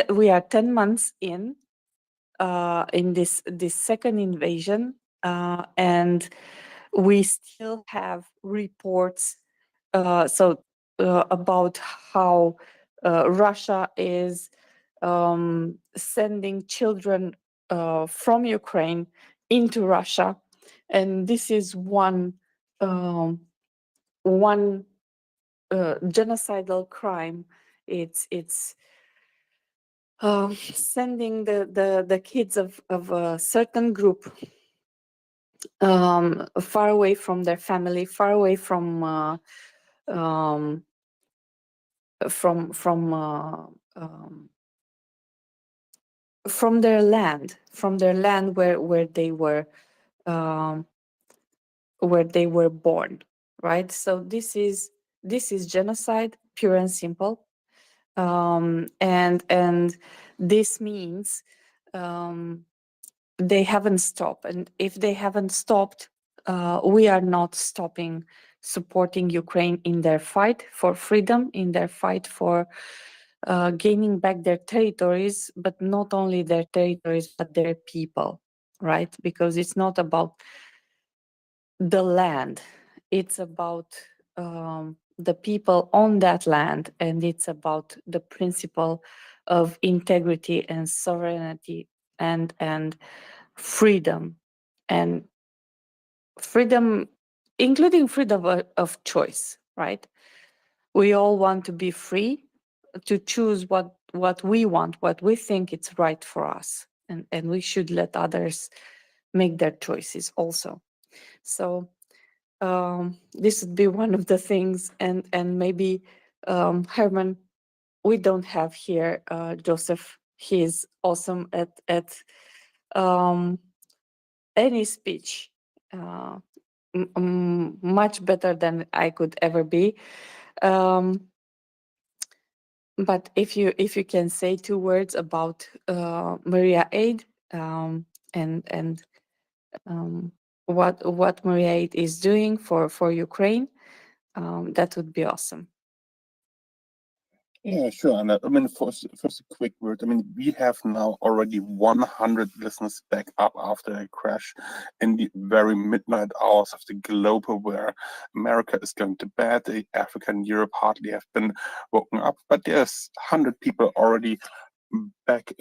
we are 10 months in this second invasion, and we still have reports about how Russia is sending children from Ukraine into Russia, and this is one genocidal crime. It's sending the kids of a certain group far away from their family, far away from their land, where they were born, right? So this is genocide, pure and simple, and this means they haven't stopped, and if they haven't stopped, we are not stopping supporting Ukraine in their fight for freedom, in their fight for gaining back their territories, but not only their territories, but their people, right? Because it's not about the land, it's about the people on that land, and it's about the principle of integrity and sovereignty and freedom, and freedom, including freedom of choice, right? We all want to be free to choose what we want, what we think it's right for us, and we should let others make their choices also. So this would be one of the things, and maybe Herman, we don't have here Joseph. He is awesome at any speech, much better than I could ever be. But if you can say 2 words about MriyaAid, and what MriyaAid is doing for Ukraine, that would be awesome. Yeah, sure. And I mean, first a quick word. I mean, we have now already 100 listeners back up after a crash in the very midnight hours of the globe, where America is going to bed. Africa and Europe hardly have been woken up, but there's 100 people already back.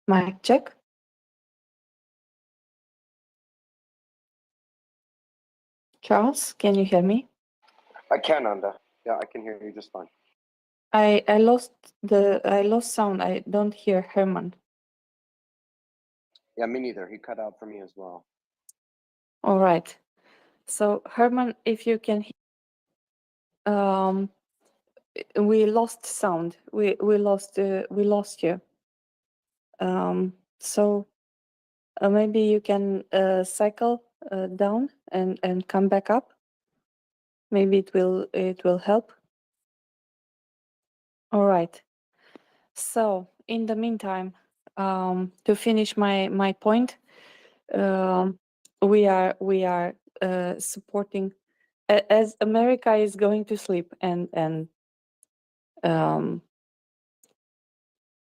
Mic check. Charles, can you hear me? I can, Anda. Yeah, I can hear you just fine. I lost sound. I don't hear Herman. Yeah, me neither. He cut out for me as well. All right. So Herman, if you can hear, we lost sound. We lost you. So maybe you can cycle down and come back up. Maybe it will help. All right. So in the meantime, to finish my point, we are supporting, as America is going to sleep, and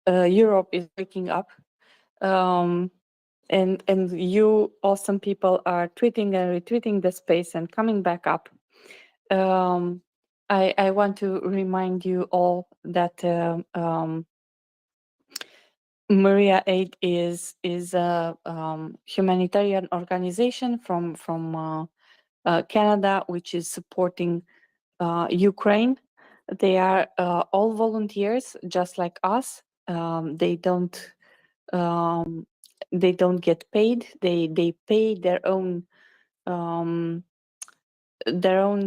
Europe is waking up, and you awesome people are tweeting and retweeting the space and coming back up. I want to remind you all that MriyaAid is a humanitarian organization from Canada, which is supporting Ukraine. They are all volunteers, just like us. They don't get paid. They pay their own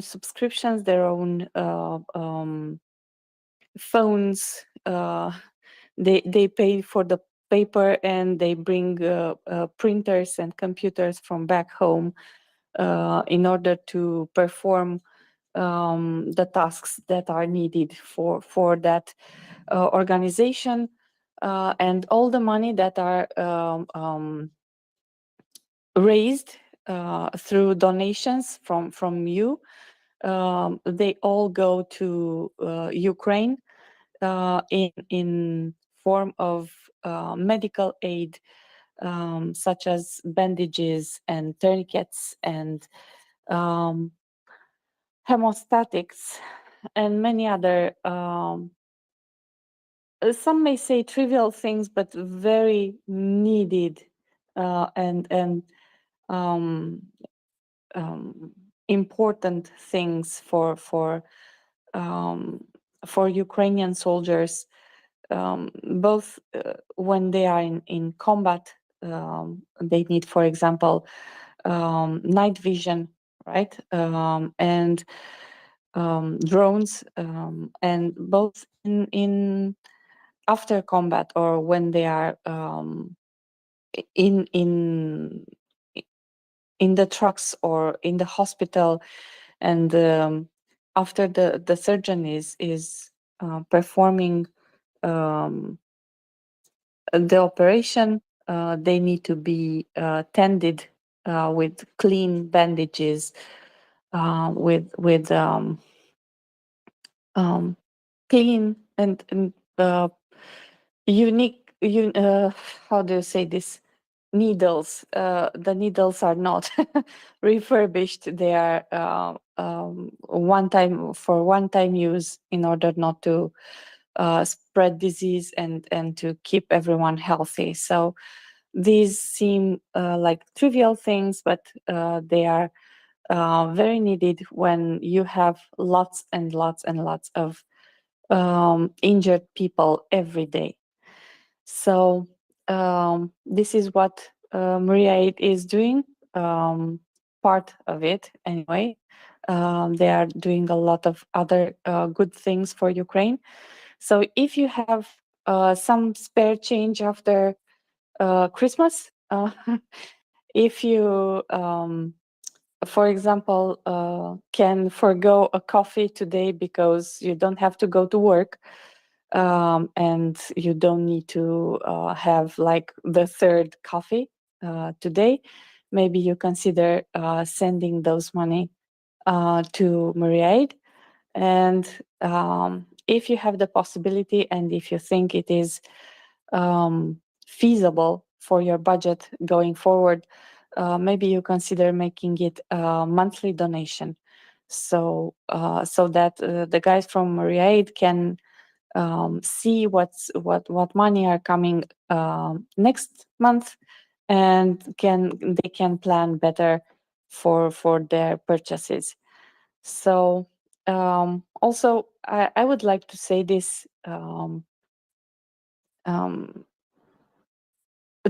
subscriptions, their own phones. They pay for the paper, and they bring printers and computers from back home in order to perform the tasks that are needed for that organization, and all the money that are raised through donations from you. They all go to Ukraine in form of medical aid, such as bandages and tourniquets and hemostatics and many other, some may say trivial things, but very needed and important things for Ukrainian soldiers, both when they are in combat. They need, for example, night vision, right? And drones, and both in after combat or when they are in the trucks or in the hospital, and after the surgeon is performing the operation, they need to be tended with clean bandages, with clean and unique, how do you say this? Needles. The needles are not refurbished. They are one-time use in order not to spread disease and to keep everyone healthy. So these seem like trivial things, but they are very needed when you have lots and lots and lots of injured people every day. So this is what MriyaReport is doing, part of it anyway. They are doing a lot of other good things for Ukraine. So if you have some spare change after Christmas, if you, for example, can forgo a coffee today because you don't have to go to work, and you don't need to have like the third coffee today, maybe you consider sending those money to MriyaReport. And if you have the possibility and if you think it is feasible for your budget going forward, maybe you consider making it a monthly donation, so that the guys from MriyaReport can see what money are coming next month, and they can plan better for their purchases. So also I would like to say this,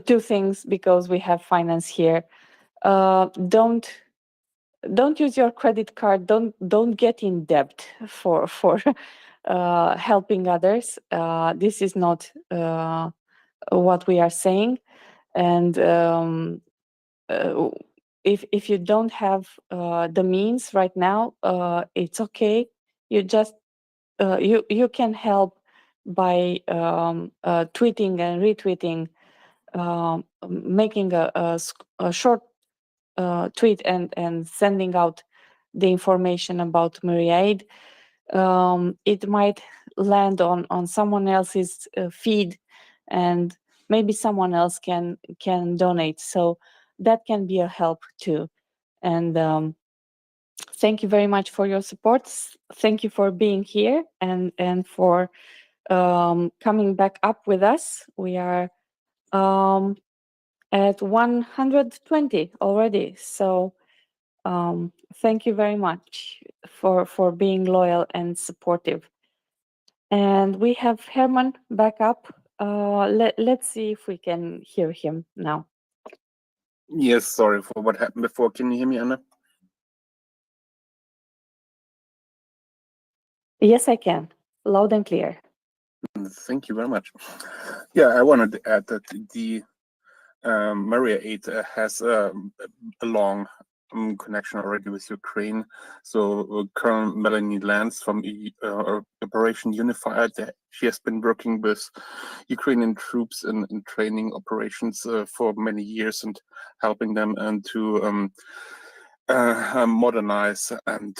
two things, because we have finance here. Don't use your credit card. Don't get in debt for helping others. This is not what we are saying. And if you don't have the means right now, it's okay. You just you can help by tweeting and retweeting, making a short tweet and sending out the information about MriyaReport. It might land on someone else's feed, and maybe someone else can donate. So that can be a help too. And thank you very much for your support. Thank you for being here and for coming back up with us. We are at 120 already. So thank you very much for being loyal and supportive. And we have Herman back up. Let's see if we can hear him now. Yes, sorry for what happened before. Can you hear me, Anna? Yes, I can. Loud and clear. Thank you very much. Yeah, I wanted to add that the MriyaReport has a long connection already with Ukraine. So Colonel Melanie Lance from Operation Unifier, she has been working with Ukrainian troops in training operations for many years and helping them and to modernize and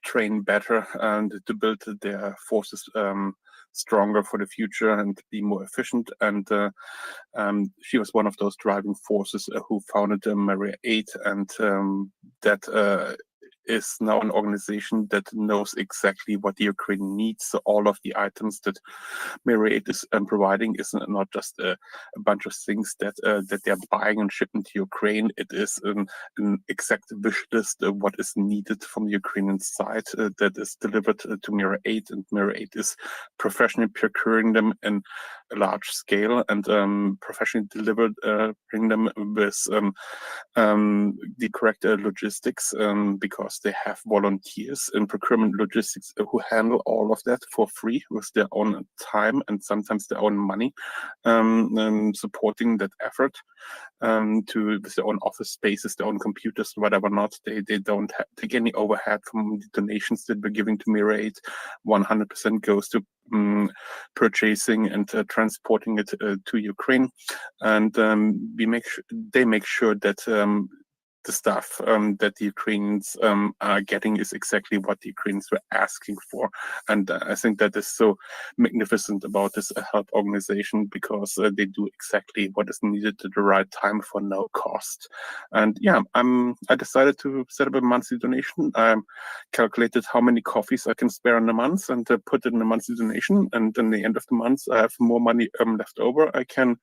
train better and to build their forces stronger for the future and be more efficient. And she was one of those driving forces who founded MriyaReport, and that is now an organization that knows exactly what the Ukraine needs. So all of the items that MriyaReport is providing is not just a bunch of things that they're buying and shipping to Ukraine. It is an exact wish list of what is needed from the Ukrainian side that is delivered to MriyaReport, and MriyaReport is professionally procuring them in a large scale and professionally delivered, bring them with the correct logistics, because they have volunteers in procurement logistics who handle all of that for free with their own time and sometimes their own money, supporting that effort with their own office spaces, their own computers, whatever not. They don't take any overhead from the donations that we're giving to MriyaReport. 100% goes to purchasing and transporting it to Ukraine, and they make sure that the stuff that the Ukrainians are getting is exactly what the Ukrainians were asking for. And I think that is so magnificent about this help organization, because they do exactly what is needed at the right time for no cost. And yeah, I decided to set up a monthly donation. I calculated how many coffees I can spare in a month and put it in a monthly donation. And in the end of the month, I have more money left over. I can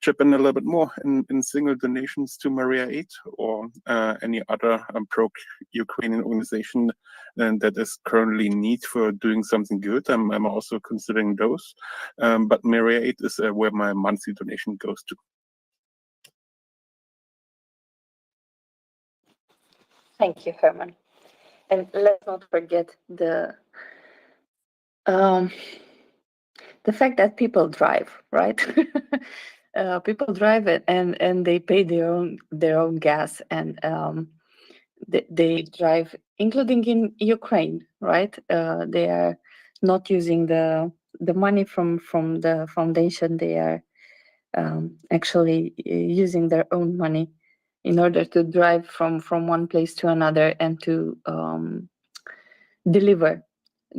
chip in a little bit more in single donations to MriyaReport or any other pro-Ukrainian organization that is currently in need for doing something good. I'm also considering those, but MriyaReport is where my monthly donation goes to. Thank you, Herman. And let's not forget the fact that people drive, right? People drive it and they pay their own gas, and they drive, including in Ukraine, right? They are not using the money from the foundation. They are actually using their own money in order to drive from one place to another and to deliver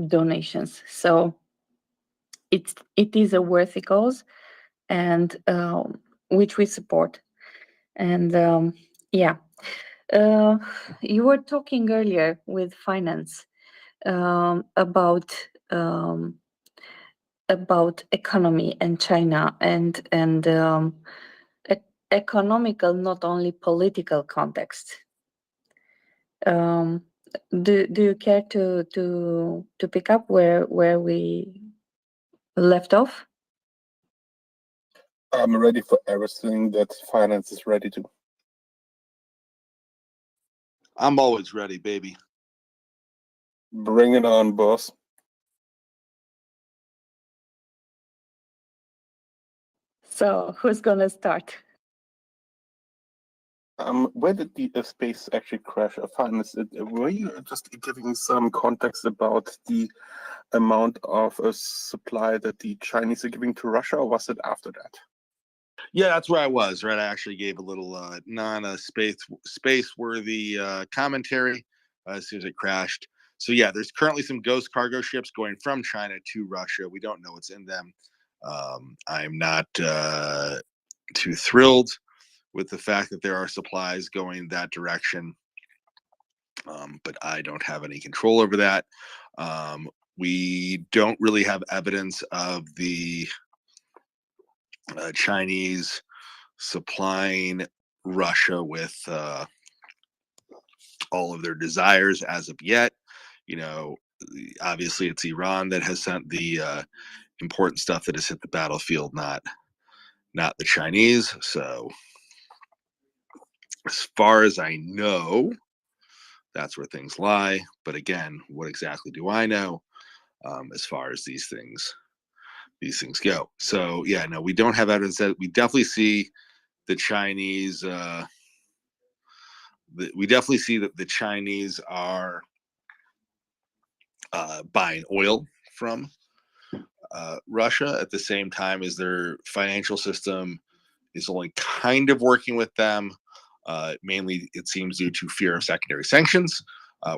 donations. So it is a worthy cause, and which we support. And yeah, you were talking earlier with finance about economy and China and economical, not only political context. Do you care to pick up where we left off? I'm ready for everything that finance is ready to. I'm always ready, baby. Bring it on, boss. So who's gonna start? Where did the space actually crash? Finance? Were you just giving some context about the amount of supply that the Chinese are giving to Russia, or was it after that? Yeah, that's where I was, right? I actually gave a little space-worthy commentary as soon as it crashed. So yeah, there's currently some ghost cargo ships going from China to Russia. We don't know what's in them. I'm not too thrilled with the fact that there are supplies going that direction, but I don't have any control over that. We don't really have evidence of the Chinese supplying Russia with all of their desires as of yet. You know, obviously it's Iran that has sent the important stuff that has hit the battlefield, not the Chinese. So as far as I know, that's where things lie. But again, what exactly do I know as far as these things go? So yeah, no, we don't have evidence that we definitely see the Chinese we definitely see that the Chinese are buying oil from Russia at the same time as their financial system is only kind of working with them. Mainly, it seems due to fear of secondary sanctions.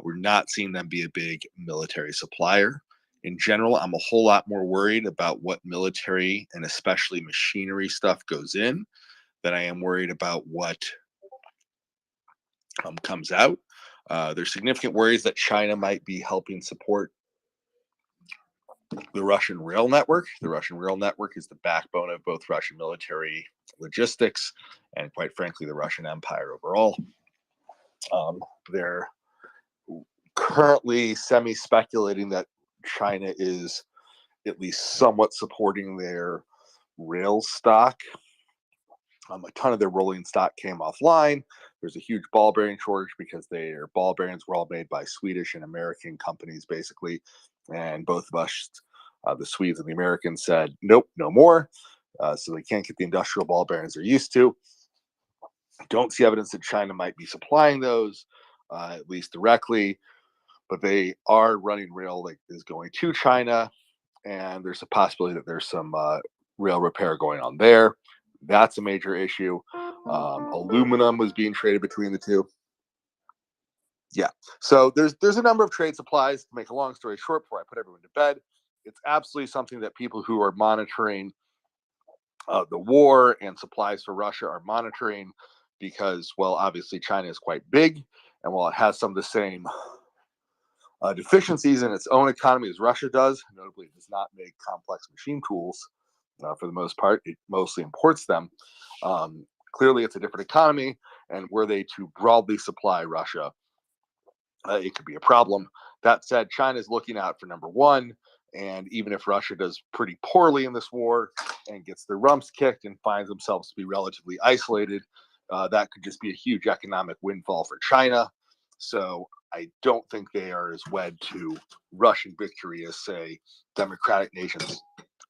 We're not seeing them be a big military supplier. In general, I'm a whole lot more worried about what military and especially machinery stuff goes in than I am worried about what comes out. There's significant worries that China might be helping support the Russian rail network. The Russian rail network is the backbone of both Russian military logistics and, quite frankly, the Russian Empire overall. They're currently semi-speculating that China is at least somewhat supporting their rail stock. A ton of their rolling stock came offline. There's a huge ball bearing shortage because their ball bearings were all made by Swedish and American companies, basically. And both of us, the Swedes and the Americans, said, nope, no more. So they can't get the industrial ball bearings they're used to. I don't see evidence that China might be supplying those, at least directly, but they are running rail that is going to China. And there's a possibility that there's some rail repair going on there. That's a major issue. Aluminum was being traded between the two. Yeah, so there's a number of trade supplies. To make a long story short, before I put everyone to bed, it's absolutely something that people who are monitoring the war and supplies for Russia are monitoring because, well, obviously China is quite big, and while it has some of the same deficiencies in its own economy as Russia does, notably it does not make complex machine tools for the most part. It mostly imports them. Clearly, it's a different economy, and were they to broadly supply Russia, it could be a problem. That said, China is looking out for number one, and even if Russia does pretty poorly in this war and gets their rumps kicked and finds themselves to be relatively isolated, that could just be a huge economic windfall for China. So I don't think they are as wed to Russian victory as, say, democratic nations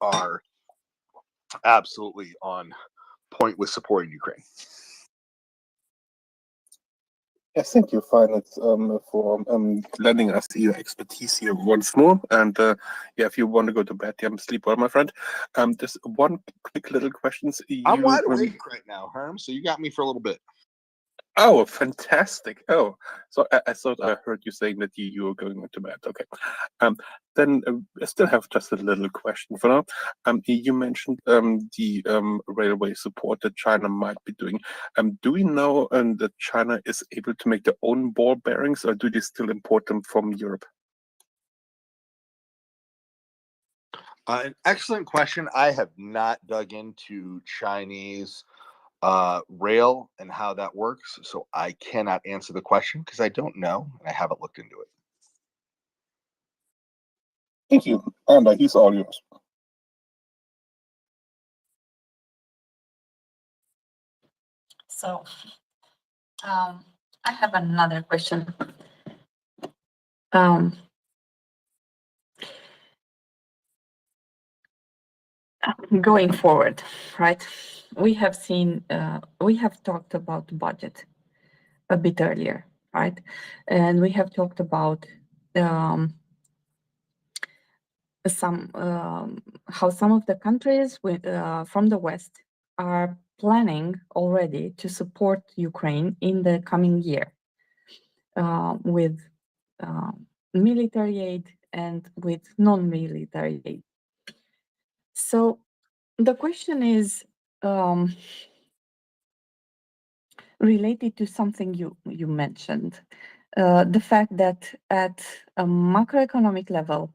are absolutely on point with supporting Ukraine. Yes, thank you, Finance, for lending us your expertise here once more. And yeah, if you want to go to bed, sleep well, my friend. Just one quick little questions. I'm wide awake right now, Herm, so you got me for a little bit. Oh, fantastic. Oh, so I thought I heard you saying that you were going to bed. Okay. Then I still have just a little question for now. You mentioned the railway support that China might be doing. Do we know that China is able to make their own ball bearings, or do they still import them from Europe? An excellent question. I have not dug into Chinese rail and how that works, so I cannot answer the question because I don't know and I haven't looked into it. Thank you. And he's all yours. So I have another question. Going forward, right? We have seen, we have talked about budget a bit earlier, right? And we have talked about how some of the countries from the West are planning already to support Ukraine in the coming year with military aid and with non-military aid. So the question is related to something you mentioned, the fact that at a macroeconomic level,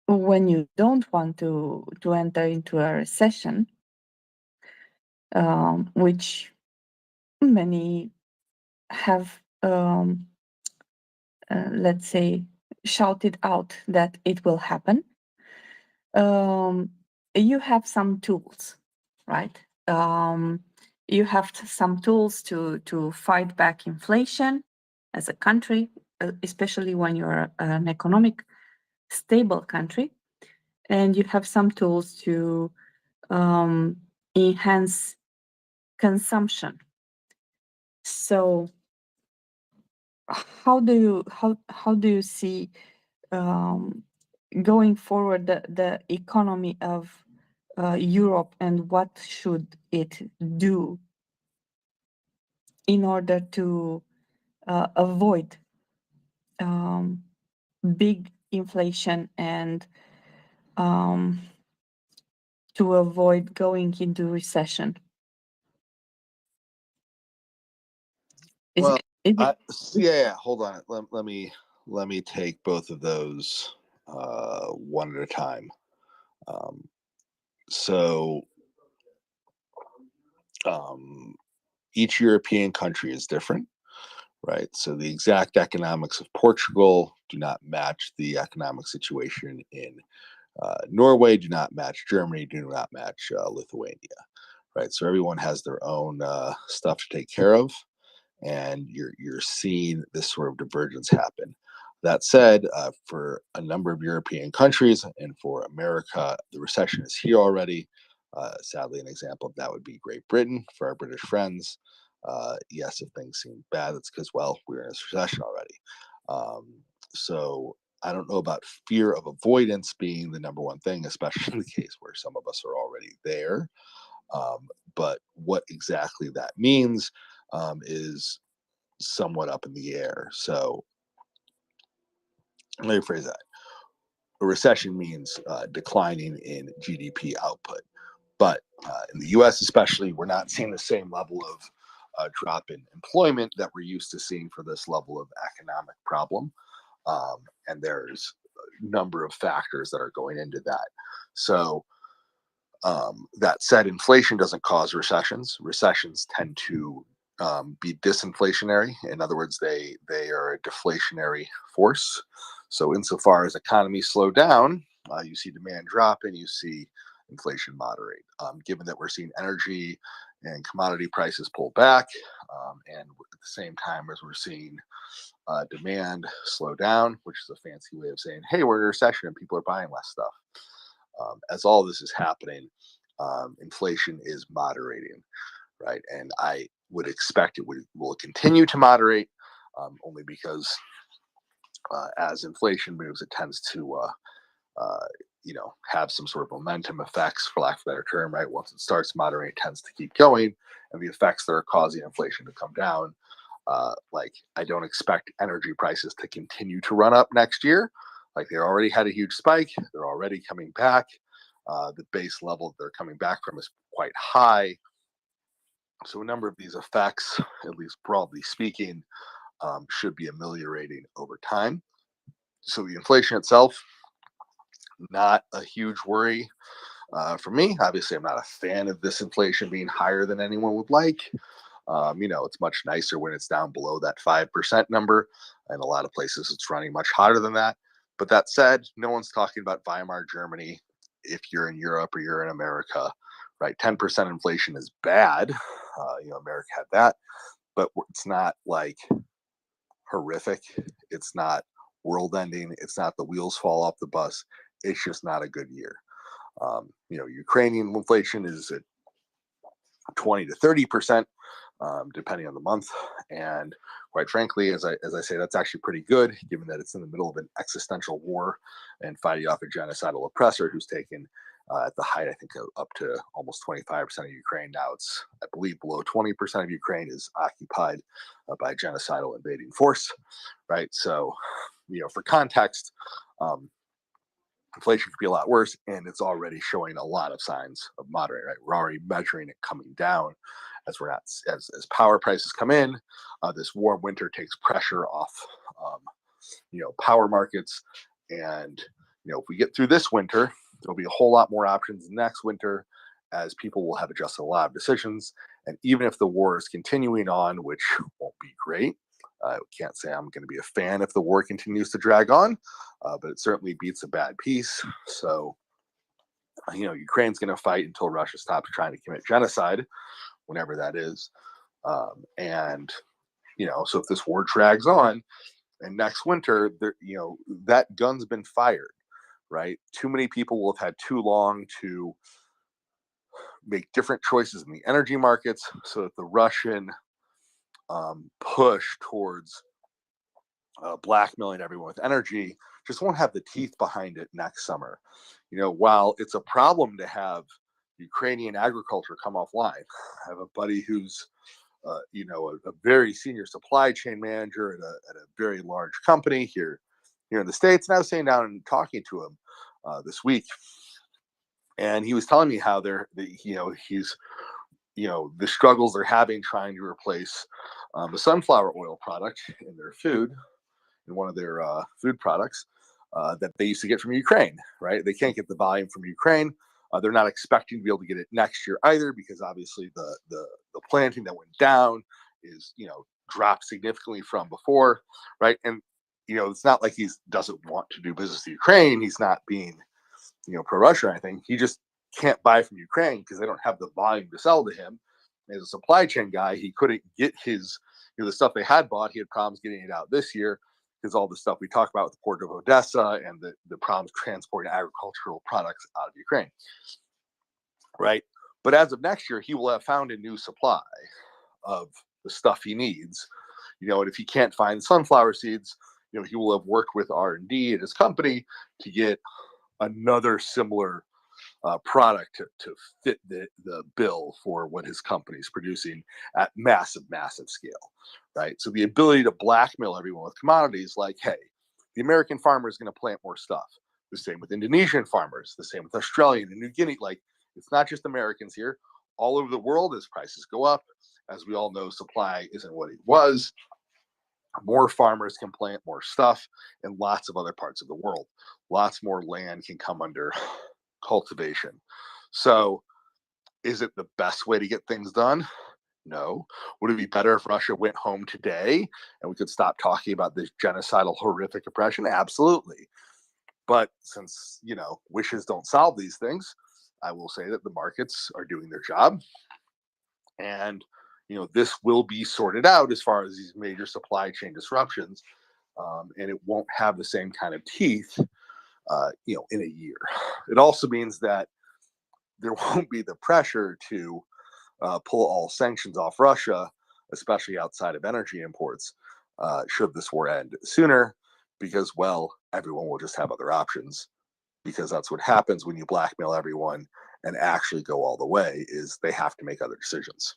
when you don't want to enter into a recession, which many have, let's say, shouted out that it will happen, you have some tools, right? You have some tools to fight back inflation as a country, especially when you're an economic stable country, and you have some tools to enhance consumption So how do you see going forward the economy of Europe, and what should it do in order to avoid big inflation and to avoid going into recession? Is Well, it, yeah, hold on. Let me take both of those one at a time. Um, so each European country is different, right? So the exact economics of Portugal do not match the economic situation in Norway, do not match Germany, do not match Lithuania, right? So everyone has their own stuff to take care of, and you're seeing this sort of divergence happen. That said, for a number of European countries and for America, the recession is here already. Sadly, an example of that would be Great Britain for our British friends. Yes, if things seem bad, it's because, well, we're in a recession already. So I don't know about fear of avoidance being the number one thing, especially in the case where some of us are already there. But what exactly that means is somewhat up in the air. So let me rephrase that. A recession means declining in GDP output. But in the US, especially, we're not seeing the same level of drop in employment that we're used to seeing for this level of economic problem. And there's a number of factors that are going into that. So, that said, inflation doesn't cause recessions. Recessions tend to be disinflationary. In other words, they are a deflationary force. So insofar as economies slow down, you see demand drop and you see inflation moderate. Given that we're seeing energy and commodity prices pull back, and at the same time as we're seeing demand slow down, which is a fancy way of saying, hey, we're in a recession and people are buying less stuff. As all this is happening, inflation is moderating, right? And I would expect will continue to moderate, only because as inflation moves, it tends to have some sort of momentum effects, for lack of a better term, right? Once it starts moderating, it tends to keep going, and the effects that are causing inflation to come down. Like, I don't expect energy prices to continue to run up next year. Like, they already had a huge spike, they're already coming back. The base level they're coming back from is quite high. So a number of these effects, at least broadly speaking, should be ameliorating over time. So the inflation itself, not a huge worry for me. Obviously, I'm not a fan of this inflation being higher than anyone would like. It's much nicer when it's down below that 5% number. And a lot of places it's running much hotter than that. But that said, no one's talking about Weimar Germany if you're in Europe or you're in America, right? 10% inflation is bad. America had that, but it's not like horrific. It's not world ending. It's not the wheels fall off the bus. It's just not a good year. Ukrainian inflation is at 20 to 30%, depending on the month. And quite frankly, as I say, that's actually pretty good, given that it's in the middle of an existential war and fighting off a genocidal oppressor who's taken at the height, I think, up to almost 25% of Ukraine. Now it's, I believe, below 20% of Ukraine is occupied by a genocidal invading force, right? So, for context, inflation could be a lot worse, and it's already showing a lot of signs of moderating. Right, we're already measuring it coming down as we're not as power prices come in. This warm winter takes pressure off, power markets, and if we get through this winter, there'll be a whole lot more options next winter, as people will have adjusted a lot of decisions. And even if the war is continuing on, which won't be great, I can't say I'm going to be a fan if the war continues to drag on, but it certainly beats a bad peace. So, Ukraine's going to fight until Russia stops trying to commit genocide, whenever that is. So if this war drags on, and next winter, that gun's been fired, right? Too many people will have had too long to make different choices in the energy markets, so that the Russian push towards blackmailing everyone with energy just won't have the teeth behind it next summer. While it's a problem to have Ukrainian agriculture come offline, I have a buddy who's a very senior supply chain manager at a very large company here in the States. And I was sitting down and talking to him this week, and he was telling me how the struggles they're having trying to replace the sunflower oil product in their food, in one of their food products that they used to get from Ukraine, right? They can't get the volume from Ukraine. They're not expecting to be able to get it next year either, because obviously the planting that went down is, dropped significantly from before, right? And, it's not like he doesn't want to do business with Ukraine. He's not being, pro-Russia or anything. He just can't buy from Ukraine because they don't have the volume to sell to him. As a supply chain guy, he couldn't get his, the stuff they had bought. He had problems getting it out this year because all the stuff we talked about with the port of Odessa and the problems transporting agricultural products out of Ukraine, right? But as of next year, he will have found a new supply of the stuff he needs, and if he can't find sunflower seeds, he will have worked with R&D at his company to get another similar product to fit the bill for what his company is producing at massive scale, right? So the ability to blackmail everyone with commodities like, hey, the American farmer is going to plant more stuff. The same with Indonesian farmers, the same with Australian and New Guinea. Like, it's not just Americans here. All over the world, as prices go up, as we all know, supply isn't what it was. More farmers can plant more stuff in lots of other parts of the world. Lots more land can come under cultivation. So is it the best way to get things done? No. Would it be better if Russia went home today and we could stop talking about this genocidal, horrific oppression? Absolutely. But since, wishes don't solve these things, I will say that the markets are doing their job. And, this will be sorted out as far as these major supply chain disruptions. And it won't have the same kind of teeth, in a year. It also means that there won't be the pressure to pull all sanctions off Russia, especially outside of energy imports, should this war end sooner, because, well, everyone will just have other options, because that's what happens when you blackmail everyone and actually go all the way, is they have to make other decisions.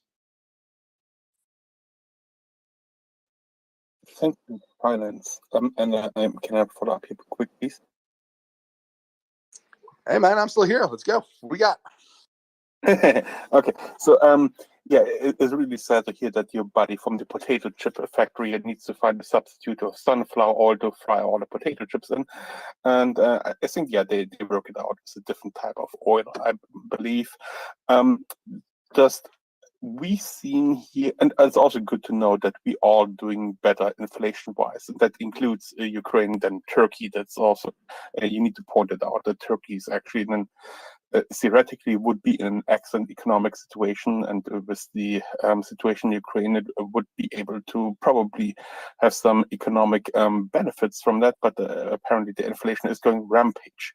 Thank you, finance. Can I follow up here quick, please? Hey, man, I'm still here. Let's go. What we got? Okay, so it's really sad to hear that your buddy from the potato chip factory needs to find a substitute of sunflower oil to fry all the potato chips in, and I think they work it out. It's a different type of oil, I believe. Just we seen here, and it's also good to know that we are doing better inflation-wise, and that includes Ukraine than Turkey. That's also you need to point it out that Turkey is actually in theoretically would be in an excellent economic situation, and with the situation in Ukraine, it would be able to probably have some economic benefits from that, but apparently the inflation is going rampage.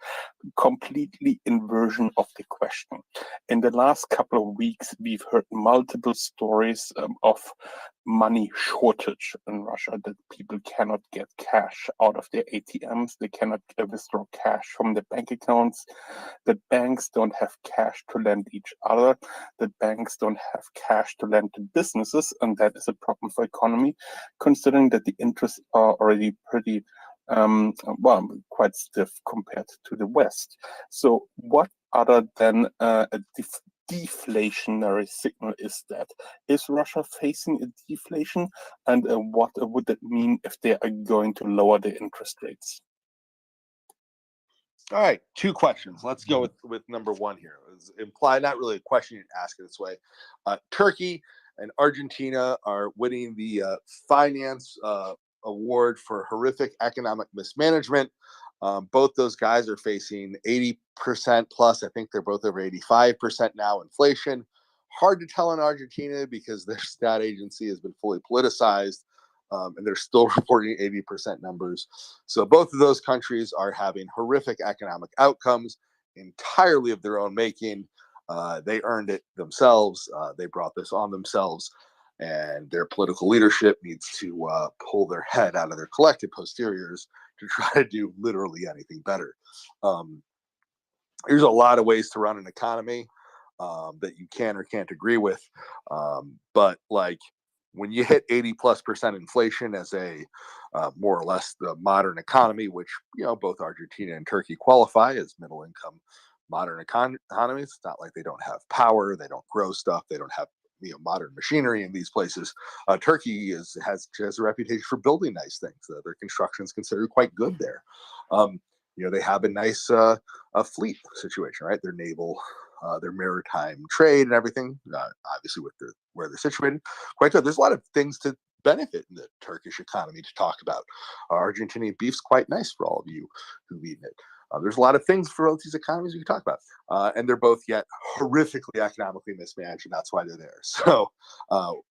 Completely inversion of the question. In the last couple of weeks, we've heard multiple stories of money shortage in Russia, that people cannot get cash out of their ATMs, they cannot withdraw cash from their bank accounts, the banks don't have cash to lend each other, the banks don't have cash to lend to businesses, and that is a problem for economy, considering that the interests are already pretty quite stiff compared to the West. So what other than a deflationary signal is that? Is Russia facing a deflation? And what would that mean if they are going to lower the interest rates? All right, two questions. Let's go with number one here. It's implied, not really a question, you ask it this way. Turkey and Argentina are winning the finance award for horrific economic mismanagement. Both those guys are facing 80% plus. I think they're both over 85% now inflation. Hard to tell in Argentina because their stat agency has been fully politicized, and they're still reporting 80% numbers. So both of those countries are having horrific economic outcomes entirely of their own making. They earned it themselves. They brought this on themselves. and their political leadership needs to pull their head out of their collective posteriors to try to do literally anything better. There's a lot of ways to run an economy that you can or can't agree with, but like when you hit 80+% inflation as a more or less the modern economy, which both Argentina and Turkey qualify as middle income modern economies. It's not like they don't have power, they don't grow stuff, they don't have modern machinery in these places. Turkey has a reputation for building nice things. Their construction is considered quite good there. They have a nice fleet situation, right? Their naval, their maritime trade and everything, obviously with where they're situated, quite good. There's a lot of things to benefit in the Turkish economy to talk about. Argentinian beef's quite nice for all of you who've eaten it. There's a lot of things for both these economies we can talk about, and they're both yet horrifically economically mismanaged, and that's why they're there. So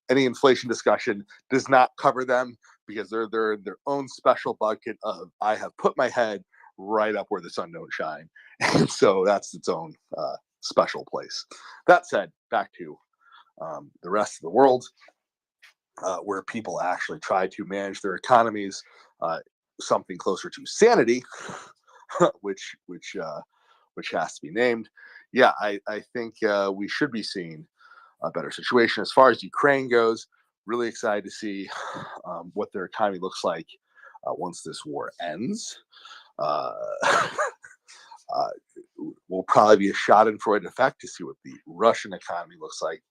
any inflation discussion does not cover them because they're in their own special bucket of I have put my head right up where the sun don't shine, and so that's its own special place. That said, back to the rest of the world, where people actually try to manage their economies, something closer to sanity. which has to be named. Yeah, I think we should be seeing a better situation as far as Ukraine goes. Really excited to see what their economy looks like once this war ends. Will probably be a Schadenfreude effect to see what the Russian economy looks like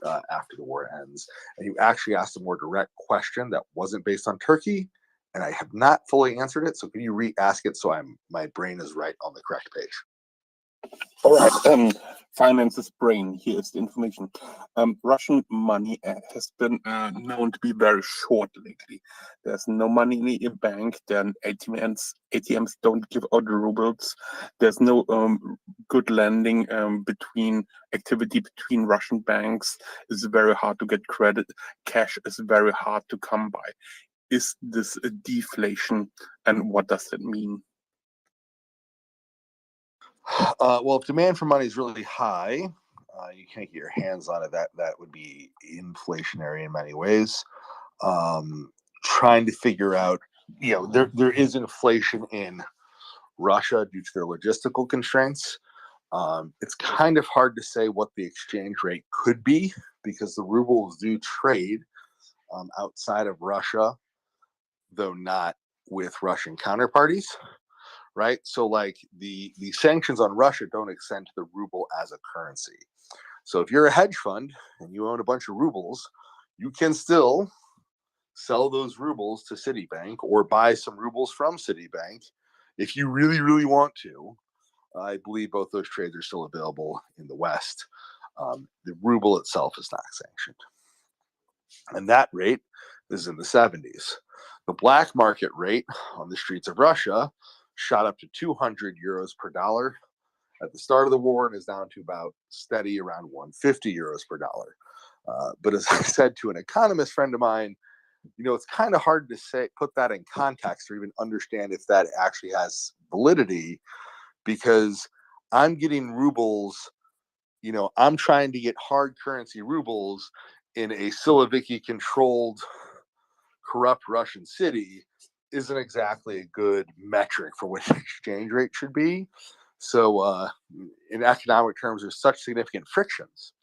after the war ends. And you actually asked a more direct question that wasn't based on Turkey, and I have not fully answered it. So can you re-ask it so my brain is right on the correct page? All right. Finance's brain. Here is the information. Russian money has been known to be very short lately. There's no money in the bank. Then ATMs don't give out rubles. There's no good lending between Russian banks. It's very hard to get credit. Cash is very hard to come by. Is this a deflation, and what does that mean? Well, if demand for money is really high, you can't get your hands on it. That would be inflationary in many ways. Trying to figure out, there is inflation in Russia due to their logistical constraints. It's kind of hard to say what the exchange rate could be because the rubles do trade outside of Russia, though not with Russian counterparties, right? So like the sanctions on Russia don't extend to the ruble as a currency. So if you're a hedge fund and you own a bunch of rubles, you can still sell those rubles to Citibank or buy some rubles from Citibank if you really, really want to. I believe both those trades are still available in the West. The ruble itself is not sanctioned. And that rate is in the 70s. The black market rate on the streets of Russia shot up to 200 euros per dollar at the start of the war and is down to about steady around 150 euros per dollar. But as I said to an economist friend of mine, it's kind of hard to put that in context or even understand if that actually has validity, because I'm getting rubles, I'm trying to get hard currency rubles in a Siloviki controlled corrupt Russian city isn't exactly a good metric for what the exchange rate should be. So in economic terms, there's such significant frictions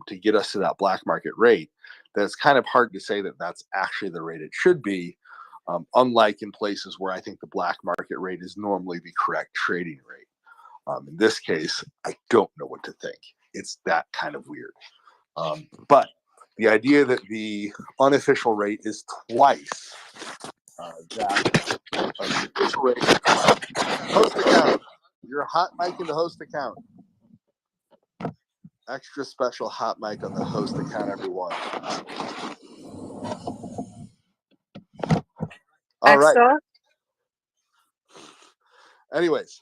to get us to that black market rate that it's kind of hard to say that that's actually the rate it should be, unlike in places where I think the black market rate is normally the correct trading rate. In this case, I don't know what to think. It's that kind of weird. But the idea that the unofficial rate is twice that of the official rate. Host account. You're a hot mic in the host account. Extra special hot mic on the host account, everyone. All right. Anyways,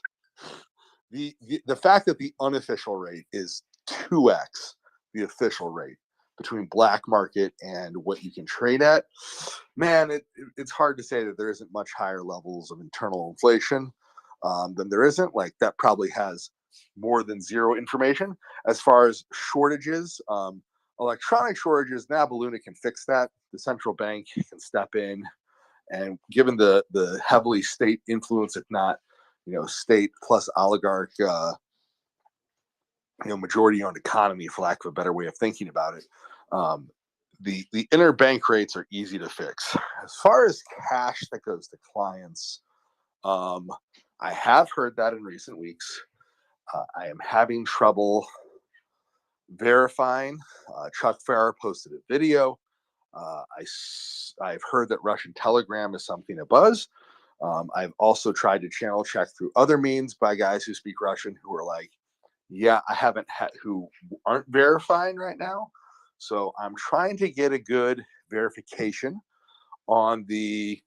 the fact that the unofficial rate is 2x the official rate between black market and what you can trade at, man, it's hard to say that there isn't much higher levels of internal inflation than there isn't. Like that probably has more than zero information. As far as shortages, a electronic shortages, now Baluna can fix that. The central bank can step in, and given the heavily state influence, if not, state plus oligarch, majority-owned economy, for lack of a better way of thinking about it, the interbank rates are easy to fix. As far as cash that goes to clients, I have heard that in recent weeks. I am having trouble verifying. Chuck Farrer posted a video. I've heard that Russian Telegram is something a buzz. I've also tried to channel check through other means by guys who speak Russian who are like, yeah, I haven't had, who aren't verifying right now. So I'm trying to get a good verification on the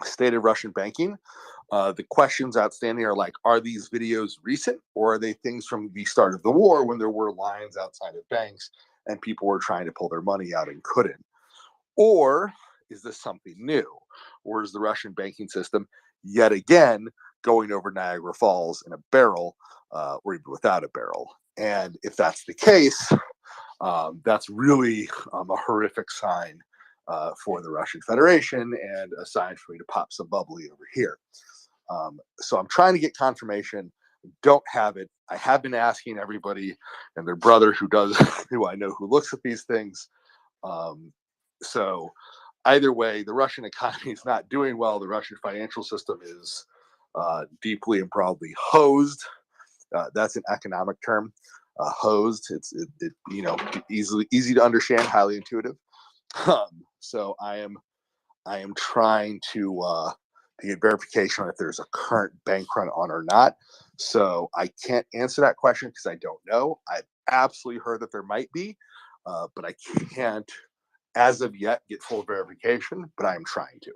state of Russian banking. The questions outstanding are like, are these videos recent, or are they things from the start of the war when there were lines outside of banks and people were trying to pull their money out and couldn't? Or is this something new? Or is the Russian banking system yet again going over Niagara Falls in a barrel, or even without a barrel? And if that's the case, that's really a horrific sign for the Russian Federation, and a sign for me to pop some bubbly over here. So I'm trying to get confirmation. Don't have it. I have been asking everybody and their brother who I know who looks at these things. So either way, the Russian economy is not doing well. The Russian financial system is deeply and broadly hosed. That's an economic term. Hosed. It's easy to understand, highly intuitive. So I am trying to get verification on if there's a current bank run on or not. So I can't answer that question because I don't know. I've absolutely heard that there might be, but I can't, as of yet, get full verification, but I am trying to.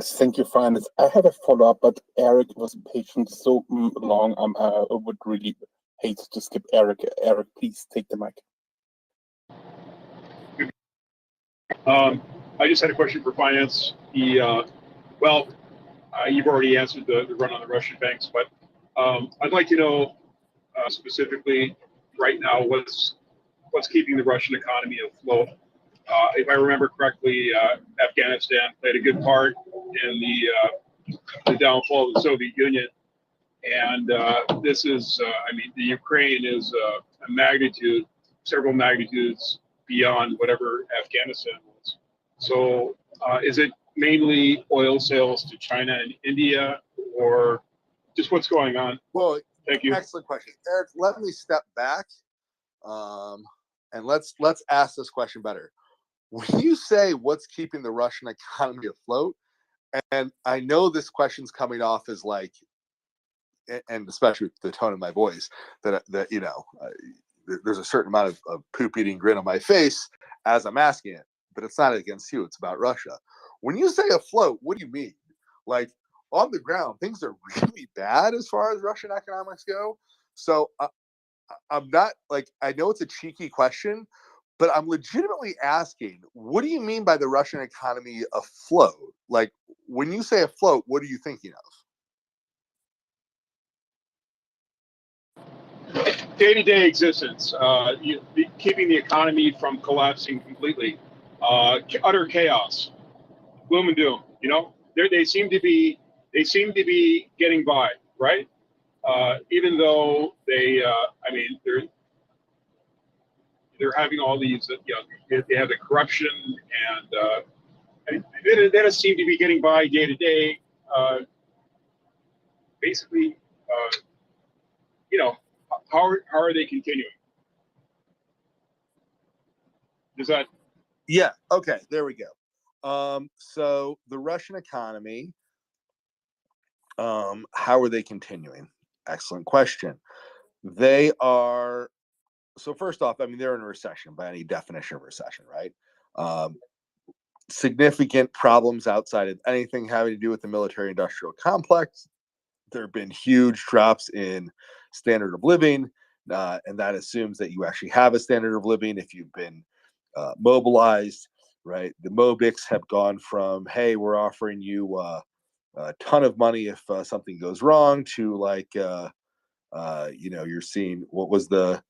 Thank you, Finance. I have a follow-up, but Eric was patient so long. I would really hate to skip Eric. Eric, please take the mic. I just had a question for Finance. You've already answered the run on the Russian banks, but I'd like to know specifically right now what's keeping the Russian economy afloat. If I remember correctly, Afghanistan played a good part in the downfall of the Soviet Union, and this is, the Ukraine is a magnitude, several magnitudes beyond whatever Afghanistan was. So is it mainly oil sales to China and India, or just what's going on? Well, thank you. Excellent question, Eric. Let me step back, and let's ask this question better. When you say what's keeping the Russian economy afloat, and I know this question's coming off as like, and especially with the tone of my voice, that there's a certain amount of poop-eating grin on my face as I'm asking it, but it's not against you. It's about Russia. When you say afloat, what do you mean? Like, on the ground, things are really bad as far as Russian economics go. So I'm not, like, I know it's a cheeky question, but I'm legitimately asking, what do you mean by the Russian economy afloat? Like, when you say afloat, what are you thinking of? Day-to-day existence, keeping the economy from collapsing completely, utter chaos, gloom and doom. They seem to be getting by, right? Even though they're having all these, they have the corruption, and they don't seem to be getting by day to day. Basically, how are they continuing? Does that? Yeah. Okay. There we go. So the Russian economy, how are they continuing? Excellent question. They are. So first off, they're in a recession by any definition of recession, right? Significant problems outside of anything having to do with the military-industrial complex. There have been huge drops in standard of living, and that assumes that you actually have a standard of living if you've been mobilized, right? The Mobics have gone from, hey, we're offering you a ton of money if something goes wrong, to like, you're seeing, what was the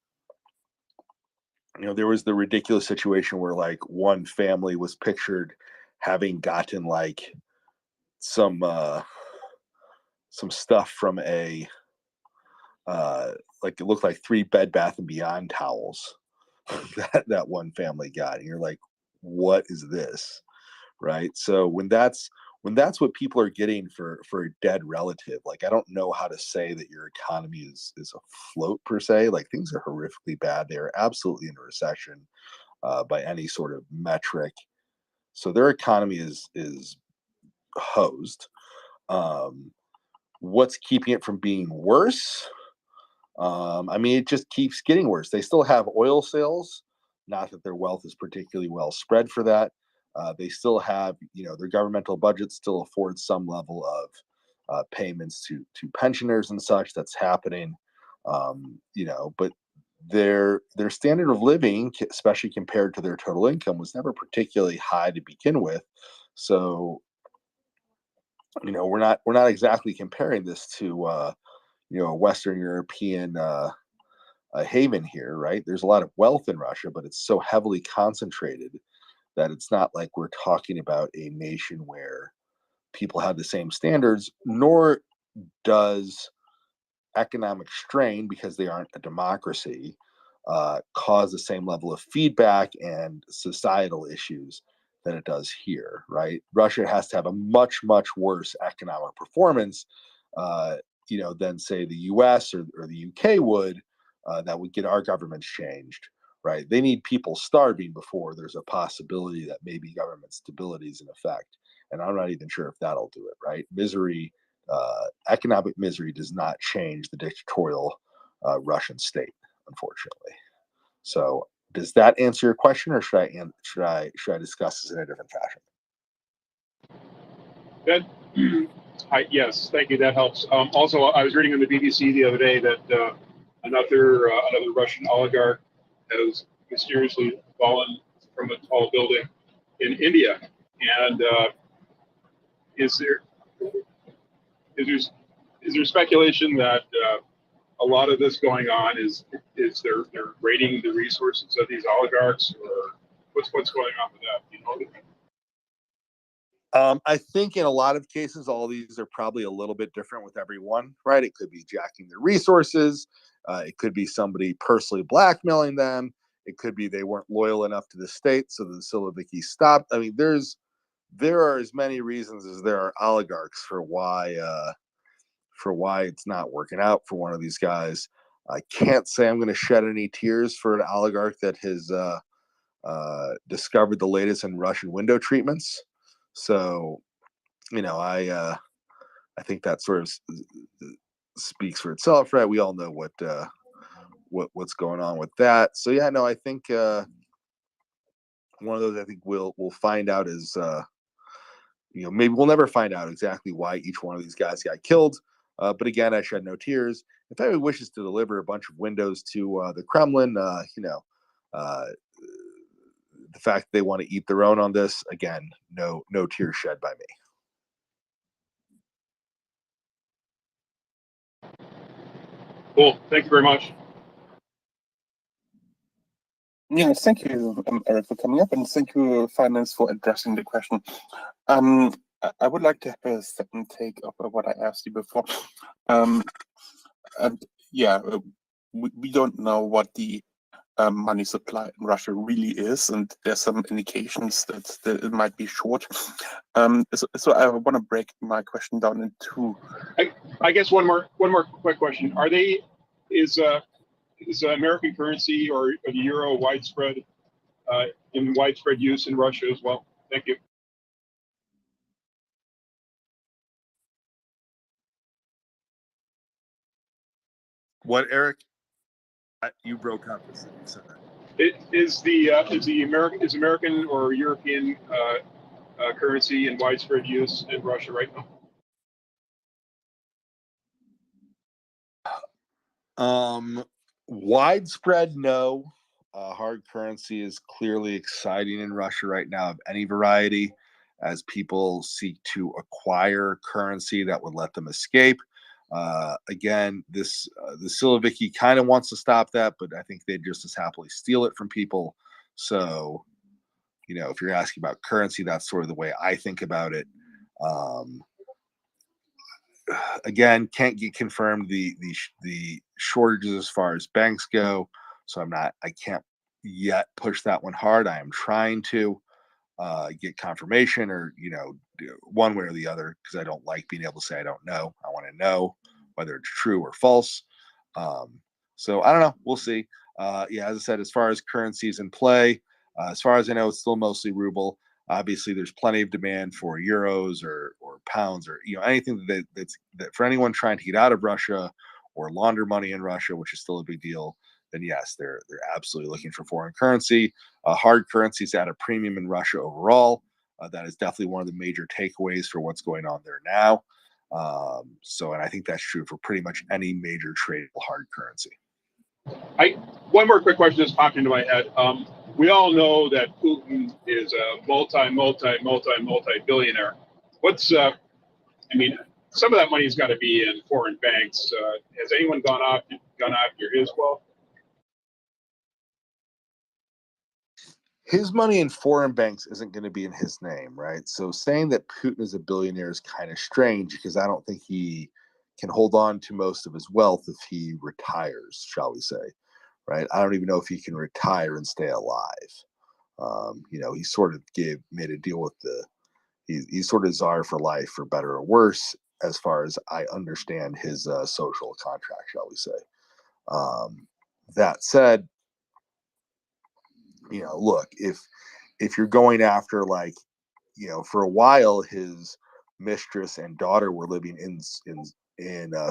there was the ridiculous situation where like one family was pictured having gotten like some stuff from a like it looked like 3 Bed Bath and Beyond towels that one family got, and you're like, what is this, right? So when that's what people are getting for a dead relative, like I don't know how to say that your economy is afloat per se. Like things are horrifically bad. They are absolutely in a recession by any sort of metric. So their economy is hosed. What's keeping it from being worse? I mean, it just keeps getting worse. They still have oil sales, not that their wealth is particularly well spread for that. They still have, their governmental budget still affords some level of payments to pensioners and such. That's happening, but their standard of living, especially compared to their total income, was never particularly high to begin with. So, we're not exactly comparing this to a Western European haven here, right? There's a lot of wealth in Russia, but it's so heavily concentrated that it's not like we're talking about a nation where people have the same standards, nor does economic strain, because they aren't a democracy, cause the same level of feedback and societal issues than it does here, right? Russia has to have a much, much worse economic performance than say the US or the UK would, that would get our governments changed, right? They need people starving before there's a possibility that maybe government stability is in effect. And I'm not even sure if that'll do it, right? Misery, economic misery does not change the dictatorial Russian state, unfortunately. So does that answer your question, or should I discuss this in a different fashion? Good. Yes, thank you. That helps. Also, I was reading on the BBC the other day that another Russian oligarch has mysteriously fallen from a tall building in India. And is there speculation that a lot of this going on is they're raiding the resources of these oligarchs, or what's going on with that? I think in a lot of cases, all these are probably a little bit different with everyone, right? It could be jacking their resources. It could be somebody personally blackmailing them. It could be they weren't loyal enough to the state, so the Siloviki stopped. I mean, there are as many reasons as there are oligarchs for why it's not working out for one of these guys. I can't say I'm going to shed any tears for an oligarch that has discovered the latest in Russian window treatments. So, I think that sort of speaks for itself, right? We all know what's going on with that. So yeah, no, I think one of those I think we'll find out is maybe we'll never find out exactly why each one of these guys got killed. But again, I shed no tears. If anyone wishes to deliver a bunch of windows to the Kremlin, the fact they want to eat their own on this, again, no tears shed by me. Cool. Thank you very much. Yeah, thank you, Eric, for coming up, and thank you, Finance, for addressing the question. I would like to have a second take of what I asked you before. And yeah, we don't know what the money supply in Russia really is, and there's some indications that it might be short. So I want to break my question down in two. I guess one more quick question: is American currency or the euro widespread in widespread use in Russia as well? Thank you. What, Eric? You broke up. Is American or European currency in widespread use in Russia right now? Widespread, no. Hard currency is clearly exciting in Russia right now of any variety, as people seek to acquire currency that would let them escape. Again, the Siloviki kind of wants to stop that, but I think they'd just as happily steal it from people. So, you know, if you're asking about currency, that's sort of the way I think about it. Again, can't get confirmed the shortages as far as banks go, so I can't yet push that one hard. I am trying to get confirmation, or one way or the other, because I don't like being able to say I don't know. I want to know whether it's true or false. So I don't know. We'll see. Yeah, as I said, as far as currencies in play, as far as I know, it's still mostly ruble. Obviously, there's plenty of demand for euros or pounds, or anything that for anyone trying to get out of Russia or launder money in Russia, which is still a big deal. Then yes, they're absolutely looking for foreign currency. Hard currencies at a premium in Russia overall. That is definitely one of the major takeaways for what's going on there now. And I think that's true for pretty much any major tradable hard currency. One more quick question just popped into my head. We all know that Putin is a multi-billionaire. Some of that money's got to be in foreign banks. Has anyone gone after his wealth? His money in foreign banks isn't going to be in his name, right? So saying that Putin is a billionaire is kind of strange, because I don't think he can hold on to most of his wealth if he retires, shall we say, right? I don't even know if he can retire and stay alive. He sort of made a deal with he's sort of czar for life, for better or worse, as far as I understand his social contract, shall we say. That said, look, if you're going after, like, for a while his mistress and daughter were living in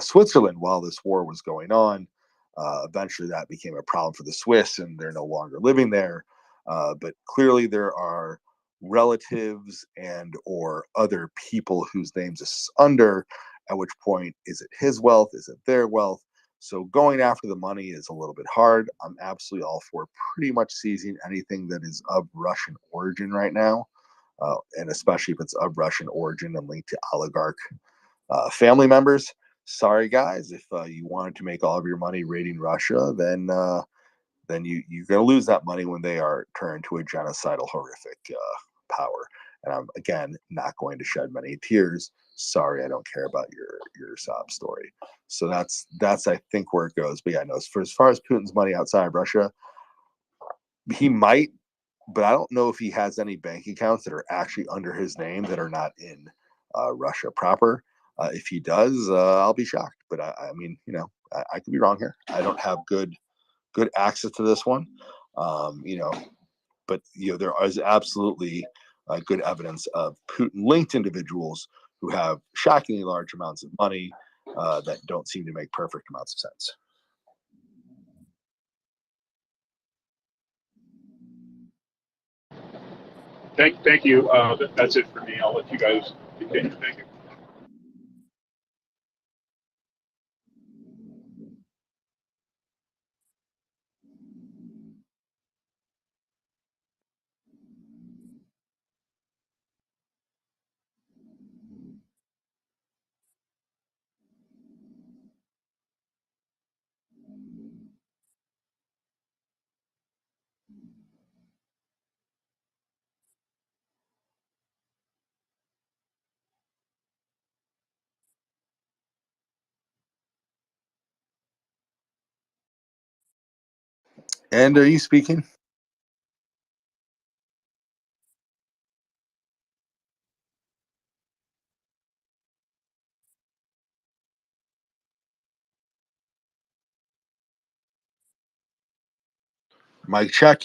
Switzerland while this war was going on. Eventually that became a problem for the Swiss, and they're no longer living there. But clearly there are relatives and or other people whose names is under, at which point, is it his wealth? Is it their wealth? So going after the money is a little bit hard. I'm absolutely all for pretty much seizing anything that is of Russian origin right now, and especially if it's of Russian origin and linked to oligarch family members. Sorry, guys, if you wanted to make all of your money raiding Russia, then you're going to lose that money when they are turned to a genocidal, horrific power. And I'm, again, not going to shed many tears. Sorry, I don't care about your sob story. So that's I think where it goes. But yeah, no, as far as Putin's money outside of Russia, he might, but I don't know if he has any bank accounts that are actually under his name that are not in Russia proper. If he does, I'll be shocked. But I mean, I could be wrong here. I don't have good access to this one. But there is absolutely good evidence of Putin-linked individuals who have shockingly large amounts of money that don't seem to make perfect amounts of sense. Thank you. That's it for me. I'll let you guys continue. Thank you. And are you speaking? Mic check.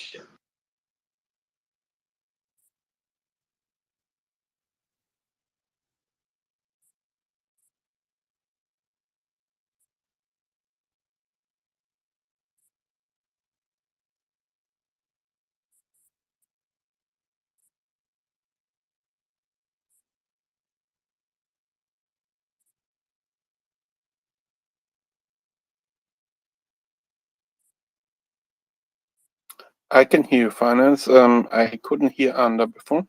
I can hear you, Finance. I couldn't hear Ander before.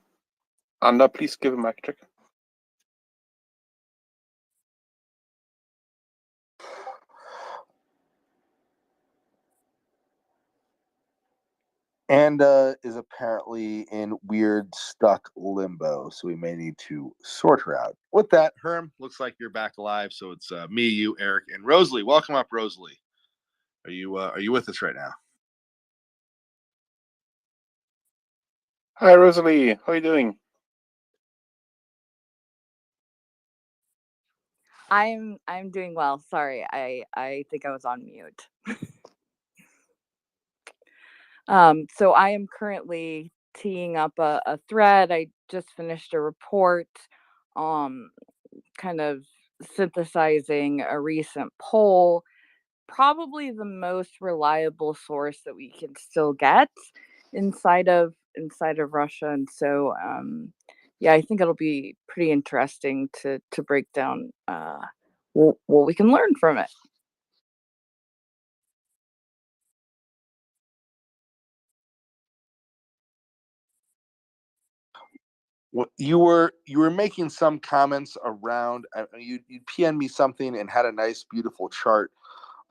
Ander, please give a mic check. and is apparently in weird stuck limbo, so we may need to sort her out. With that, Herm, looks like you're back alive, so it's me, you, Eric, and Rosalie. Welcome up, Rosalie. Are you with us right now? Hi, Rosalie. How are you doing? I'm doing well. Sorry, I think I was on mute. So I am currently teeing up a thread. I just finished a report, kind of synthesizing a recent poll, probably the most reliable source that we can still get inside of Russia. And so yeah, I think it'll be pretty interesting to break down what we can learn from it. Well, you were making some comments around. You PN'd me something and had a nice, beautiful chart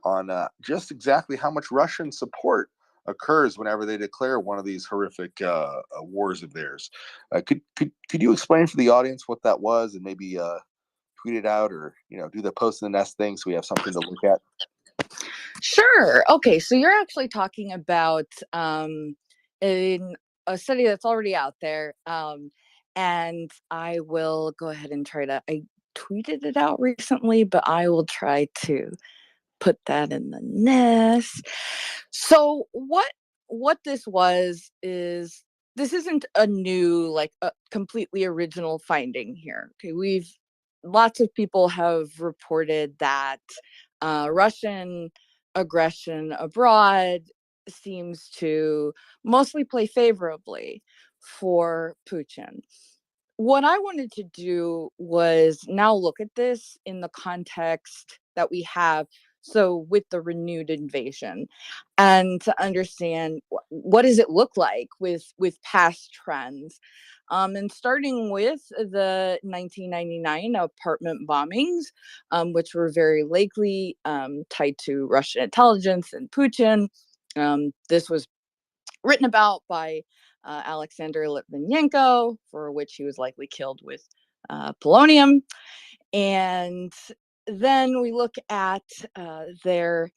on just exactly how much Russian support occurs whenever they declare one of these horrific wars of theirs. Could you explain for the audience what that was, and maybe tweet it out, or do the post in the nest thing so we have something to look at? Sure. Okay, so you're actually talking about in a study that's already out there, and I will go ahead and I tweeted it out recently, but I will try to put that in the nest. So what this was is, this isn't a new, like a completely original finding here. Okay, lots of people have reported that Russian aggression abroad seems to mostly play favorably for Putin. What I wanted to do was now look at this in the context that we have, so with the renewed invasion, and to understand what does it look like with past trends, and starting with the 1999 apartment bombings, which were very likely tied to Russian intelligence and Putin. This was written about by Alexander Litvinenko, for which he was likely killed with polonium. And then we look at their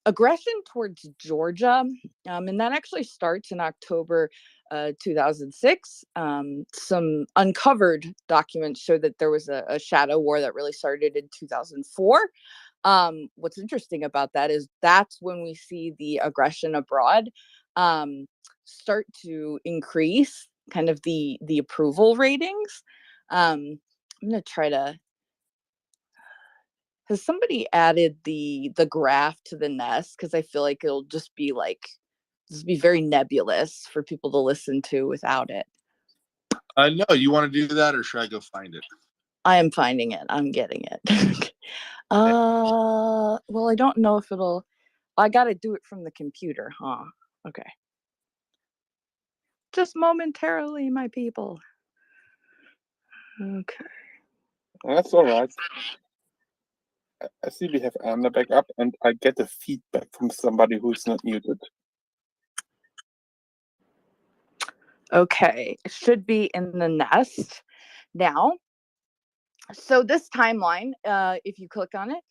aggression towards Georgia, and that actually starts in October 2006. Some uncovered documents show that there was a shadow war that really started in 2004. What's interesting about that is that's when we see the aggression abroad start to increase, kind of the approval ratings. I'm gonna try to. Has somebody added the graph to the nest? Because I feel like it'll just be very nebulous for people to listen to without it. No, you want to do that, or should I go find it? I am finding it. I'm getting it. Well, I don't know if it'll. I got to do it from the computer, huh? Okay. Just momentarily, my people. Okay. That's all right. I see we have Anna back up, and I get a feedback from somebody who's not muted. Okay, it should be in the nest now. So this timeline, if you click on it,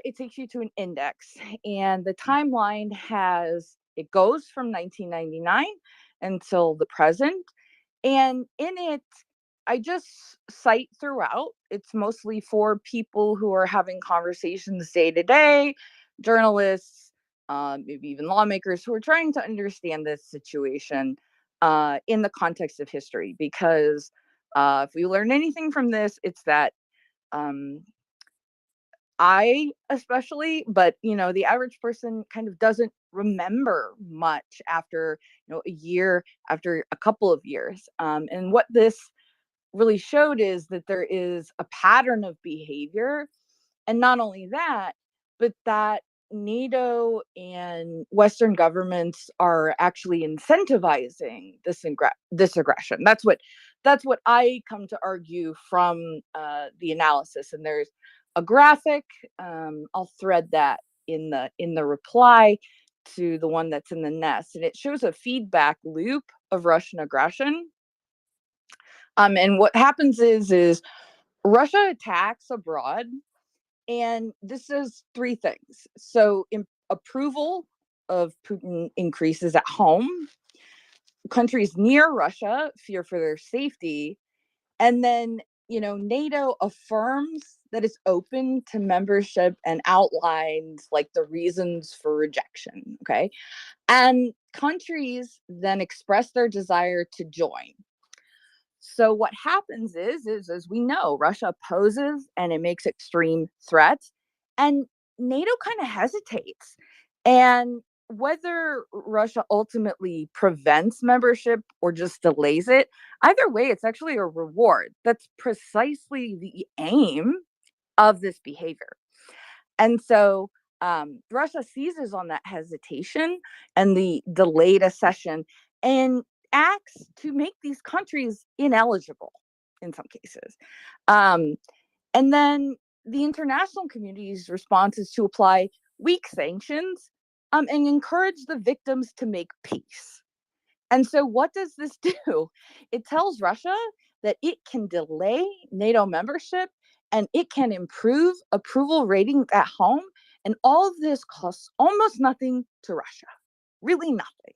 it takes you to an index, and the timeline it goes from 1999 until the present, and in it, I just cite throughout. It's mostly for people who are having conversations day to day, journalists, maybe even lawmakers who are trying to understand this situation in the context of history. Because if we learn anything from this, it's that I especially, but the average person kind of doesn't remember much after a year, after a couple of years. And what this really showed is that there is a pattern of behavior, and not only that, but that NATO and Western governments are actually incentivizing this aggression. That's what I come to argue from the analysis. And there's a graphic. I'll thread that in the reply to the one that's in the nest, and it shows a feedback loop of Russian aggression. And what happens is Russia attacks abroad, and this is three things. So approval of Putin increases at home. Countries near Russia fear for their safety. And then, NATO affirms that it's open to membership and outlines like the reasons for rejection. Okay. And countries then express their desire to join. So what happens is as we know, Russia poses and it makes extreme threats, and NATO kind of hesitates. And whether Russia ultimately prevents membership or just delays it, either way, it's actually a reward. That's precisely the aim of this behavior. And so Russia seizes on that hesitation and the delayed accession and acts to make these countries ineligible in some cases. And then the international community's response is to apply weak sanctions and encourage the victims to make peace. And so what does this do? It tells Russia that it can delay NATO membership and it can improve approval ratings at home. And all of this costs almost nothing to Russia, really nothing.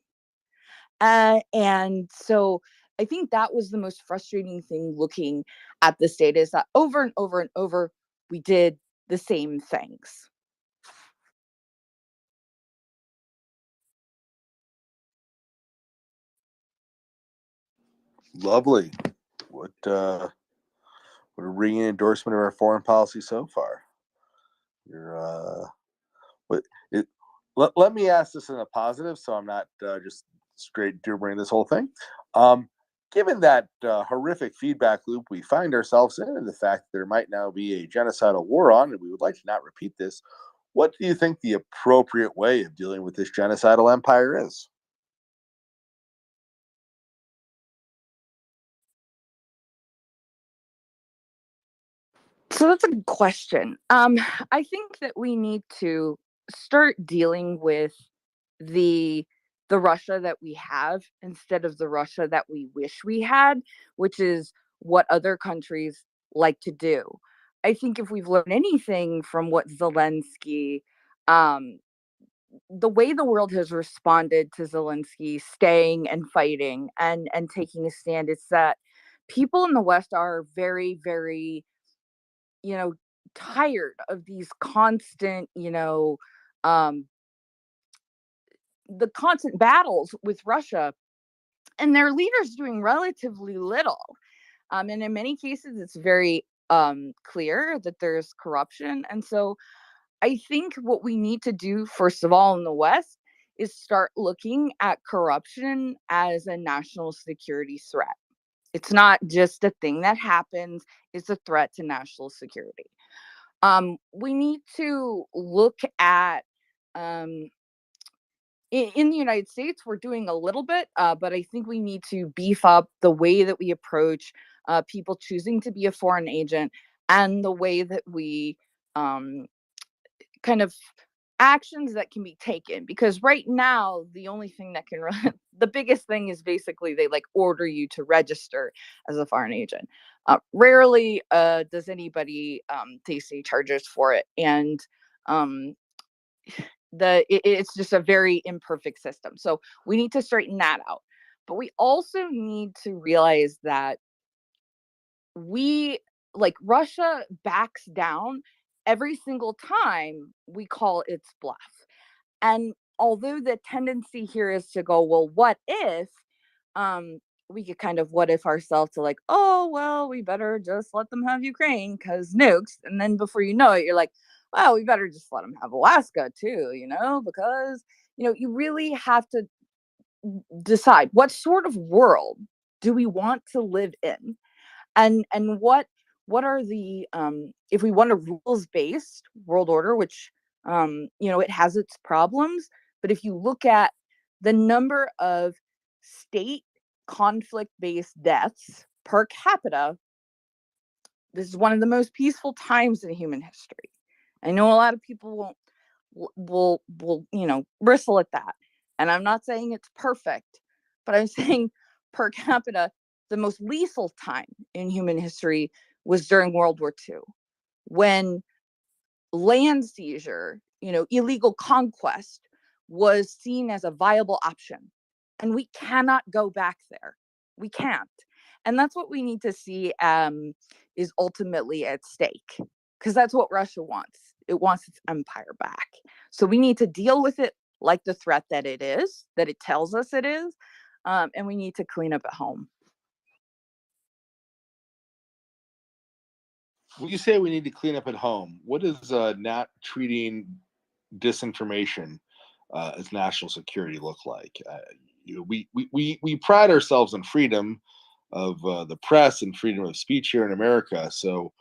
And so I think that was the most frustrating thing looking at this data, is that over and over and over, we did the same things. Lovely. What a ringing endorsement of our foreign policy so far. Let me ask this in a positive, so I'm not just straight dooming this whole thing. Given that horrific feedback loop we find ourselves in, and the fact that there might now be a genocidal war on, and we would like to not repeat this, what do you think the appropriate way of dealing with this genocidal empire is? So that's a good question. I think that we need to start dealing with the Russia that we have instead of the Russia that we wish we had, which is what other countries like to do. I think if we've learned anything from what Zelensky, the way the world has responded to Zelensky staying and fighting and taking a stand, is that people in the West are very, very, tired of these constant, the constant battles with Russia, and their leaders doing relatively little. And in many cases, it's very clear that there's corruption. And so I think what we need to do, first of all, in the West, is start looking at corruption as a national security threat. It's not just a thing that happens, it's a threat to national security. We need to look at, in the United States, we're doing a little bit, but I think we need to beef up the way that we approach people choosing to be a foreign agent, and the way that we kind of actions that can be taken, because right now the only thing that can the biggest thing is basically they like order you to register as a foreign agent. Rarely does anybody face any charges for it, and it's just a very imperfect system, so we need to straighten that out. But we also need to realize that Russia backs down every single time we call its bluff. And although the tendency here is to go, well, what if, we could kind of what if ourselves to like, oh, well, we better just let them have Ukraine because nukes. And then before you know it, you're like, well, we better just let them have Alaska too, because, you really have to decide what sort of world do we want to live in, and what are the if we want a rules based world order, which it has its problems, but if you look at the number of state conflict based deaths per capita, this is one of the most peaceful times in human history. I know a lot of people won't we'll bristle at that. And I'm not saying it's perfect, but I'm saying per capita, the most lethal time in human history was during World War II, when land seizure, illegal conquest was seen as a viable option. And we cannot go back there. We can't. And that's what we need to see is ultimately at stake, because that's what Russia wants. It wants its empire back. So we need to deal with it like the threat that it is, that it tells us it is, and we need to clean up at home. When you say we need to clean up at home, what does not treating disinformation as national security look like? We pride ourselves on freedom of the press and freedom of speech here in America. So,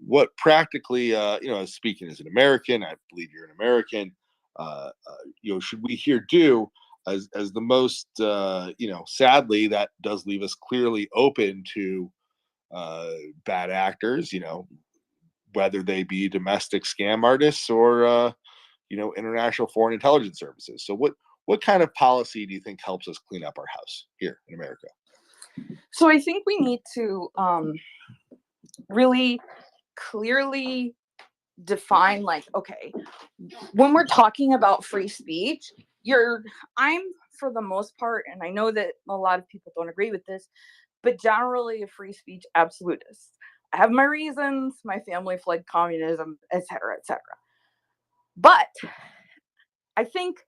what practically, as speaking as an American, I believe you're an American. Should we here do as the most? Sadly, that does leave us clearly open to bad actors. Whether they be domestic scam artists or international foreign intelligence services. So what kind of policy do you think helps us clean up our house here in America? So I think we need to really clearly define, okay, when we're talking about free speech, I'm, for the most part, and I know that a lot of people don't agree with this, but generally a free speech absolutist. I have my reasons, my family fled communism, etc., etc. But I think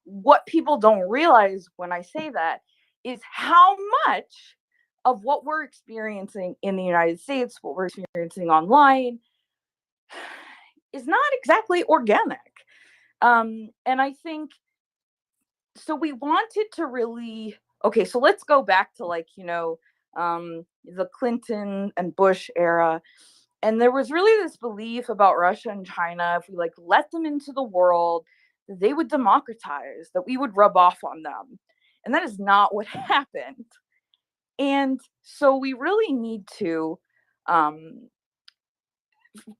what people don't realize when I say that is how much of what we're experiencing in the United States, what we're experiencing online, is not exactly organic. And I think, so we wanted to really, okay, so let's go back to the Clinton and Bush era. And there was really this belief about Russia and China, if we let them into the world, that they would democratize, that we would rub off on them. And that is not what happened. And so we really need to,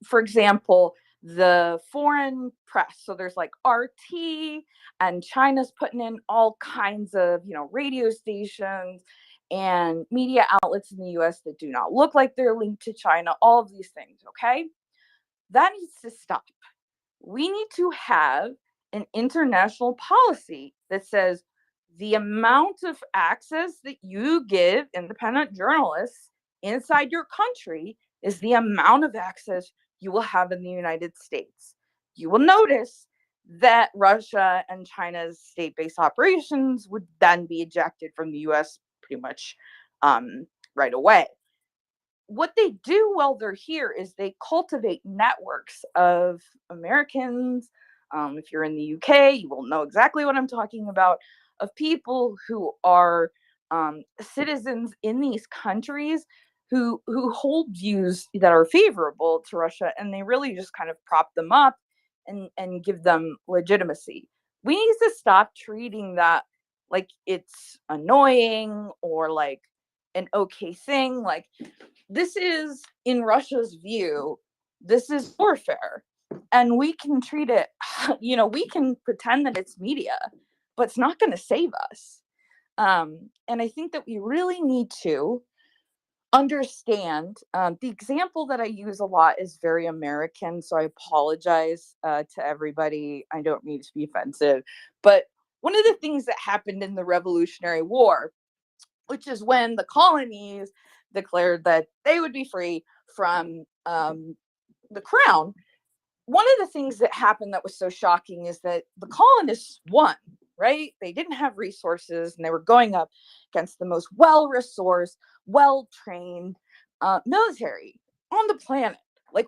for example, the foreign press. So there's RT, and China's putting in all kinds of, radio stations and media outlets in the US that do not look like they're linked to China, all of these things, okay? That needs to stop. We need to have an international policy that says the amount of access that you give independent journalists inside your country is the amount of access you will have in the United States. You will notice that Russia and China's state-based operations would then be ejected from the US pretty much right away. What they do while they're here is they cultivate networks of Americans. If you're in the UK, you will know exactly what I'm talking about, of people who are citizens in these countries who hold views that are favorable to Russia, and they really just kind of prop them up and give them legitimacy. We need to stop treating that like it's annoying or like an okay thing. This is, in Russia's view, this is warfare. And we can treat it, we can pretend that it's media, but it's not going to save us. And I think that we really need to understand, the example that I use a lot is very American, so I apologize to everybody. I don't mean to be offensive, but one of the things that happened in the Revolutionary War, which is when the colonies declared that they would be free from the crown. One of the things that happened that was so shocking is that the colonists won, right? They didn't have resources, and they were going up against the most well-resourced, well-trained military on the planet.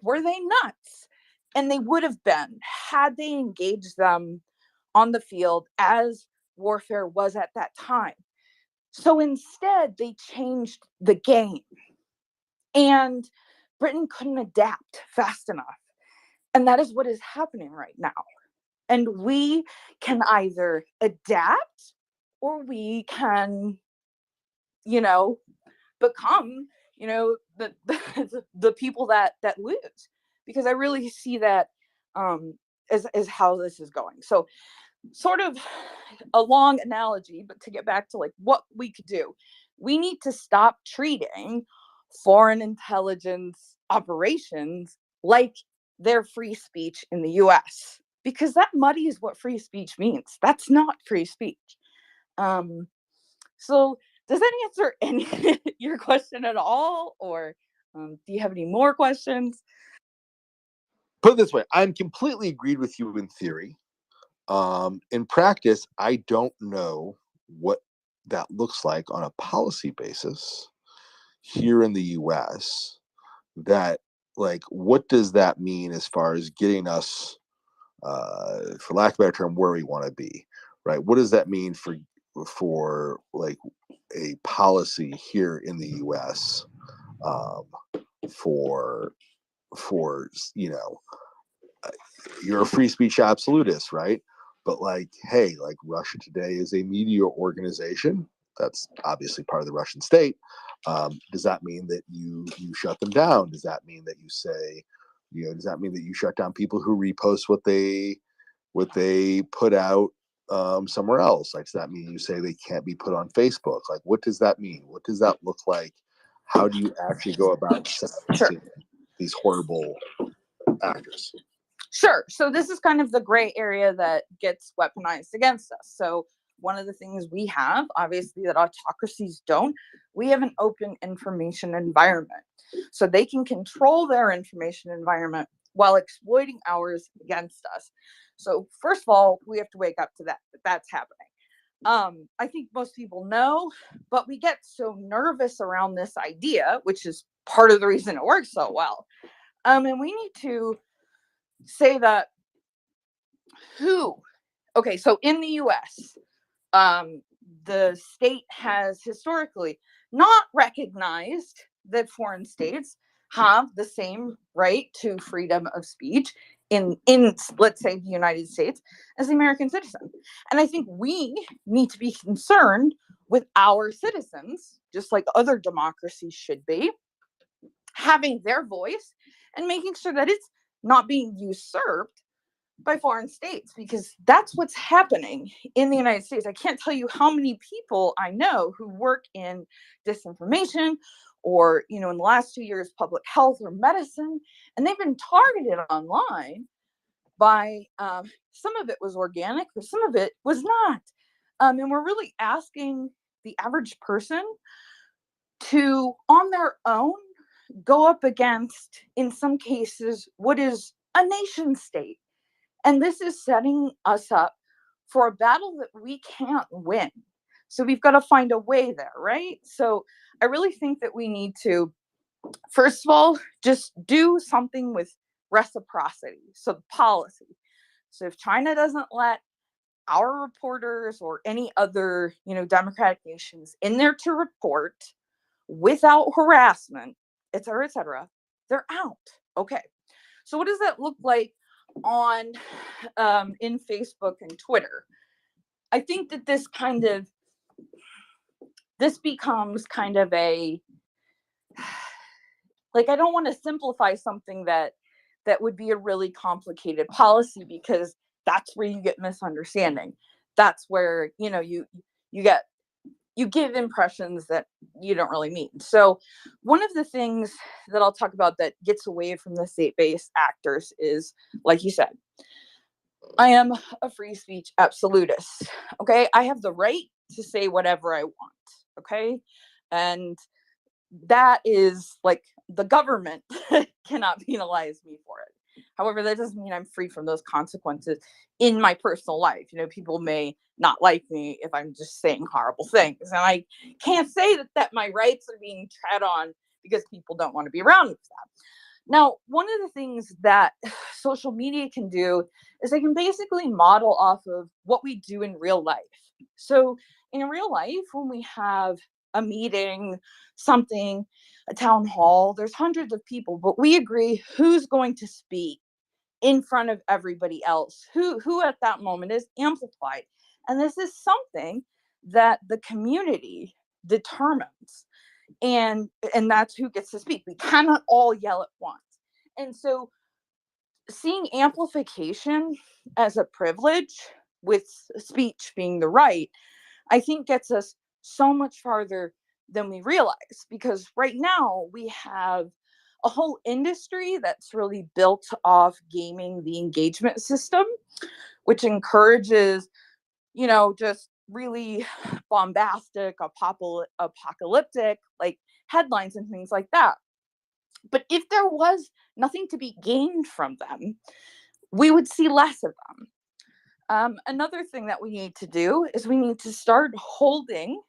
Were they nuts? And they would have been had they engaged them on the field as warfare was at that time. So instead, they changed the game, and Britain couldn't adapt fast enough. And that is what is happening right now. And we can either adapt, or we can, become, the people that lose. Because I really see that is how this is going. So sort of a long analogy, but to get back to like what we could do, we need to stop treating foreign intelligence operations like they're free speech in the US, because that muddies what free speech means. That's not free speech. So does that answer any your question at all, or do you have any more questions? Put it this way, I'm completely agreed with you in theory. In practice, I don't know what that looks like on a policy basis here in the US. That, like, what does that mean as far as getting us, for lack of a better term, where we want to be, right? What does that mean for like a policy here in the US, for you know, you're a free speech absolutist, right? But like, hey, like Russia Today is a media organization that's obviously part of the Russian state. Does that mean that you shut them down? Does that mean that you say, does that mean that you shut down people who repost what they put out somewhere else? Like, does that mean you say they can't be put on Facebook? Like, what does that mean? What does that look like? How do you actually go about silencing these horrible actors? Sure. So this is kind of the gray area that gets weaponized against us. So one of the things we have, obviously, that autocracies don't, we have an open information environment. So they can control their information environment while exploiting ours against us. So first of all, we have to wake up to that that's happening. I think most people know, but we get so nervous around this idea, which is part of the reason it works so well. And we need to say that okay, so in the US, the state has historically not recognized that foreign states have the same right to freedom of speech in let's say the United States as the American citizen. And I think we need to be concerned with our citizens, just like other democracies should be, having their voice and making sure that it's not being usurped by foreign states, because that's what's happening in the United States. I can't tell you how many people I know who work in disinformation or, in the last 2 years, public health or medicine, and they've been targeted online by some of it was organic, but some of it was not. And we're really asking the average person to, on their own, go up against, in some cases, what is a nation state. And this is setting us up for a battle that we can't win. So we've got to find a way there, right? So I really think that we need to, first of all, just do something with reciprocity. So policy. So if China doesn't let our reporters or any other, democratic nations in there to report without harassment, et cetera, they're out. Okay. So what does that look like on in Facebook and Twitter? I think that this becomes kind of a, like, I don't want to simplify something that would be a really complicated policy, because that's where you get misunderstanding. That's where, you give impressions that you don't really mean. So one of the things that I'll talk about that gets away from the state-based actors is, like you said, I am a free speech absolutist. Okay. I have the right to say whatever I want. Okay. And that is like, the government cannot penalize me for it. However, that doesn't mean I'm free from those consequences in my personal life. People may not like me if I'm just saying horrible things. And I can't say that my rights are being tread on because people don't want to be around me for that. Now, one of the things that social media can do is they can basically model off of what we do in real life. So in real life, when we have a meeting, something, a town hall, there's hundreds of people, but we agree who's going to speak in front of everybody else, who at that moment is amplified. And this is something that the community determines. And that's who gets to speak. We cannot all yell at once. And so seeing amplification as a privilege, with speech being the right, I think gets us so much farther than we realize, because right now we have a whole industry that's really built off gaming the engagement system, which encourages, just really bombastic, apocalyptic like headlines and things like that. But if there was nothing to be gained from them, we would see less of them. Another thing that we need to do is we need to start holding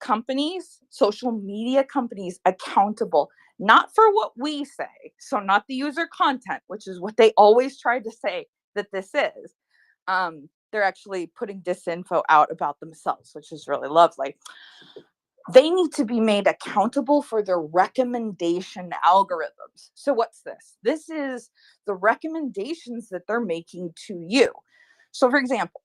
companies, social media companies, accountable, not for what we say. So, not the user content, which is what they always try to say that this is. They're actually putting disinfo out about themselves, which is really lovely. They need to be made accountable for their recommendation algorithms. So, what's this? This is the recommendations that they're making to you. So, for example,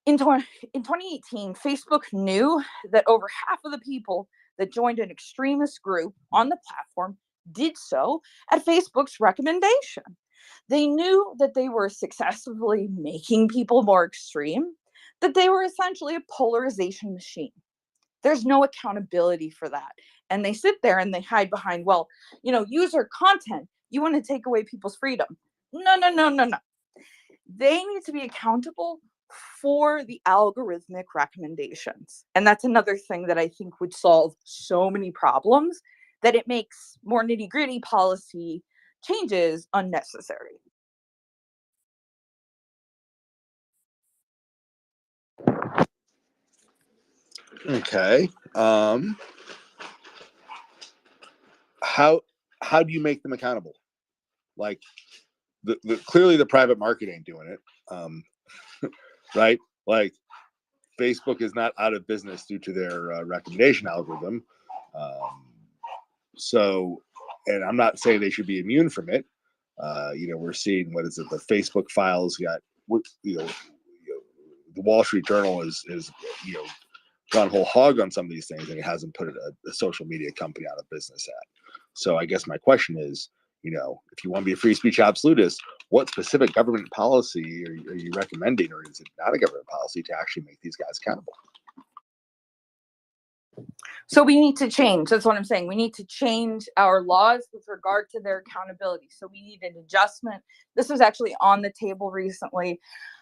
in 2018, Facebook knew that over half of the people that joined an extremist group on the platform did so at Facebook's recommendation. They knew that they were successfully making people more extreme, that they were essentially a polarization machine. There's no accountability for that. And they sit there and they hide behind, well, user content, you want to take away people's freedom. No, no, no, no, no. They need to be accountable for the algorithmic recommendations. And that's another thing that I think would solve so many problems, that it makes more nitty-gritty policy changes unnecessary. Okay. How do you make them accountable? Like, clearly the private market ain't doing it, right? Like, Facebook is not out of business due to their recommendation algorithm. So, and I'm not saying they should be immune from it. We're seeing, what is it? The Facebook files got, the Wall Street Journal is gone whole hog on some of these things, and it hasn't put a social media company out of business at. So I guess my question is, if you want to be a free speech absolutist, what specific government policy are you recommending, or is it not a government policy, to actually make these guys accountable? So we need to change. That's what I'm saying. We need to change our laws with regard to their accountability. So we need an adjustment. This was actually on the table recently.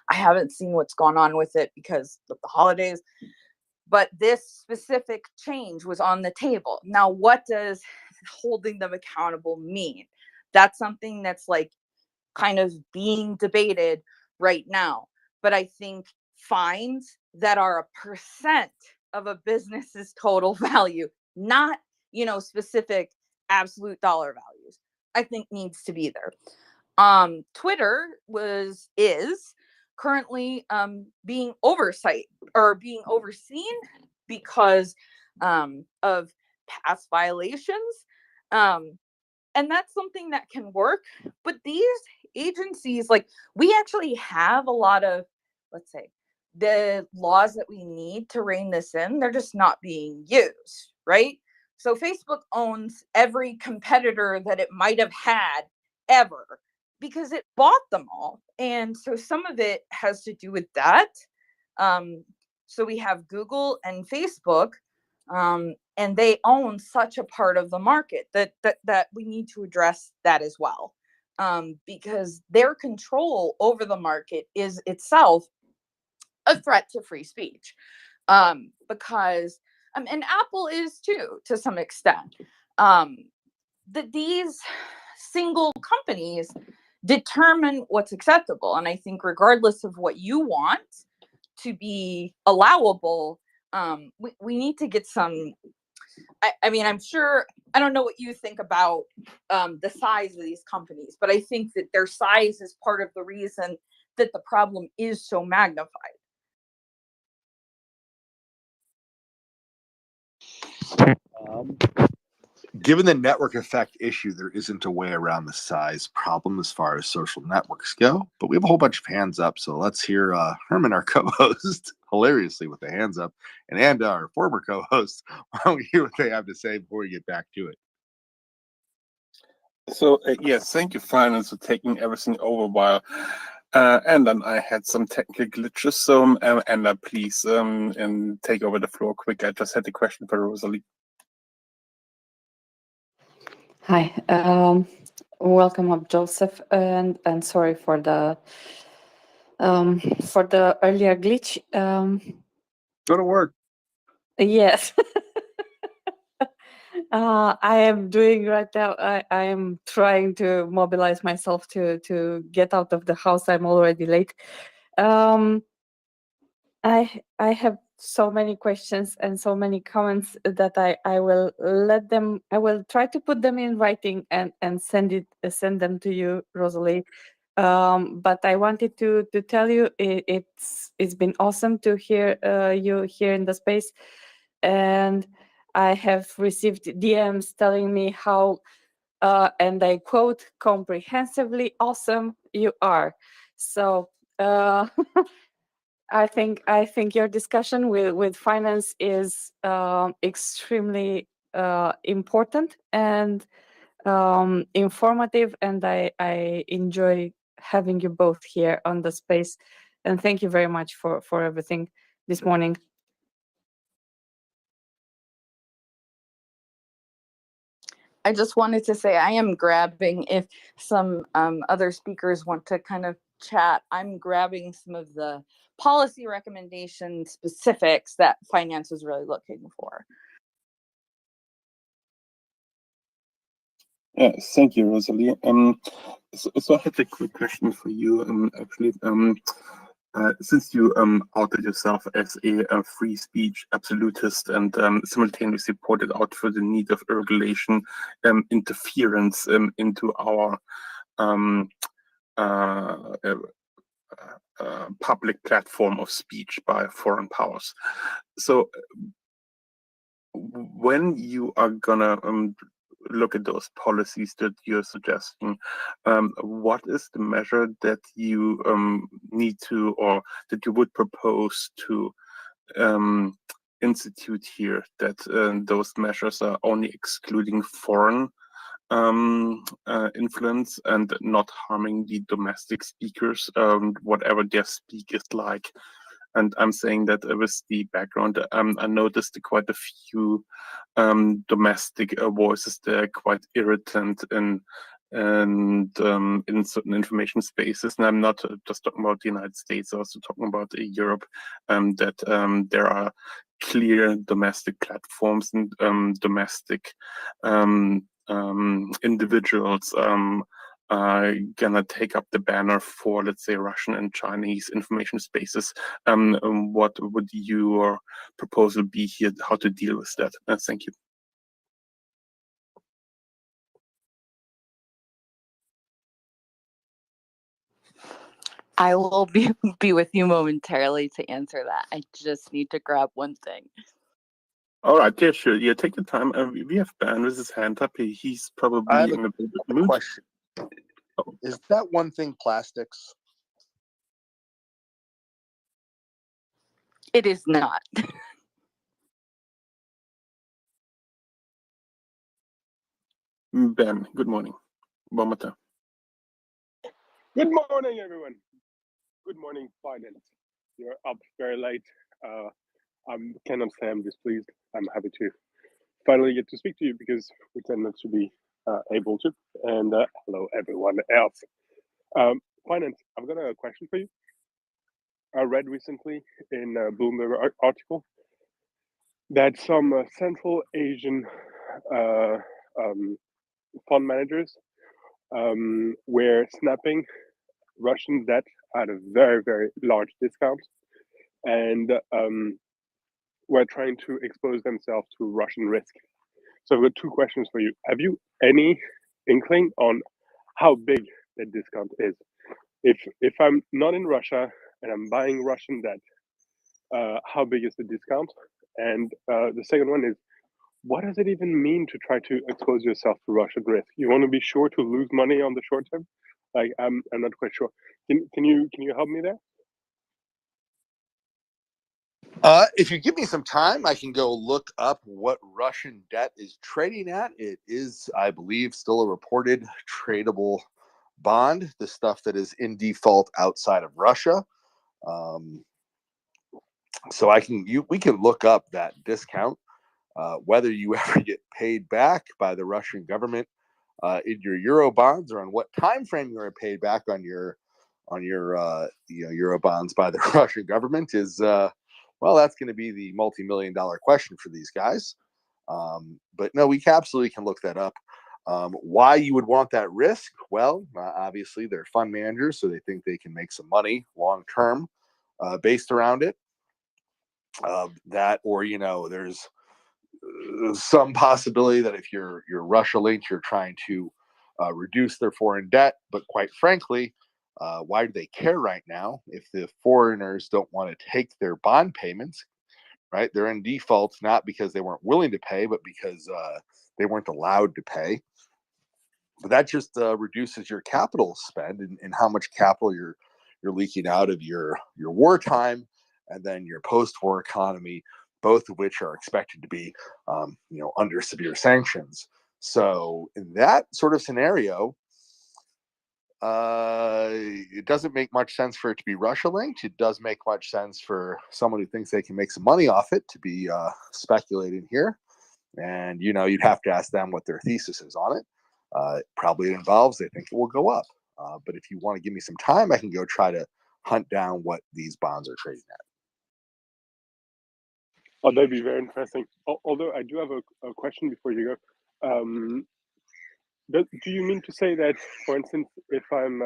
I haven't seen what's gone on with it because of the holidays, but this specific change was on the table. Now, what does holding them accountable mean? That's something that's like kind of being debated right now. But I think fines that are a percent of a business's total value, not, specific absolute dollar values, I think needs to be there. Twitter is currently being being overseen because of past violations. And that's something that can work. But these agencies, like, we actually have a lot of, let's say, the laws that we need to rein this in, they're just not being used, right? So Facebook owns every competitor that it might have had ever, because it bought them all. And so some of it has to do with that. So we have Google and Facebook, and they own such a part of the market that we need to address that as well, because their control over the market is itself a threat to free speech, because and Apple is too, to some extent, that these single companies determine what's acceptable. And I think regardless of what you want to be allowable, we need to get some. I mean, I'm sure, I don't know what you think about the size of these companies, but I think that their size is part of the reason that the problem is so magnified. Given the network effect issue, there isn't a way around the size problem as far as social networks go, but we have a whole bunch of hands up. So let's hear Herman, our co-host, hilariously with the hands up, and our former co-host. Why don't we hear what they have to say before we get back to it? So yes, thank you, Finance, for taking everything over while and then I had some technical glitches. So Anna, please and take over the floor quick. I just had a question for Rosalie. Hi, welcome up, Joseph, and sorry for the earlier glitch. Go to work. Yes. I am doing right now. I am trying to mobilize myself to get out of the house. I'm already late. I have so many questions and so many comments that I will let them. I will try to put them in writing and send them to you, Rosalie. But I wanted to tell you it's been awesome to hear you here in the space, and I have received DMs telling me how, and I quote, comprehensively awesome you are. So I think your discussion with finance is extremely important and informative, and I enjoy having you both here on the space. And thank you very much for everything this morning. I just wanted to say I am grabbing, if some other speakers want to kind of chat, I'm grabbing some of the policy recommendation specifics that finance is really looking for. Yeah, thank you, Rosalie. So I had a quick question for you. Actually, since you outed yourself as a free speech absolutist and simultaneously pointed out for the need of regulation interference into our public platform of speech by foreign powers. So when you are gonna look at those policies that you're suggesting, what is the measure that you need to, or that you would propose to institute here, that those measures are only excluding foreign influence and not harming the domestic speakers, whatever their speak is like? And I'm saying that with the background, I noticed quite a few domestic voices that are quite irritant in certain information spaces. And I'm not just talking about the United States, also talking about Europe, that there are clear domestic platforms and domestic individuals are gonna take up the banner for, let's say, Russian and Chinese information spaces. What would your proposal be here, how to deal with that? Thank you. I will be with you momentarily to answer that. I just need to grab one thing. All right, yeah, sure. Yeah, take your time. We have Ben with his hand up. He's probably in a bit of mood. Question. Is that one thing plastics? It is not. Ben, good morning. Bon matin. Good morning, everyone. Good morning, finance. You're up very late. I cannot say I'm displeased. I'm happy to finally get to speak to you because we tend not to be able to. And hello, everyone else. Finance, I've got a question for you. I read recently in a Bloomberg article that some Central Asian fund managers were snapping Russian debt at a very, very large discount, and were trying to expose themselves to Russian risk. So I've got two questions for you. Have you any inkling on how big that discount is? If I'm not in Russia and I'm buying Russian debt, how big is the discount? And the second one is, what does it even mean to try to expose yourself to Russian risk? You want to be sure to lose money on the short term? Like, I'm not quite sure. Can you help me there? If you give me some time, I can go look up what Russian debt is trading at. It is, I believe, still a reported tradable bond, the stuff that is in default outside of Russia. Um, so we can look up that discount, whether you ever get paid back by the Russian government in your euro bonds, or on what time frame you are paid back on your euro bonds by the Russian government is well, that's going to be the multi-million-dollar question for these guys. But no, we absolutely can look that up. Why you would want that risk? Well, obviously they're fund managers, so they think they can make some money long term based around it. That, or there's some possibility that if you're Russia linked, you're trying to reduce their foreign debt. But quite frankly, why do they care right now if the foreigners don't want to take their bond payments? Right, they're in default not because they weren't willing to pay, but because they weren't allowed to pay. But that just reduces your capital spend and how much capital you're leaking out of your wartime and then your post-war economy, both of which are expected to be under severe sanctions. So in that sort of scenario, it doesn't make much sense for it to be Russia linked. It does make much sense for someone who thinks they can make some money off it to be speculating here. And you'd have to ask them what their thesis is on it. Probably involves they think it will go up. But if you want to give me some time, I can go try to hunt down what these bonds are trading at. Oh, that'd be very interesting. Although I do have a question before you go. Do you mean to say that, for instance, if I'm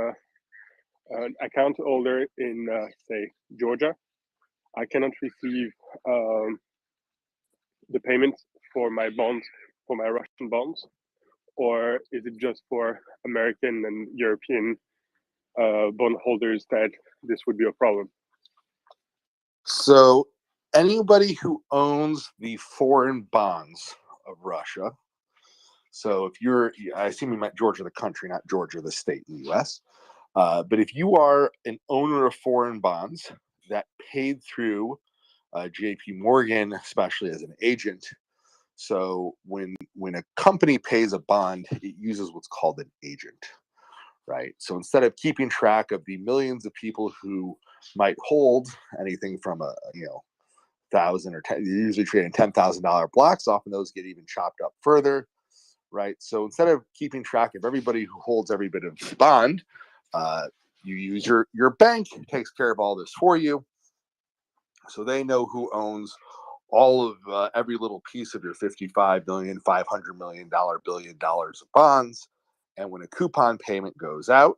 an account holder in, say, Georgia, I cannot receive the payments for my bonds, for my Russian bonds? Or is it just for American and European bondholders that this would be a problem? So anybody who owns the foreign bonds of Russia, so if I assume you meant Georgia the country, not Georgia the state in the U.S., but if you are an owner of foreign bonds that paid through J.P. Morgan, especially as an agent, so when a company pays a bond, it uses what's called an agent, right? So instead of keeping track of the millions of people who might hold anything from a thousand or 10, usually trading $10,000 blocks, often those get even chopped up further, right? So instead of keeping track of everybody who holds every bit of bond, you use your bank takes care of all this for you, so they know who owns all of every little piece of your $55 million, $500 million, $1 billion of bonds. And when a coupon payment goes out,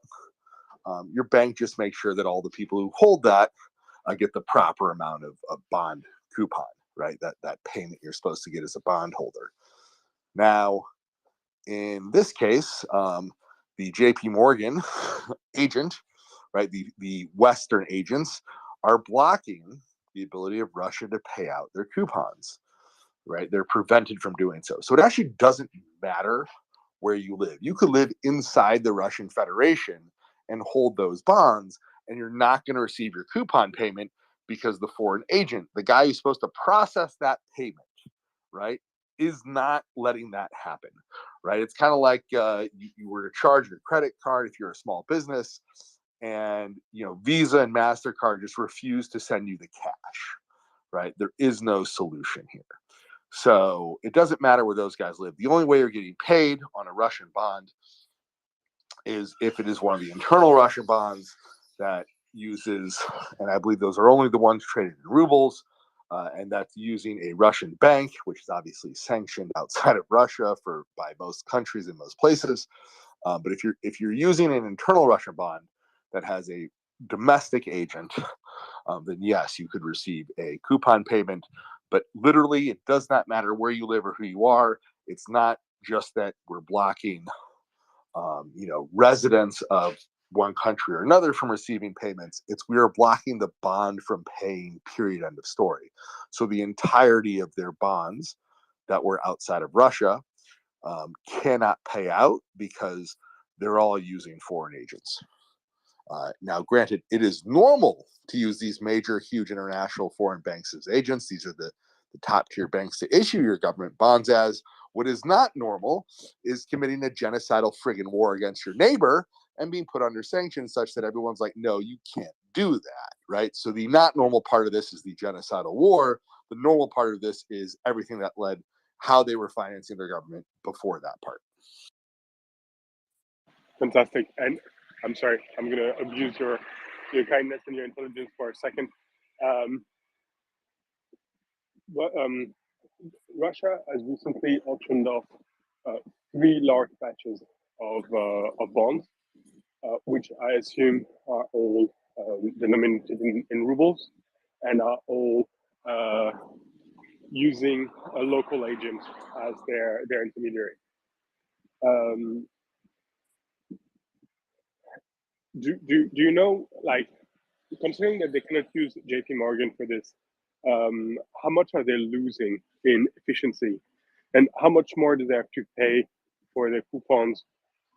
your bank just makes sure that all the people who hold that get the proper amount of bond coupon, right? That payment you're supposed to get as a bondholder. Now, in this case, the JP Morgan agent, right, the Western agents are blocking the ability of Russia to pay out their coupons, right? They're prevented from doing so. So it actually doesn't matter where you live. You could live inside the Russian Federation and hold those bonds, and you're not going to receive your coupon payment because the foreign agent, the guy who's supposed to process that payment, right, is not letting that happen, right? It's kind of like you were to charge your credit card if you're a small business, and Visa and MasterCard just refuse to send you the cash, right? There is no solution here. So it doesn't matter where those guys live. The only way you're getting paid on a Russian bond is if it is one of the internal Russian bonds that uses, and I believe those are only the ones traded in rubles, and that's using a Russian bank, which is obviously sanctioned outside of Russia by most countries in most places. But if you're using an internal Russian bond that has a domestic agent, then yes, you could receive a coupon payment. But literally, it does not matter where you live or who you are. It's not just that we're blocking, residents of one country or another from receiving payments. It's we are blocking the bond from paying, period, end of story. So the entirety of their bonds that were outside of Russia cannot pay out because they're all using foreign agents. Now, granted, it is normal to use these major, huge international foreign banks as agents. These are the top tier banks to issue your government bonds as. What is not normal is committing a genocidal friggin' war against your neighbor and being put under sanctions such that everyone's like, no, you can't do that, right? So the not normal part of this is the genocidal war. The normal part of this is everything that led how they were financing their government before that part. Fantastic. And I'm sorry, I'm going to abuse your kindness and your intelligence for a second. Russia has recently auctioned off 3 large batches of bonds, which I assume are all denominated in rubles and are all using a local agent as their intermediary. Do you know, like, considering that they cannot use JP Morgan for this, how much are they losing in efficiency, and how much more do they have to pay for their coupons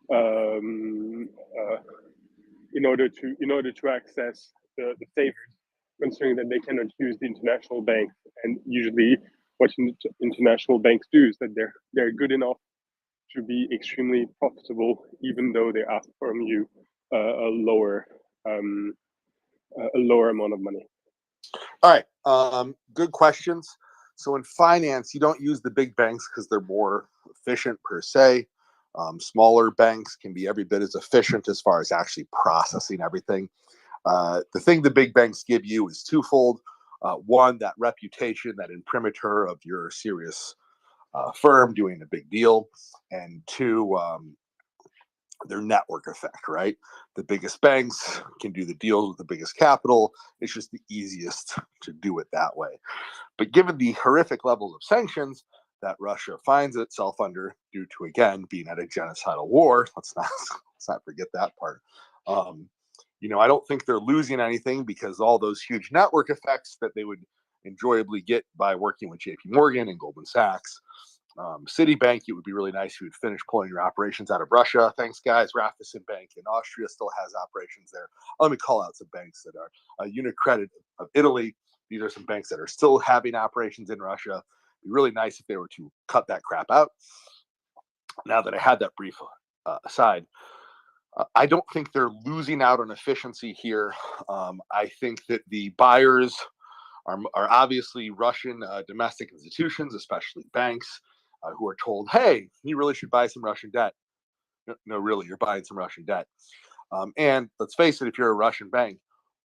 in order to access the savers, considering that they cannot use the international banks, and usually what international banks do is that they're good enough to be extremely profitable, even though they ask from you a lower amount of money. All right, good questions. So in finance, you don't use the big banks because they're more efficient per se. Smaller banks can be every bit as efficient as far as actually processing everything. The thing the big banks give you is twofold. One, that reputation, that imprimatur of your serious firm doing a big deal. And two, their network effect, right? The biggest banks can do the deals with the biggest capital. It's just the easiest to do it that way. But given the horrific levels of sanctions that Russia finds itself under due to, again, being at a genocidal war, let's not forget that part. I don't think they're losing anything because all those huge network effects that they would enjoyably get by working with JP Morgan and Goldman Sachs. Citibank, it would be really nice if you would finish pulling your operations out of Russia. Thanks, guys. Raiffeisen Bank in Austria still has operations there. Let me call out some banks that are Unicredit of Italy. These are some banks that are still having operations in Russia. It'd be really nice if they were to cut that crap out. Now that I had that brief aside, I don't think they're losing out on efficiency here. I think that the buyers are obviously Russian domestic institutions, especially banks, who are told, hey, you really should buy some Russian debt. No, really, you're buying some Russian debt. And let's face it, if you're a Russian bank,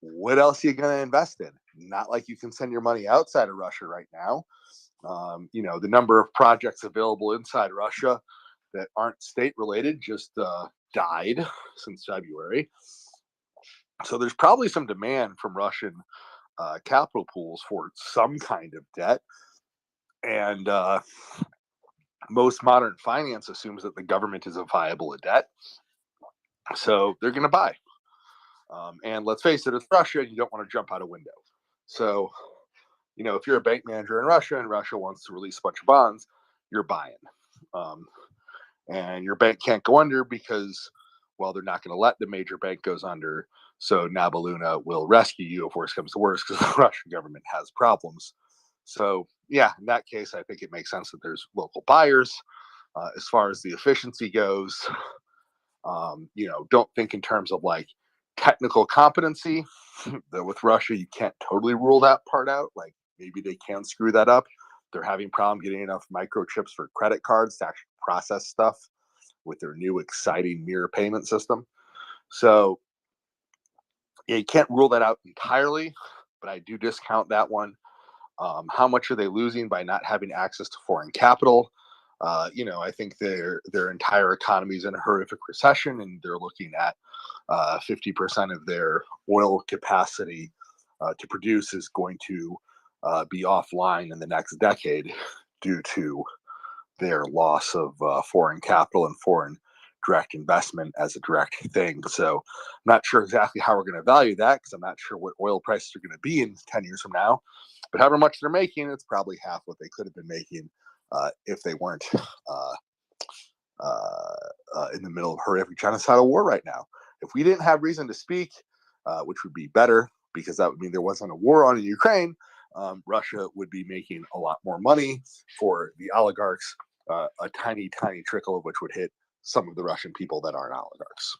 what else are you going to invest in? Not like you can send your money outside of Russia right now. The number of projects available inside Russia that aren't state related just died since February. So there's probably some demand from Russian capital pools for some kind of debt. And most modern finance assumes that the government is a viable a debt. So they're going to buy. And let's face it, it's Russia, and you don't want to jump out a window. So, if you're a bank manager in Russia and Russia wants to release a bunch of bonds, you're buying. And your bank can't go under because, well, they're not going to let the major bank goes under. So Nabaluna will rescue you if worse comes to worse because the Russian government has problems. So, yeah, in that case, I think it makes sense that there's local buyers. As far as the efficiency goes, don't think in terms of like technical competency. With Russia, you can't totally rule that part out. Like maybe they can screw that up. They're having problem getting enough microchips for credit cards to actually process stuff with their new exciting mirror payment system. So yeah, you can't rule that out entirely, but I do discount that one. How much are they losing by not having access to foreign capital? I think their entire economy is in a horrific recession, and they're looking at 50% of their oil capacity to produce is going to be offline in the next decade due to their loss of foreign capital and foreign direct investment as a direct thing. So I'm not sure exactly how we're going to value that because I'm not sure what oil prices are going to be in 10 years from now. But however much they're making, it's probably half what they could have been making if they weren't in the middle of horrific genocidal war right now. If we didn't have reason to speak, which would be better because that would mean there wasn't a war on in Ukraine, Russia would be making a lot more money for the oligarchs, a tiny, tiny trickle of which would hit some of the Russian people that aren't oligarchs.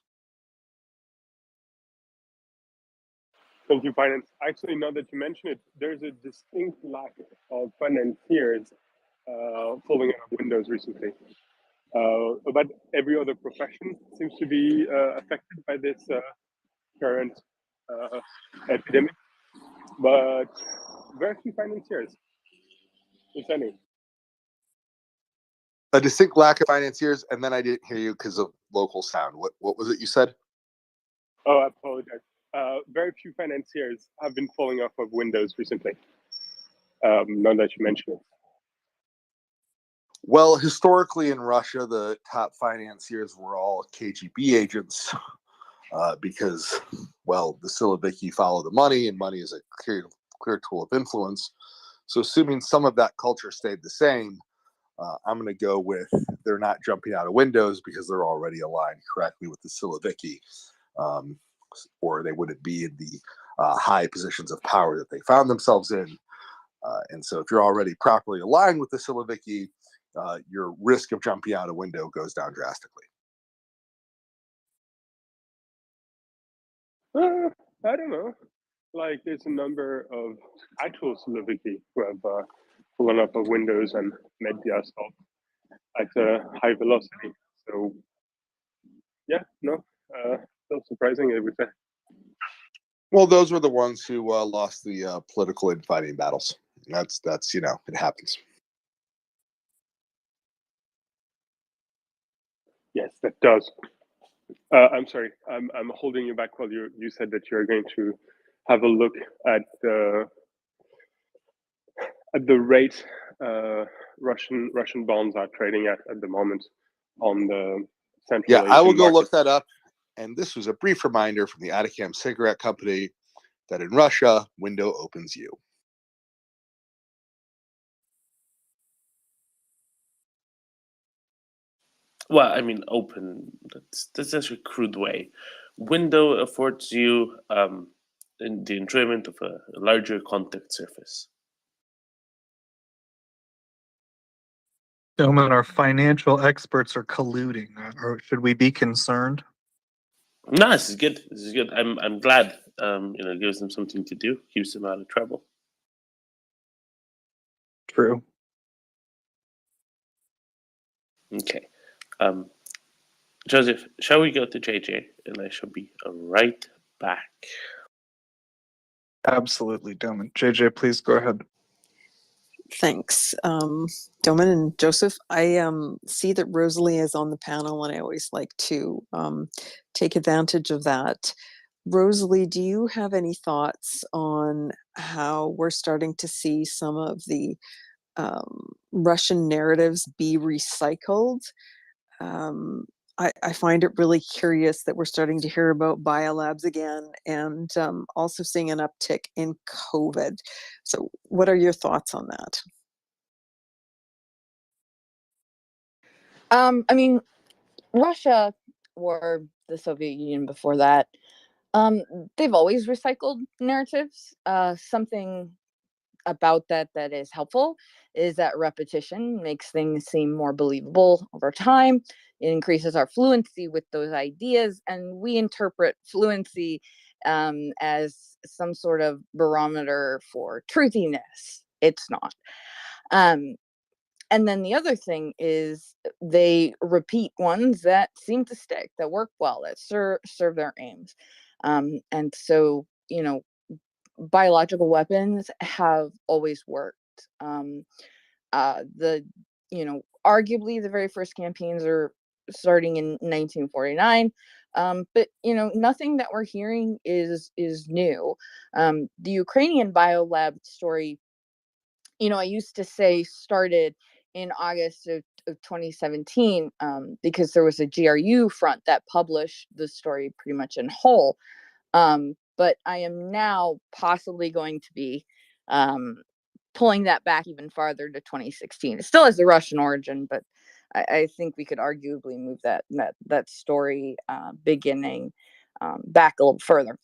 Thank you, Finance. Actually, now that you mention it, there's a distinct lack of financiers following out of Windows recently. But every other profession seems to be affected by this current epidemic, but very few financiers, if any. A distinct lack of financiers, and then I didn't hear you because of local sound. What was it you said? Oh, I apologize. Very few financiers have been falling off of Windows recently. Now that you mention it. Well, historically in Russia, the top financiers were all KGB agents because, well, the Siloviki follow the money, and money is a clear tool of influence. So assuming some of that culture stayed the same, I'm going to go with they're not jumping out of windows because they're already aligned correctly with the Siloviki, or they wouldn't be in the high positions of power that they found themselves in. And so if you're already properly aligned with the Siloviki, your risk of jumping out a window goes down drastically. I don't know. Like, there's a number of actual Siloviki who have fallen off of Windows and met the assault at a high velocity. So, yeah, no, still surprising, I would say. Well, those were the ones who lost the political infighting battles. That's it happens. Yes, that does. I'm sorry, I'm holding you back while you said that you're going to have a look at the rate Russian bonds are trading at the moment on the Central Yeah, Asian I will go market. look that up. And this was a brief reminder from the Atacam Cigarette Company that in Russia, window opens you. Well, I mean, open. That's such a crude way. Window affords you the enjoyment of a larger contact surface. Gentlemen, our financial experts are colluding. Or should we be concerned? No, this is good. This is good. I'm glad. It gives them something to do, keeps them out of trouble. True. Okay. Joseph, shall we go to JJ? And I shall be right back. Absolutely, Doman. JJ, please go ahead. Thanks, Doman and Joseph. I see that Rosalie is on the panel, and I always like to take advantage of that. Rosalie, do you have any thoughts on how we're starting to see some of the Russian narratives be recycled? I find it really curious that we're starting to hear about biolabs again, and also seeing an uptick in COVID. So what are your thoughts on that? I mean, Russia or the Soviet Union before that, they've always recycled narratives. Something about that is helpful is that repetition makes things seem more believable over time. It increases our fluency with those ideas, and we interpret fluency as some sort of barometer for truthiness. It's not. And then the other thing is they repeat ones that seem to stick, that work well, that serve their aims. And so, biological weapons have always worked. Arguably the very first campaigns are starting in 1949. But nothing that we're hearing is new. The Ukrainian biolab story, I used to say started in August of 2017 because there was a GRU front that published the story pretty much in whole. But I am now possibly going to be pulling that back even farther to 2016. It still has the Russian origin, but I think we could arguably move that story beginning back a little further.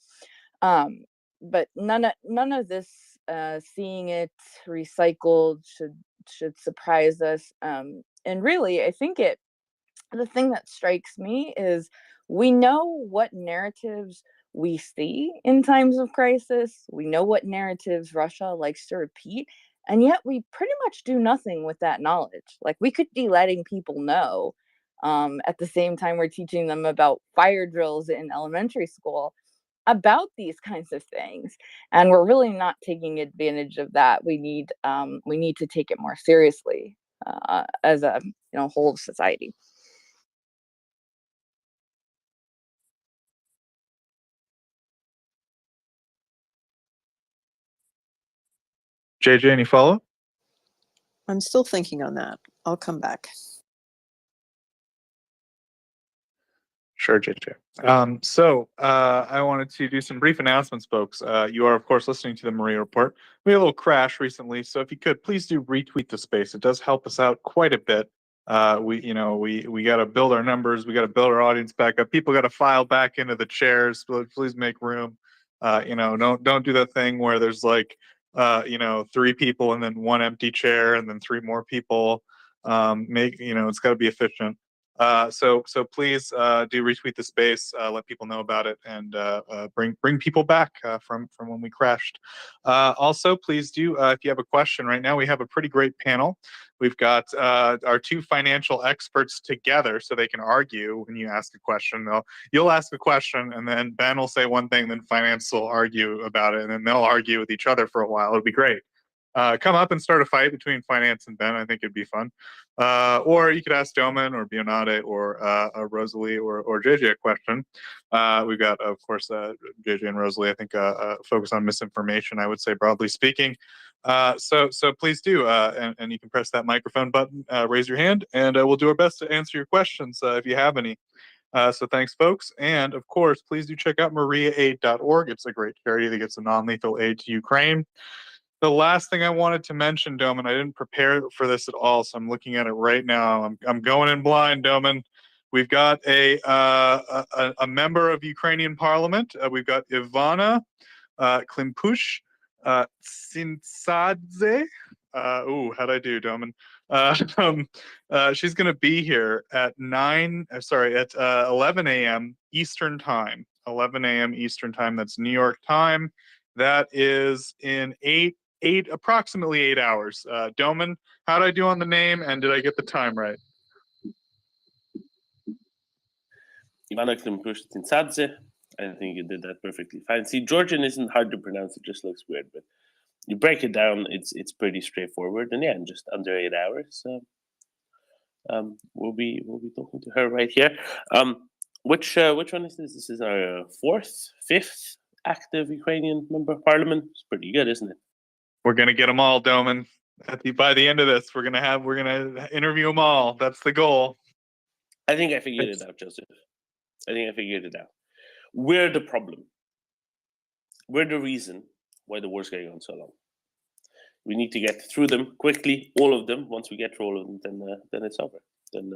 But none of this seeing it recycled should surprise us. And really, I think the thing that strikes me is we know what narratives we see in times of crisis. We know what narratives Russia likes to repeat. And yet we pretty much do nothing with that knowledge. Like, we could be letting people know at the same time we're teaching them about fire drills in elementary school about these kinds of things, and we're really not taking advantage of that. We need to take it more seriously as a whole society. JJ, any follow? I'm still thinking on that. I'll come back. Sure, JJ. I wanted to do some brief announcements, folks. You are, of course, listening to the Maria Report. We had a little crash recently, so if you could, please do retweet the space. It does help us out quite a bit. We got to build our numbers. We got to build our audience back up. People got to file back into the chairs. Please make room. Don't do that thing where there's like, 3 people and then 1 empty chair and then 3 more people. It's got to be efficient. So please do retweet the space, let people know about it, and bring people back from when we crashed. Also, please do, if you have a question right now, we have a pretty great panel. We've got our 2 financial experts together, so they can argue when you ask a question. You'll ask a question, and then Ben will say one thing, then finance will argue about it, and then they'll argue with each other for a while. It'll be great. Come up and start a fight between finance and Ben. I think it'd be fun. Or you could ask Doman or Bionade or Rosalie or JJ a question. We've got, of course, JJ and Rosalie, I think, focus on misinformation, I would say, broadly speaking. So please do, and you can press that microphone button, raise your hand, and we'll do our best to answer your questions if you have any. So thanks, folks. And, of course, please do check out MriyaAid.org. It's a great charity that gets a non-lethal aid to Ukraine. The last thing I wanted to mention, Doman, I didn't prepare for this at all, so I'm looking at it right now. I'm going in blind, Doman. We've got a member of Ukrainian Parliament. We've got Ivana Klimpush Sinsadze. How'd I do, Doman? She's going to be here at 11 a.m. Eastern Time. 11 a.m. Eastern Time. That's New York time. That is in approximately 8 hours. Doman, how did I do on the name, and did I get the time right? Ivana Klimpush-Tintsadze. I think you did that perfectly fine. See, Georgian isn't hard to pronounce; it just looks weird. But you break it down, it's pretty straightforward. And yeah, in just under 8 hours, we'll be talking to her right here. Which one is this? This is our 4th, 5th active Ukrainian member of parliament. It's pretty good, isn't it? We're gonna get them all, Doman. By the end of this, we're gonna interview them all. That's the goal. I think I figured it out, Joseph. I think I figured it out. We're the problem. We're the reason why the war's going on so long. We need to get through them quickly, all of them. Once we get through all of them, then it's over. Then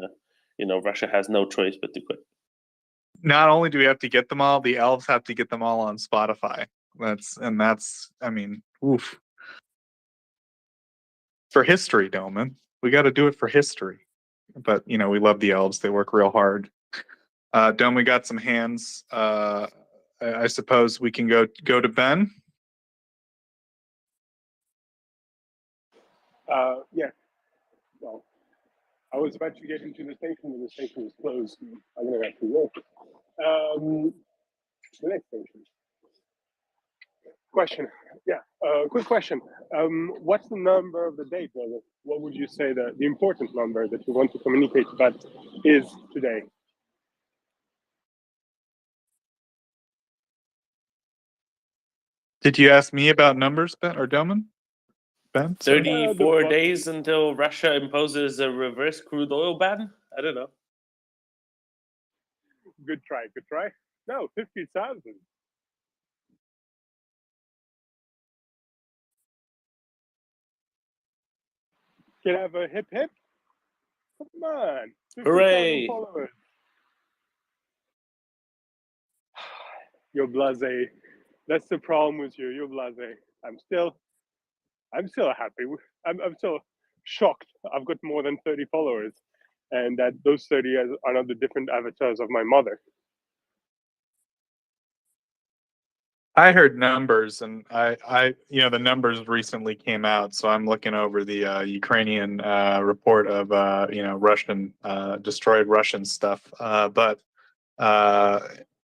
Russia has no choice but to quit. Not only do we have to get them all, the elves have to get them all on Spotify. That's I mean, oof. For history, Doman. We got to do it for history. But, we love the elves. They work real hard. Dome, we got some hands. I suppose we can go to Ben. Yeah. Well, I was about to get into the station, but the station was closed. I'm going to have to walk. The next station. Question. Yeah. Quick question. What's the number of the day, brother? What would you say the important number that you want to communicate about is today? Did you ask me about numbers, Ben or Doman? Ben? 34 days until Russia imposes a reverse crude oil ban? I don't know. Good try. No, 50,000. Can I have a hip hip? Come on. 50,000 Hooray. followers. You're blasé. That's the problem with you. You're blasé. I'm still happy. I'm still shocked. I've got more than 30 followers, and that those 30 are not the different avatars of my mother. I heard numbers, and the numbers recently came out, so I'm looking over the Ukrainian report of Russian destroyed Russian stuff.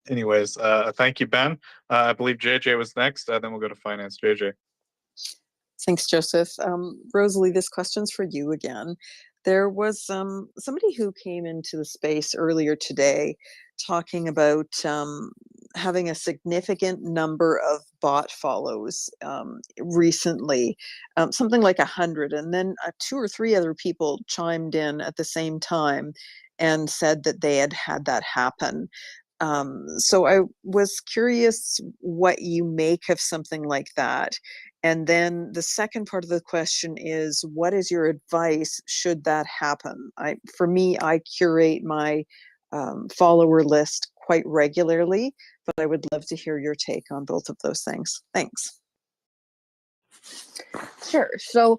Anyways, thank you, Ben. I believe JJ was next. Then we'll go to finance. JJ. Thanks, Joseph. Rosalie, this question's for you again. There was somebody who came into the space earlier today talking about having a significant number of bot follows recently, something like 100, and then 2 or 3 other people chimed in at the same time and said that they had had that happen. So I was curious what you make of something like that. And then the second part of the question is, what is your advice should that happen? For me, I curate my follower list quite regularly, but I would love to hear your take on both of those things. Thanks. Sure. So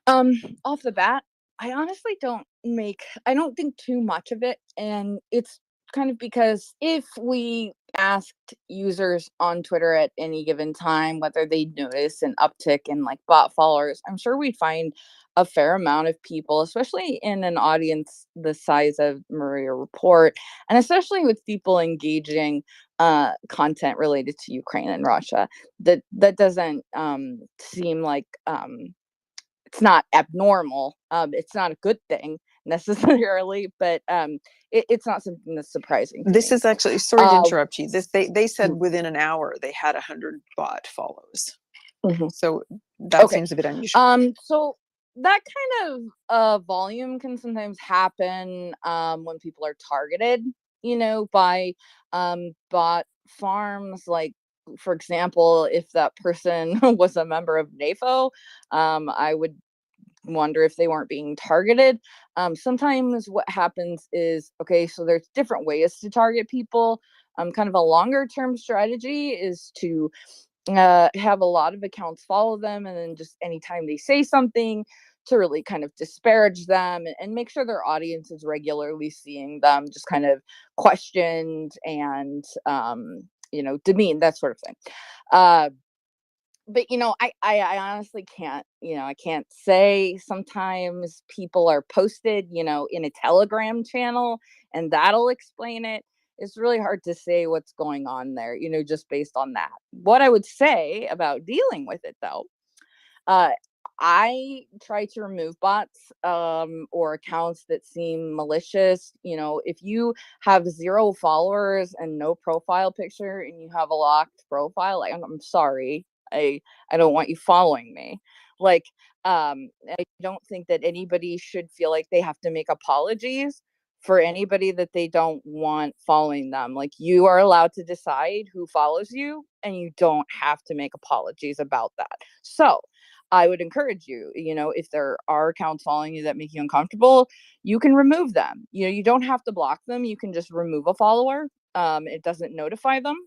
off the bat, I honestly don't think too much of it. And it's kind of because if we asked users on Twitter at any given time whether they'd notice an uptick in like bot followers, I'm sure we'd find a fair amount of people, especially in an audience the size of MriyaReport, and especially with people engaging content related to Ukraine and Russia. That doesn't seem like it's not abnormal. It's not a good thing necessarily, but it's not something that's surprising. This is actually, sorry to interrupt you. They said within an hour they had 100 bot follows. So that seems a bit unusual. So that kind of volume can sometimes happen when people are targeted, by bot farms. Like, for example, if that person was a member of NAFO, I would wonder if they weren't being targeted. Sometimes what happens is, so there's different ways to target people. Kind of a longer term strategy is to have a lot of accounts follow them, and then just anytime they say something, to really kind of disparage them and make sure their audience is regularly seeing them just kind of questioned and demeaned, that sort of thing. But I honestly can't, I can't say. Sometimes people are posted, in a Telegram channel, and that'll explain it. It's really hard to say what's going on there, just based on that. What I would say about dealing with it, though, I try to remove bots or accounts that seem malicious. If you have 0 followers and no profile picture and you have a locked profile, I'm sorry. I don't want you following me. Like, I don't think that anybody should feel like they have to make apologies for anybody that they don't want following them. Like, you are allowed to decide who follows you, and you don't have to make apologies about that. So I would encourage you, if there are accounts following you that make you uncomfortable, you can remove them. You don't have to block them. You can just remove a follower. It doesn't notify them.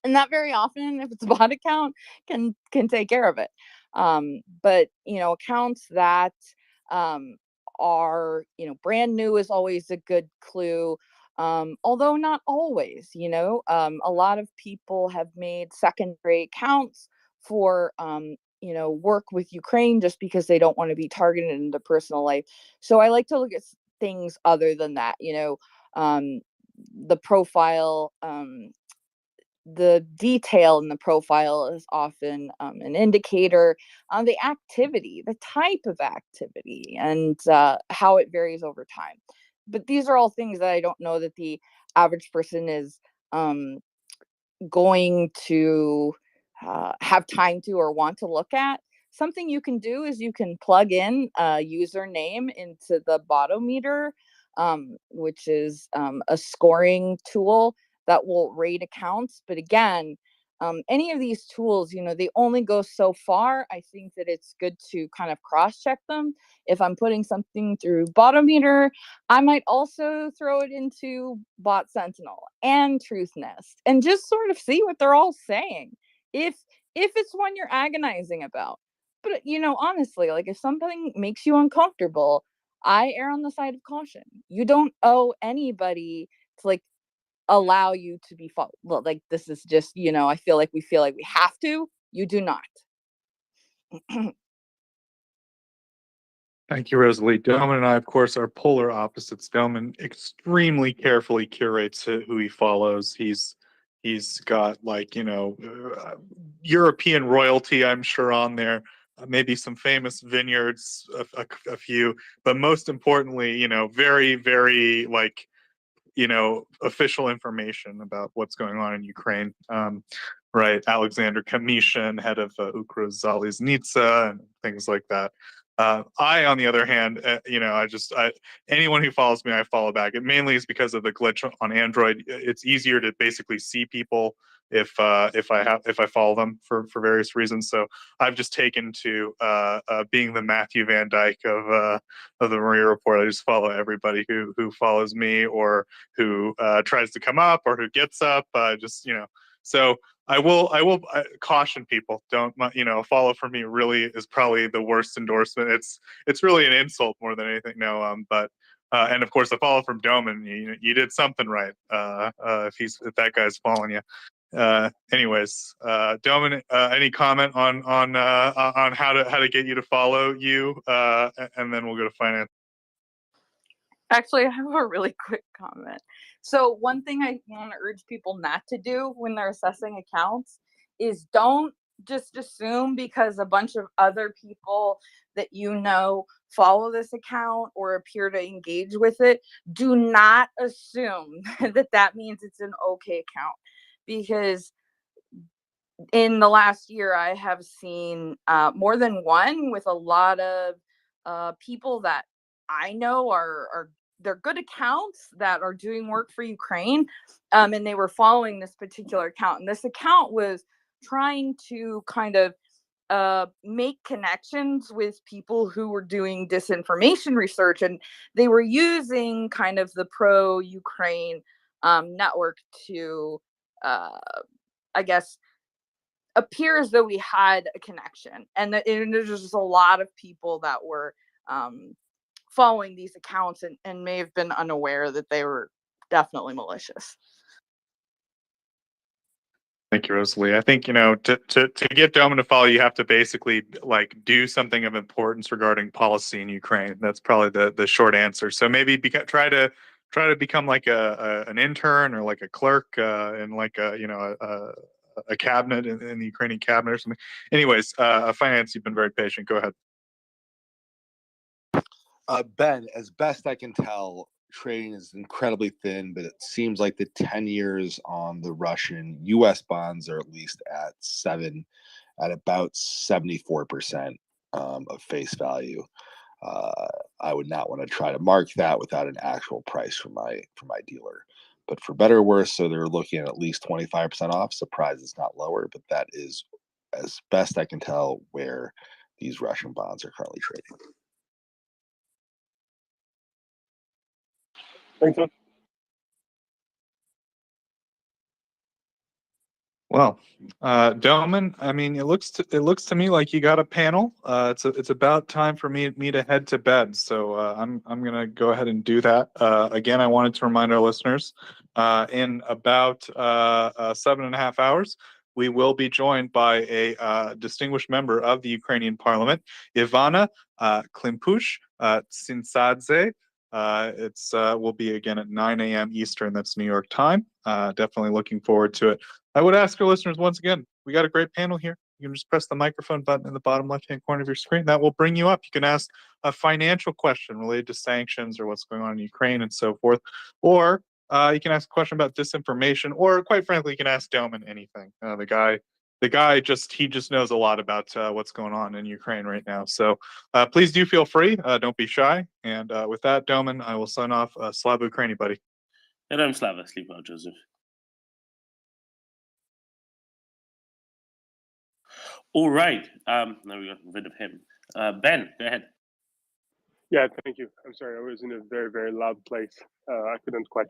And that very often, if it's a bot account, can take care of it. But accounts that are brand new is always a good clue. Although not always. A lot of people have made secondary accounts for work with Ukraine just because they don't want to be targeted in their personal life. So I like to look at things other than that. The profile. The detail in the profile is often an indicator on the activity, the type of activity, and how it varies over time. But these are all things that I don't know that the average person is going to have time to or want to look at. Something you can do is you can plug in a username into the Botometer, which is a scoring tool that will rate accounts. But again, any of these tools, you know, they only go so far. I think that it's good to kind of cross-check them. If I'm putting something through Botometer, I might also throw it into Bot Sentinel and TruthNest and just sort of see what they're all saying. If it's one you're agonizing about. But you know, honestly, like if something makes you uncomfortable, I err on the side of caution. You don't owe anybody to like allow you to be well, like this is just, you know, I feel like we have to. You do not. Thank you, Rosalie. Delman and I, of course, are polar opposites. Delman extremely carefully curates who he follows. He's got like, you know, European royalty, I'm sure, on there. Maybe some famous vineyards, a few, but most importantly, you know, very, very like, you know, official information about what's going on in Ukraine. Right, Alexander Kamishin, head of Ukra-Zaliznytsia and things like that. I, on the other hand, you know, anyone who follows me, I follow back. It mainly is because of the glitch on Android. It's easier to basically see people if I follow them for various reasons. So I've just taken to being the Matthew Van Dyke of the MriyaReport. I just follow everybody who follows me or who tries to come up or who gets up. Just, you know, so. I will caution people. Don't, you know, follow for me really is probably the worst endorsement. It's really an insult more than anything. No, but and of course the follow from Doman, you did something right. If that guy's following you. Anyways, Doman, any comment on how to get you to follow you, and then we'll go to finance. Actually, I have a really quick comment. So one thing I want to urge people not to do when they're assessing accounts is don't just assume because a bunch of other people that you know follow this account or appear to engage with it. Do not assume that means it's an okay account, because in the last year I have seen more than one with a lot of people that I know are they're good accounts that are doing work for Ukraine, and they were following this particular account, and this account was trying to kind of make connections with people who were doing disinformation research, and they were using kind of the pro-Ukraine network to, I guess, appear as though we had a connection, and there's just a lot of people that were following these accounts and may have been unaware that they were definitely malicious. Thank you, Rosalie. I think, you know, to get Doman to follow, you have to basically like do something of importance regarding policy in Ukraine. That's probably the short answer. So maybe try to become like an intern or like a clerk in like a cabinet in the Ukrainian cabinet or something. Anyways, finance, you've been very patient. Go ahead. Ben, as best I can tell, trading is incredibly thin, but it seems like the 10 years on the Russian US bonds are at least at about 74% of face value. I would not want to try to mark that without an actual price from my dealer. But for better or worse, so they're looking at least 25% off. Surprised it's not lower, but that is, as best I can tell, where these Russian bonds are currently trading. Thanks, John. Well, Doman, I mean, it looks to me like you got a panel. It's about time for me to head to bed. So I'm gonna go ahead and do that. Again, I wanted to remind our listeners, in about 7.5 hours, we will be joined by a distinguished member of the Ukrainian Parliament, Ivana Klimpush-Tsintsadze. It's will be again at 9 a.m. Eastern. That's New York time. Definitely looking forward to it. I would ask our listeners once again, we got a great panel here. You can just press the microphone button in the bottom left-hand corner of your screen. That will bring you up. You can ask a financial question related to sanctions or what's going on in Ukraine and so forth. Or you can ask a question about disinformation, or quite frankly, you can ask Doman anything. The guy just knows a lot about what's going on in Ukraine right now. So please do feel free. Don't be shy. And with that, Doman, I will sign off. Slava Ukraini, buddy. And I'm Slava. Sleep well, Joseph. All right. Now we got rid of him. Ben, go ahead. Yeah, thank you. I'm sorry, I was in a very, very loud place. I couldn't quite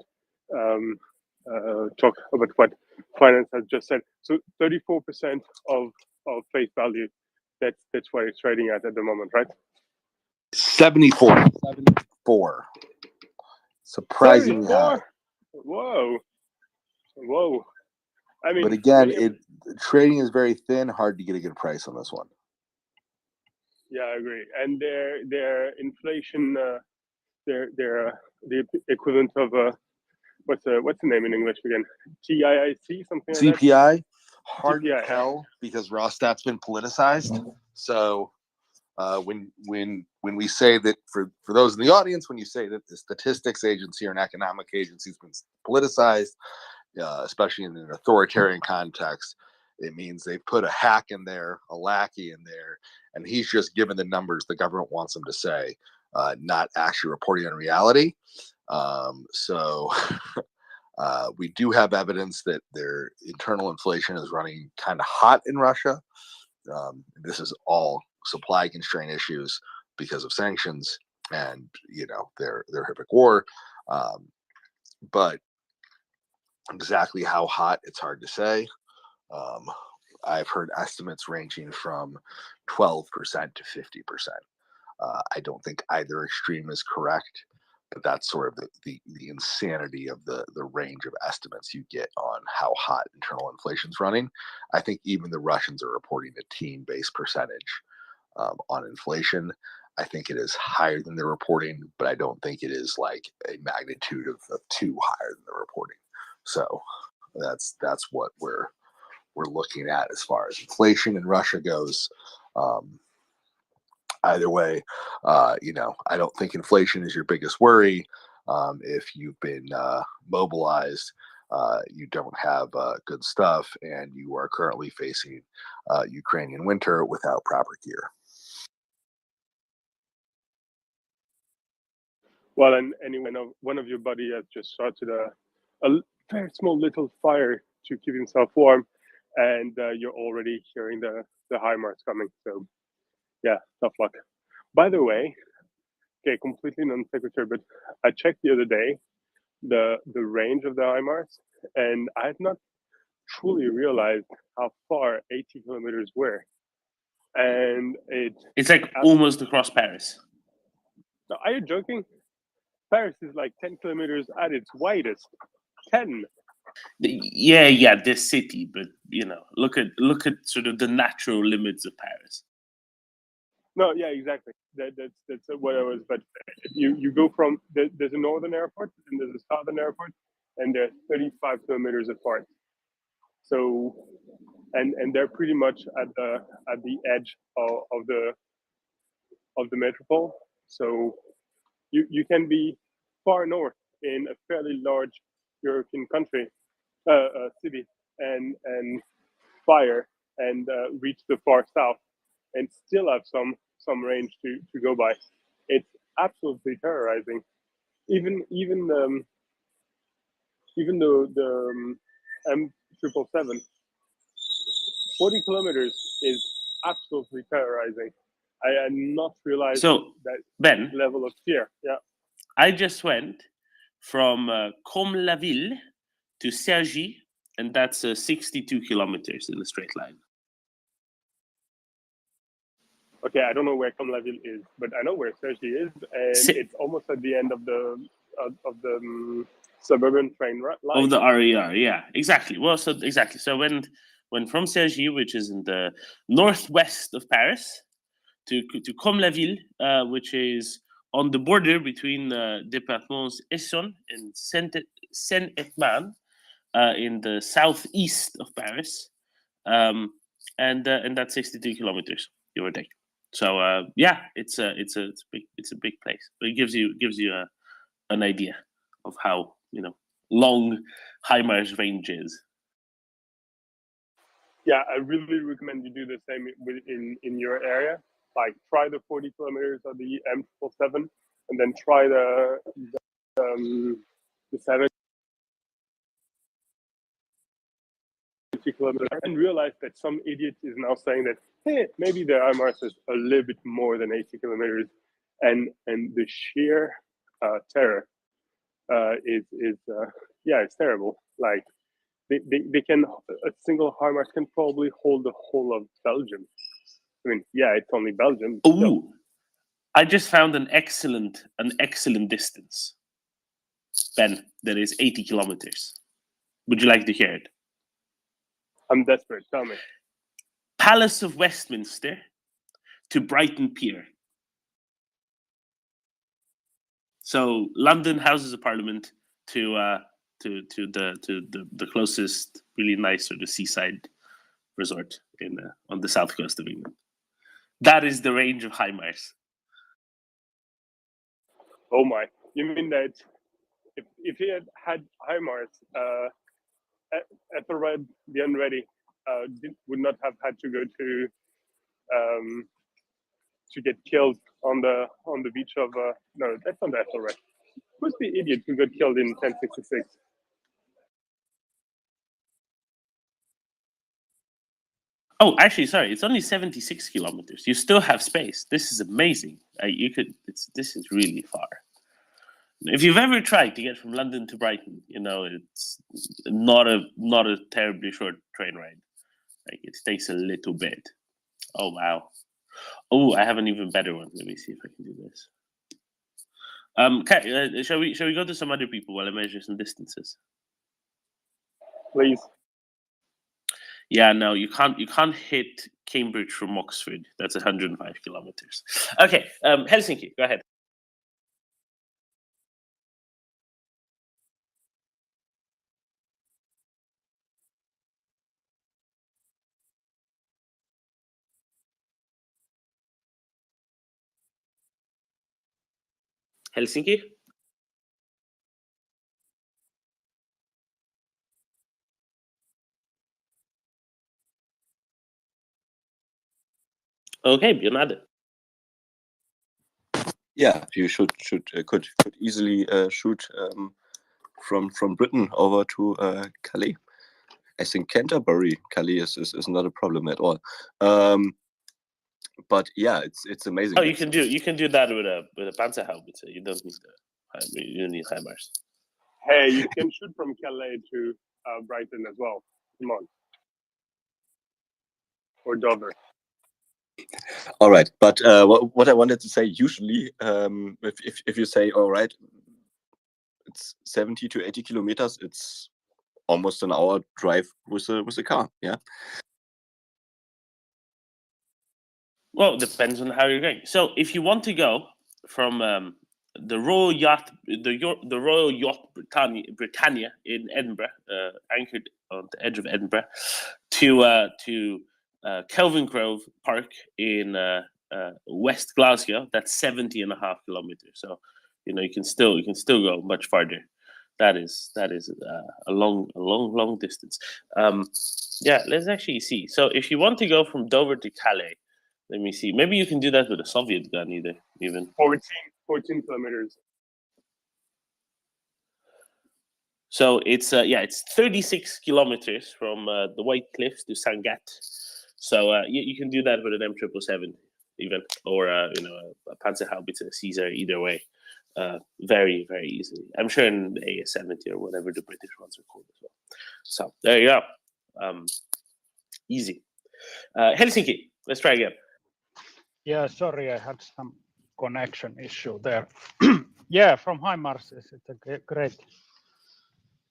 talk about what finance has just said. So 34% of face value, that's what it's trading at the moment, right? 74. 74. Surprisingly high. 74? Whoa. I mean, But again, really, trading is very thin, hard to get a good price on this one. yeah, I agree. And their inflation, they're the equivalent of what's the name in English again? TIIC, something like that. CPI, hard CPI, to tell because Rostat's been politicized. So when we say that for those in the audience, when you say that the statistics agency or an economic agency has been politicized, especially in an authoritarian context, it means they put a hack in there, a lackey in there, and he's just given the numbers the government wants him to say, not actually reporting on reality. So we do have evidence that their internal inflation is running kind of hot in Russia. This is all supply constraint issues because of sanctions and their horrific war. But exactly how hot, it's hard to say. I've heard estimates ranging from 12% to 50%. I don't think either extreme is correct, but that's sort of the insanity of the range of estimates you get on how hot internal inflation's running. I think even the Russians are reporting a teen-based percentage on inflation. I think it is higher than they're reporting, but I don't think it is like a magnitude of 2 higher than they're reporting. So that's what we're looking at as far as inflation in Russia goes. Either way, I don't think inflation is your biggest worry. If you've been mobilized, you don't have good stuff, and you are currently facing Ukrainian winter without proper gear. Well, and anyway, one of your buddy has just started a very small little fire to keep himself warm, and you're already hearing the HIMARS coming. So, yeah, tough luck. By the way, okay, completely non-sequitur, but I checked the other day the range of the HIMARS, and I had not truly realized how far 80 kilometers were. And it's like almost across Paris. No, are you joking? Paris is like 10 kilometers at its widest. 10. Yeah, this city, but look at sort of the natural limits of Paris. No, yeah, exactly. That's what I was. But you go from there's a northern airport and there's a southern airport, and they're 35 kilometers apart. So, and they're pretty much at the edge of the metropole. So, you can be far north in a fairly large European country, city, and fire and reach the far south, and still have some range to go by. It's absolutely terrorizing. Even the M777, 40 kilometers is absolutely terrorizing. I had not realized that Ben, level of fear. Yeah. I just went from Comble-la-Ville to Cergy, and that's 62 kilometers in a straight line. Okay, I don't know where Comble-la-Ville is, but I know where Cergy is, and it's almost at the end of the suburban train line. Of the RER, yeah, exactly. Well, so exactly. So when from Cergy, which is in the northwest of Paris, to Comble-la-Ville, which is on the border between départements Essonne and Seine-et-Marne, in the southeast of Paris, and that's 62 kilometers, give or take. So yeah, it's a big place, but it gives you an idea of how long HIMARS range is. Yeah, I really recommend you do the same in your area. Like, try the 40 kilometers of the M777, and then try the 7 70 kilometers and realized that some idiot is now saying that, hey, maybe the HIMARS is a little bit more than 80 kilometers. And the sheer terror is it's terrible. Like they can, a single HIMARS can probably hold the whole of Belgium. I mean, yeah, it's only Belgium. Ooh, I just found an excellent distance, Ben, that is 80 kilometers. Would you like to hear it? I'm desperate. Tell me. Palace of Westminster to Brighton Pier. So London Houses of Parliament to the closest really nice sort of seaside resort in on the south coast of England. That is the range of HIMARS. Oh my! You mean that if he had HIMARS, Ethelred the Unready would not have had to go to get killed on the beach of no, that's not Ethelred. Who's the idiot who got killed in 1066? Oh, actually, sorry, it's only 76 kilometers. You still have space. This is amazing. This is really far. If you've ever tried to get from London to Brighton, you know it's not a terribly short train ride. Like it takes a little bit. Oh wow. Oh, I have an even better one. Let me see if I can do this. Okay, shall we go to some other people while I measure some distances? Please. Yeah, no, you can't hit Cambridge from Oxford. That's 105 kilometers. Okay, Helsinki, go ahead. Helsinki? Okay, Björn. Yeah, you could easily shoot from Britain over to Calais. I think Canterbury, Calais is not a problem at all. But yeah, it's amazing. Oh, you can do that with a Panzerhaubitze. You don't need HIMARS. Hey, you can shoot from Calais to Brighton as well. Come on. Or Dover. All right, but what I wanted to say, usually, if you say, all right, it's 70 to 80 kilometers, it's almost an hour drive with a car. Yeah. Well, it depends on how you're going. So, if you want to go from the Royal Yacht Britannia in Edinburgh, anchored on the edge of Edinburgh, to Kelvin Grove Park in West Glasgow, that's 70.5 kilometers. So, you know, you can still go much farther. That is a long distance. Yeah, let's actually see. So, if you want to go from Dover to Calais, let me see. Maybe you can do that with a Soviet gun, even 14 kilometers. So it's it's 36 kilometers from the White Cliffs to Sangatte. So you can do that with an M777 even, or a Panzerhaubitze Caesar, either way, very, very easily. I'm sure in the AS-70 or whatever the British ones are called as well. So there you go. Easy. Helsinki, let's try again. Yeah, sorry, I had some connection issue there. Yeah, from HIMARS, it's a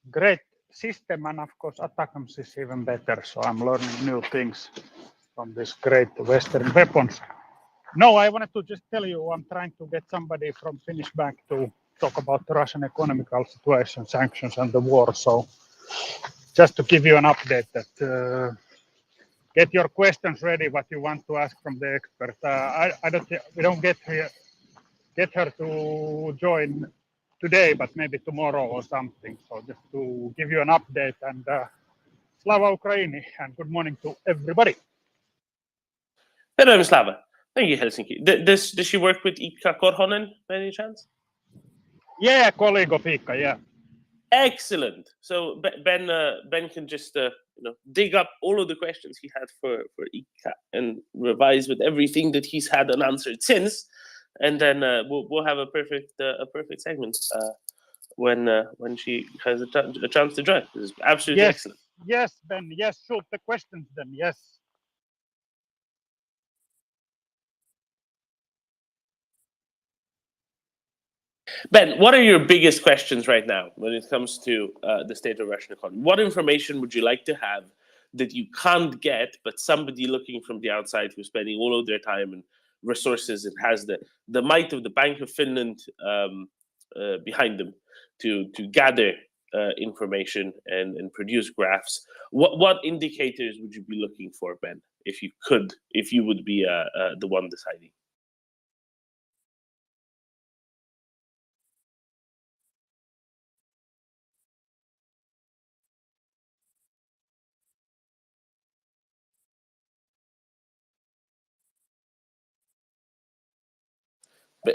great system, and of course ATACMS is even better. So I'm learning new things from this great Western weapons. No, I wanted to just tell you, I'm trying to get somebody from Finnish Bank to talk about the Russian economical situation, sanctions, and the war. So just to give you an update that. Get your questions ready. What you want to ask from the expert. We don't get her to join today, but maybe tomorrow or something. So just to give you an update, and Slava Ukraini, and good morning to everybody. Hello, Slava. Thank you, Helsinki. Does she work with Ika Korhonen by any chance? Yeah, colleague of Ika. Yeah. Excellent. So Ben can just dig up all of the questions he had for Ika and revise with everything that he's had unanswered since, and then we'll have a perfect segment when she has a chance to join. This is absolutely Yes, excellent. yes, Ben. Yes, shoot the questions then. Yes. Ben, what are your biggest questions right now when it comes to the state of Russian economy? What information would you like to have that you can't get, but somebody looking from the outside who's spending all of their time and resources and has the might of the Bank of Finland behind them to gather information and produce graphs? What indicators would you be looking for, Ben, if you would be the one deciding?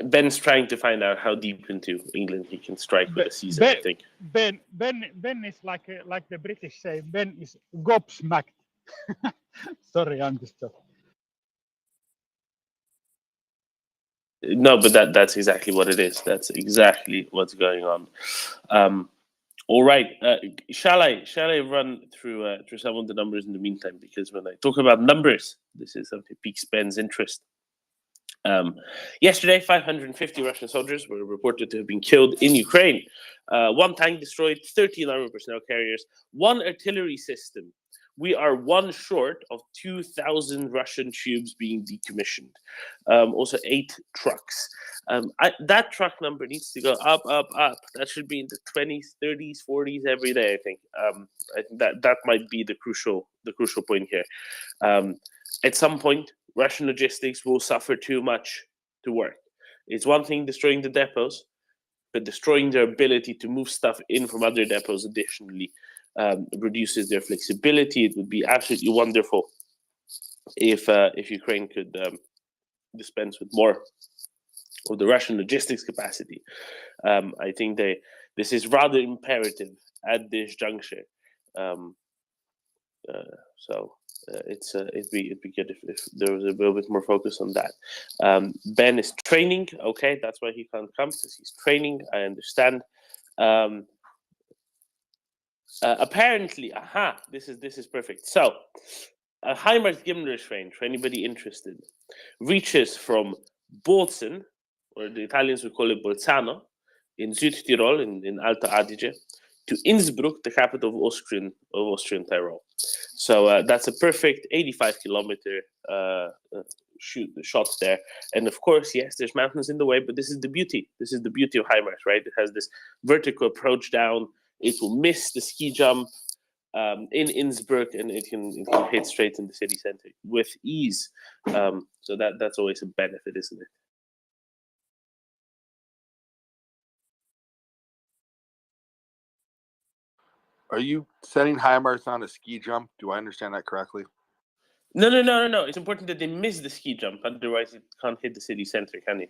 Ben's trying to find out how deep into England he can strike with a season. I think. Ben is like the British say. Ben is gobsmacked. Sorry, I'm just joking. No, but that's exactly what it is. That's exactly what's going on. All right. Shall I run through some of the numbers in the meantime? Because when I talk about numbers, this is something that piques Ben's interest. Yesterday, 550 Russian soldiers were reported to have been killed in Ukraine. 1 tank destroyed, 13 armored personnel carriers, 1 artillery system. We are 1 short of 2,000 Russian tubes being decommissioned. Also 8 trucks. That truck number needs to go up, up, up. That should be in the 20s, 30s, 40s every day, I think. I think that might be the crucial point here. At some point, Russian logistics will suffer too much to work. It's one thing destroying the depots, but destroying their ability to move stuff in from other depots additionally reduces their flexibility. It would be absolutely wonderful if Ukraine could dispense with more of the Russian logistics capacity. I think this is rather imperative at this juncture. It'd be good if there was a little bit more focus on that. Ben is training. Okay, that's why he can't come, because he's training. I understand. Apparently, this is perfect. So, a HIMARS Gimler range, for anybody interested, reaches from Bozen, or the Italians would call it Bolzano, in Südtirol, in Alta Adige, to Innsbruck, the capital of Austrian Tyrol. So that's a perfect 85-kilometer shot there. And of course, yes, there's mountains in the way, but this is the beauty. This is the beauty of HIMARS, right? It has this vertical approach down. It will miss the ski jump in Innsbruck, and it can hit straight in the city center with ease. So that's always a benefit, isn't it? Are you setting HIMARS on a ski jump? Do I understand that correctly? No. It's important that they miss the ski jump, otherwise it can't hit the city center, can you?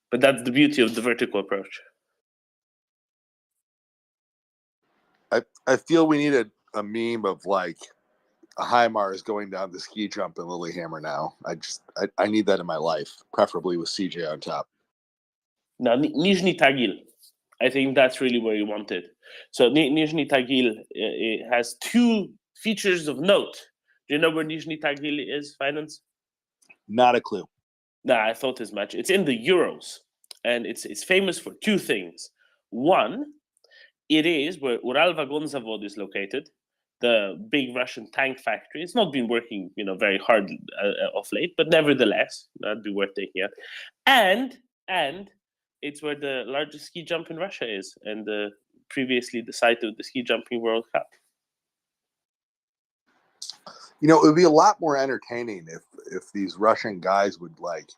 But that's the beauty of the vertical approach. I feel we need a meme of like a HIMARS going down the ski jump in Lillehammer now. I need that in my life, preferably with CJ on top. Now, Nizhny Tagil, I think that's really where you want it. So Nizhny Tagil it has 2 features of note. Do you know where Nizhny Tagil is, Finance? Not a clue. Nah, I thought as much. It's in the Urals, and it's famous for 2 things. One, it is where Uralvagonzavod is located, the big Russian tank factory. It's not been working, very hard of late, but nevertheless, that'd be worth taking out. And it's where the largest ski jump in Russia is, and previously the site of the ski jumping World Cup. It would be a lot more entertaining if these Russian guys would like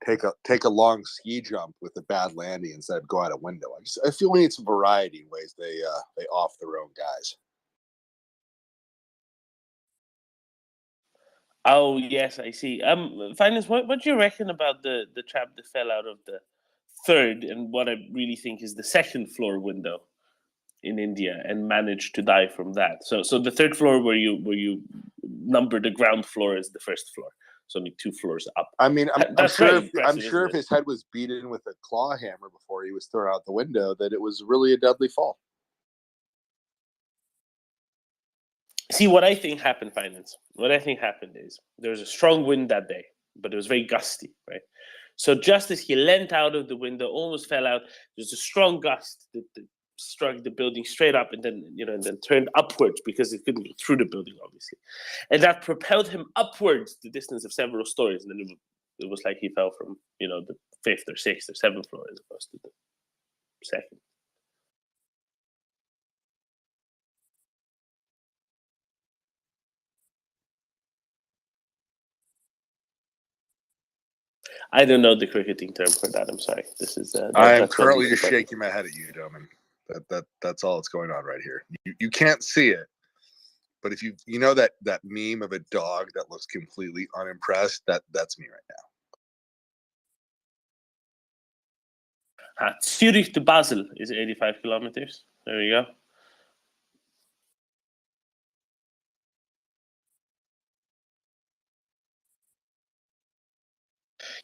take a long ski jump with a bad landing instead of go out a window. I feel we need some variety in ways they off their own guys. Oh yes, I see. Finance, what do you reckon about the chap that fell out of the third and what I really think is the second floor window in India and managed to die from that. So the third floor where you number the ground floor as the first floor. So only 2 floors up. I mean, I'm That's sure. very If, I'm impressive, sure isn't if it? his head was beaten with a claw hammer before he was thrown out the window, that it was really a deadly fall. See, what I think happened, Finance, what I think happened is there was a strong wind that day, but it was very gusty, right? So just as he leant out of the window, almost fell out, there's a strong gust that struck the building straight up and then, and then turned upwards because it couldn't go through the building, obviously. And that propelled him upwards the distance of several stories. And then it was like he fell from, the 5th or 6th or 7th floor as opposed to the 2nd. I don't know the cricketing term for that. I'm sorry. This is. I'm that's currently not just the shaking my head at you, Doman. That's all that's going on right here. You can't see it, but if you know that meme of a dog that looks completely unimpressed, that's me right now. Zurich to Basel is 85 kilometers. There you go.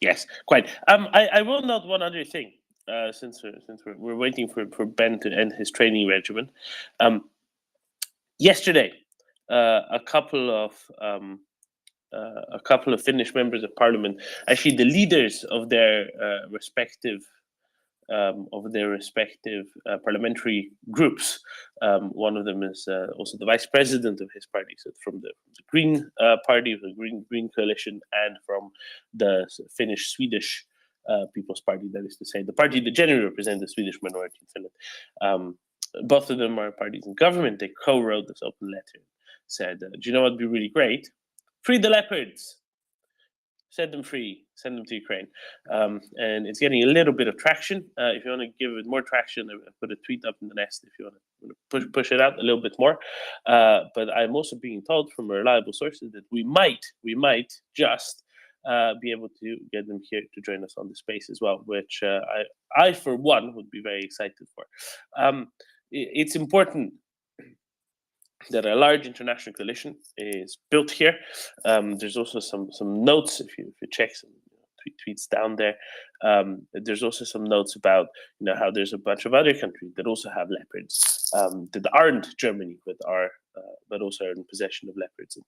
Yes, quite. I will note one other thing. Since we're waiting for Ben to end his training regimen. Yesterday, a couple of Finnish members of parliament, actually the leaders of their respective parliamentary groups. One of them is also the vice president of his party, so from the Green Party, the Green Coalition, and from the Finnish-Swedish People's Party. That is to say, the party that generally represents the Swedish minority in Finland. Both of them are parties in government. They co-wrote this open letter. Said, "Do you know what would be really great? Free the leopards. Set them free, send them to Ukraine." And it's getting a little bit of traction. If you want to give it more traction, I put a tweet up in the nest if you want to push it out a little bit more. But I'm also being told from reliable sources that we might just be able to get them here to join us on the space as well, which I for one would be very excited for. It's important that a large international coalition is built here. There's also some notes if you check some tweets down there. There's also some notes about how there's a bunch of other countries that also have leopards that aren't Germany but also are in possession of leopards.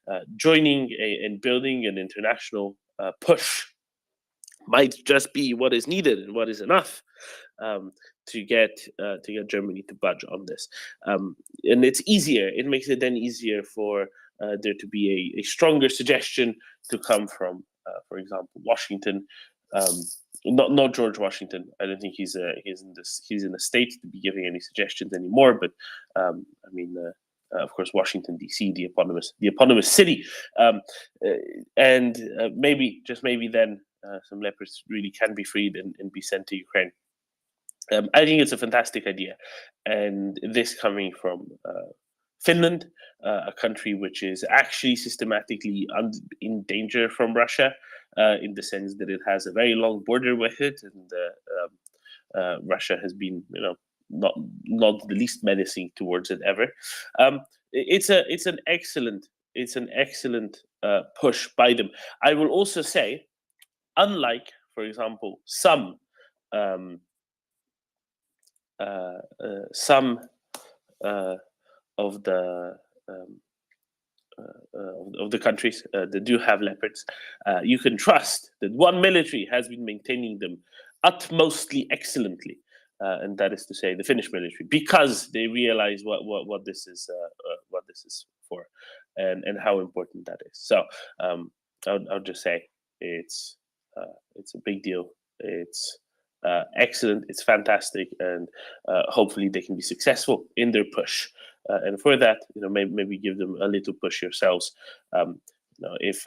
And joining and building an international push might just be what is needed and what is enough to get Germany to budge on this. And it's easier. It makes it then easier for there to be a stronger suggestion to come from, for example, Washington. Not George Washington. I don't think he's in a state to be giving any suggestions anymore. But of course, Washington D.C., the eponymous city, and maybe then some leopards really can be freed and be sent to Ukraine. I think it's a fantastic idea, and this coming from Finland, a country which is actually systematically in danger from Russia, in the sense that it has a very long border with it, and Russia has been, not the least menacing towards it ever. It's an excellent push by them. I will also say, unlike, for example, some of the countries that do have leopards, you can trust that one military has been maintaining them utmostly excellently, and that is to say, the Finnish military, because they realize what this is for, and how important that is. So I'll just say it's a big deal. It's excellent. It's fantastic, and hopefully they can be successful in their push. And for that, maybe give them a little push yourselves. If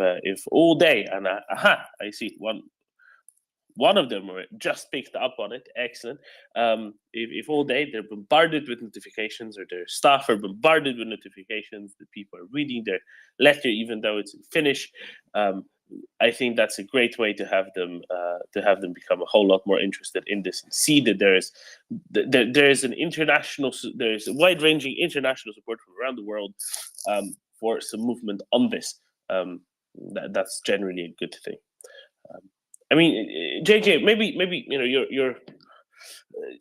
all day, and I see one of them just picked up on it. Excellent. If all day they're bombarded with notifications, or their staff are bombarded with notifications that people are reading their letter, even though it's in Finnish, I think that's a great way to have them become a whole lot more interested in this and see that there's a wide-ranging international support from around the world for some movement on this. That's generally a good thing. I mean, JJ, maybe you're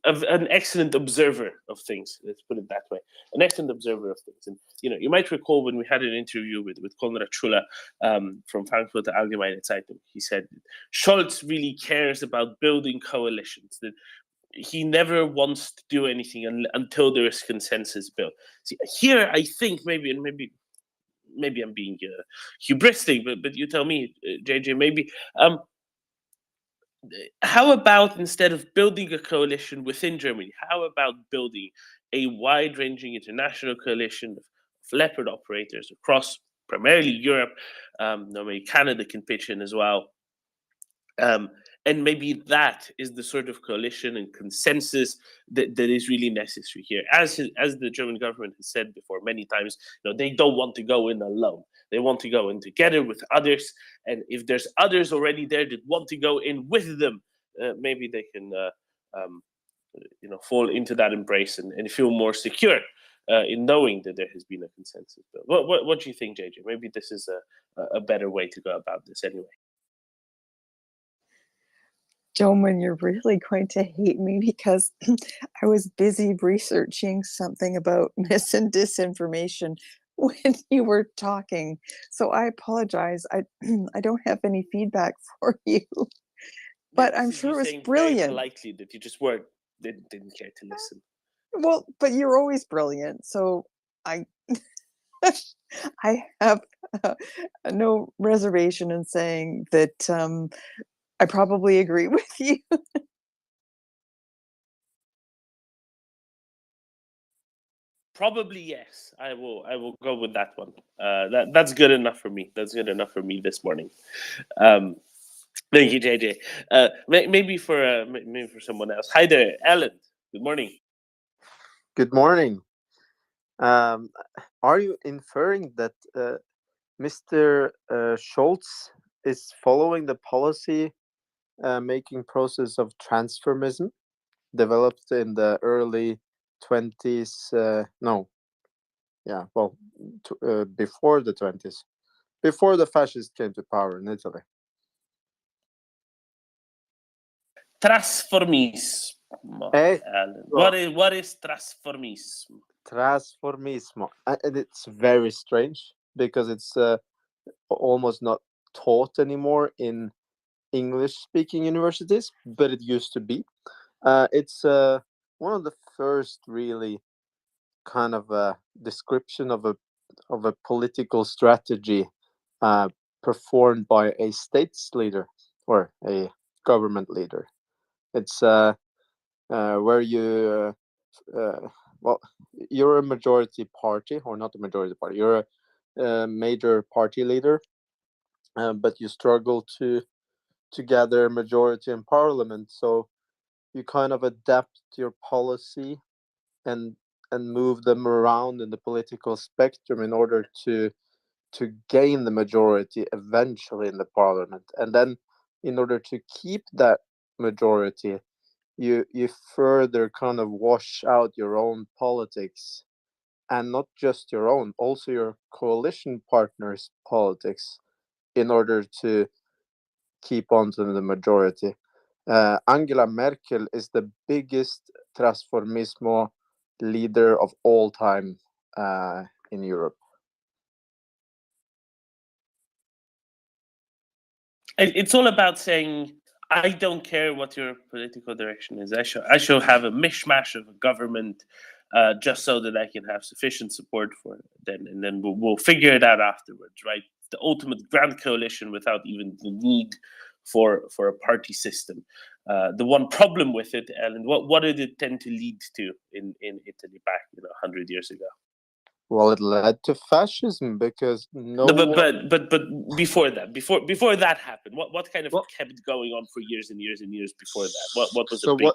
an excellent observer of things. Let's put it that way. An excellent observer of things, and you might recall when we had an interview with Konrad Schuller from Frankfurter Allgemeine Zeitung. He said Scholz really cares about building coalitions. That he never wants to do anything until there is consensus built. See, here I think maybe I'm being hubristic, but you tell me, JJ, maybe. How about instead of building a coalition within Germany, how about building a wide-ranging international coalition of Leopard operators across primarily Europe? Maybe Canada can pitch in as well. And maybe that is the sort of coalition and consensus that is really necessary here. As the German government has said before many times, they don't want to go in alone. They want to go in together with others. And if there's others already there that want to go in with them, maybe they can fall into that embrace and feel more secure in knowing that there has been a consensus. What do you think, JJ? Maybe this is a better way to go about this anyway. Doman, you're really going to hate me because I was busy researching something about mis and disinformation when you were talking. So I apologize. I don't have any feedback for you, but I'm sure it was brilliant. Very politely that you just didn't care to listen. Well, but you're always brilliant. So I have no reservation in saying that I probably agree with you. Probably yes. I will go with that one. That's good enough for me. That's good enough for me this morning. Thank you, JJ. Maybe for someone else. Hi there, Alan. Good morning. Good morning. Are you inferring that Mr. Scholz is following the policy making process of transformism developed in the early 20s? Before the 20s, before the fascists came to power in Italy. Trasformismo. What is trasformismo? Trasformismo, and it's very strange because it's almost not taught anymore in English-speaking universities, but it used to be. It's one of the first really kind of a description of a political strategy performed by a states leader or a government leader. It's where you you're a majority party, or not a majority party. You're a major party leader, but you struggle to gather a majority in parliament. So you kind of adapt your policy and move them around in the political spectrum in order to gain the majority eventually in the parliament. And then in order to keep that majority, you further kind of wash out your own politics, and not just your own, also your coalition partners' politics, in order to keep on to the majority. Angela Merkel is the biggest transformismo leader of all time in Europe. It's all about saying, I don't care what your political direction is. I shall have a mishmash of a government just so that I can have sufficient support for it. And then we'll figure it out afterwards, right? The ultimate grand coalition without even the need for a party system. The one problem with it, Ellen, what did it tend to lead to in Italy back 100 years ago? Well, it led to fascism because but before that happened, what kind of kept going on for years and years and years before that? What was the big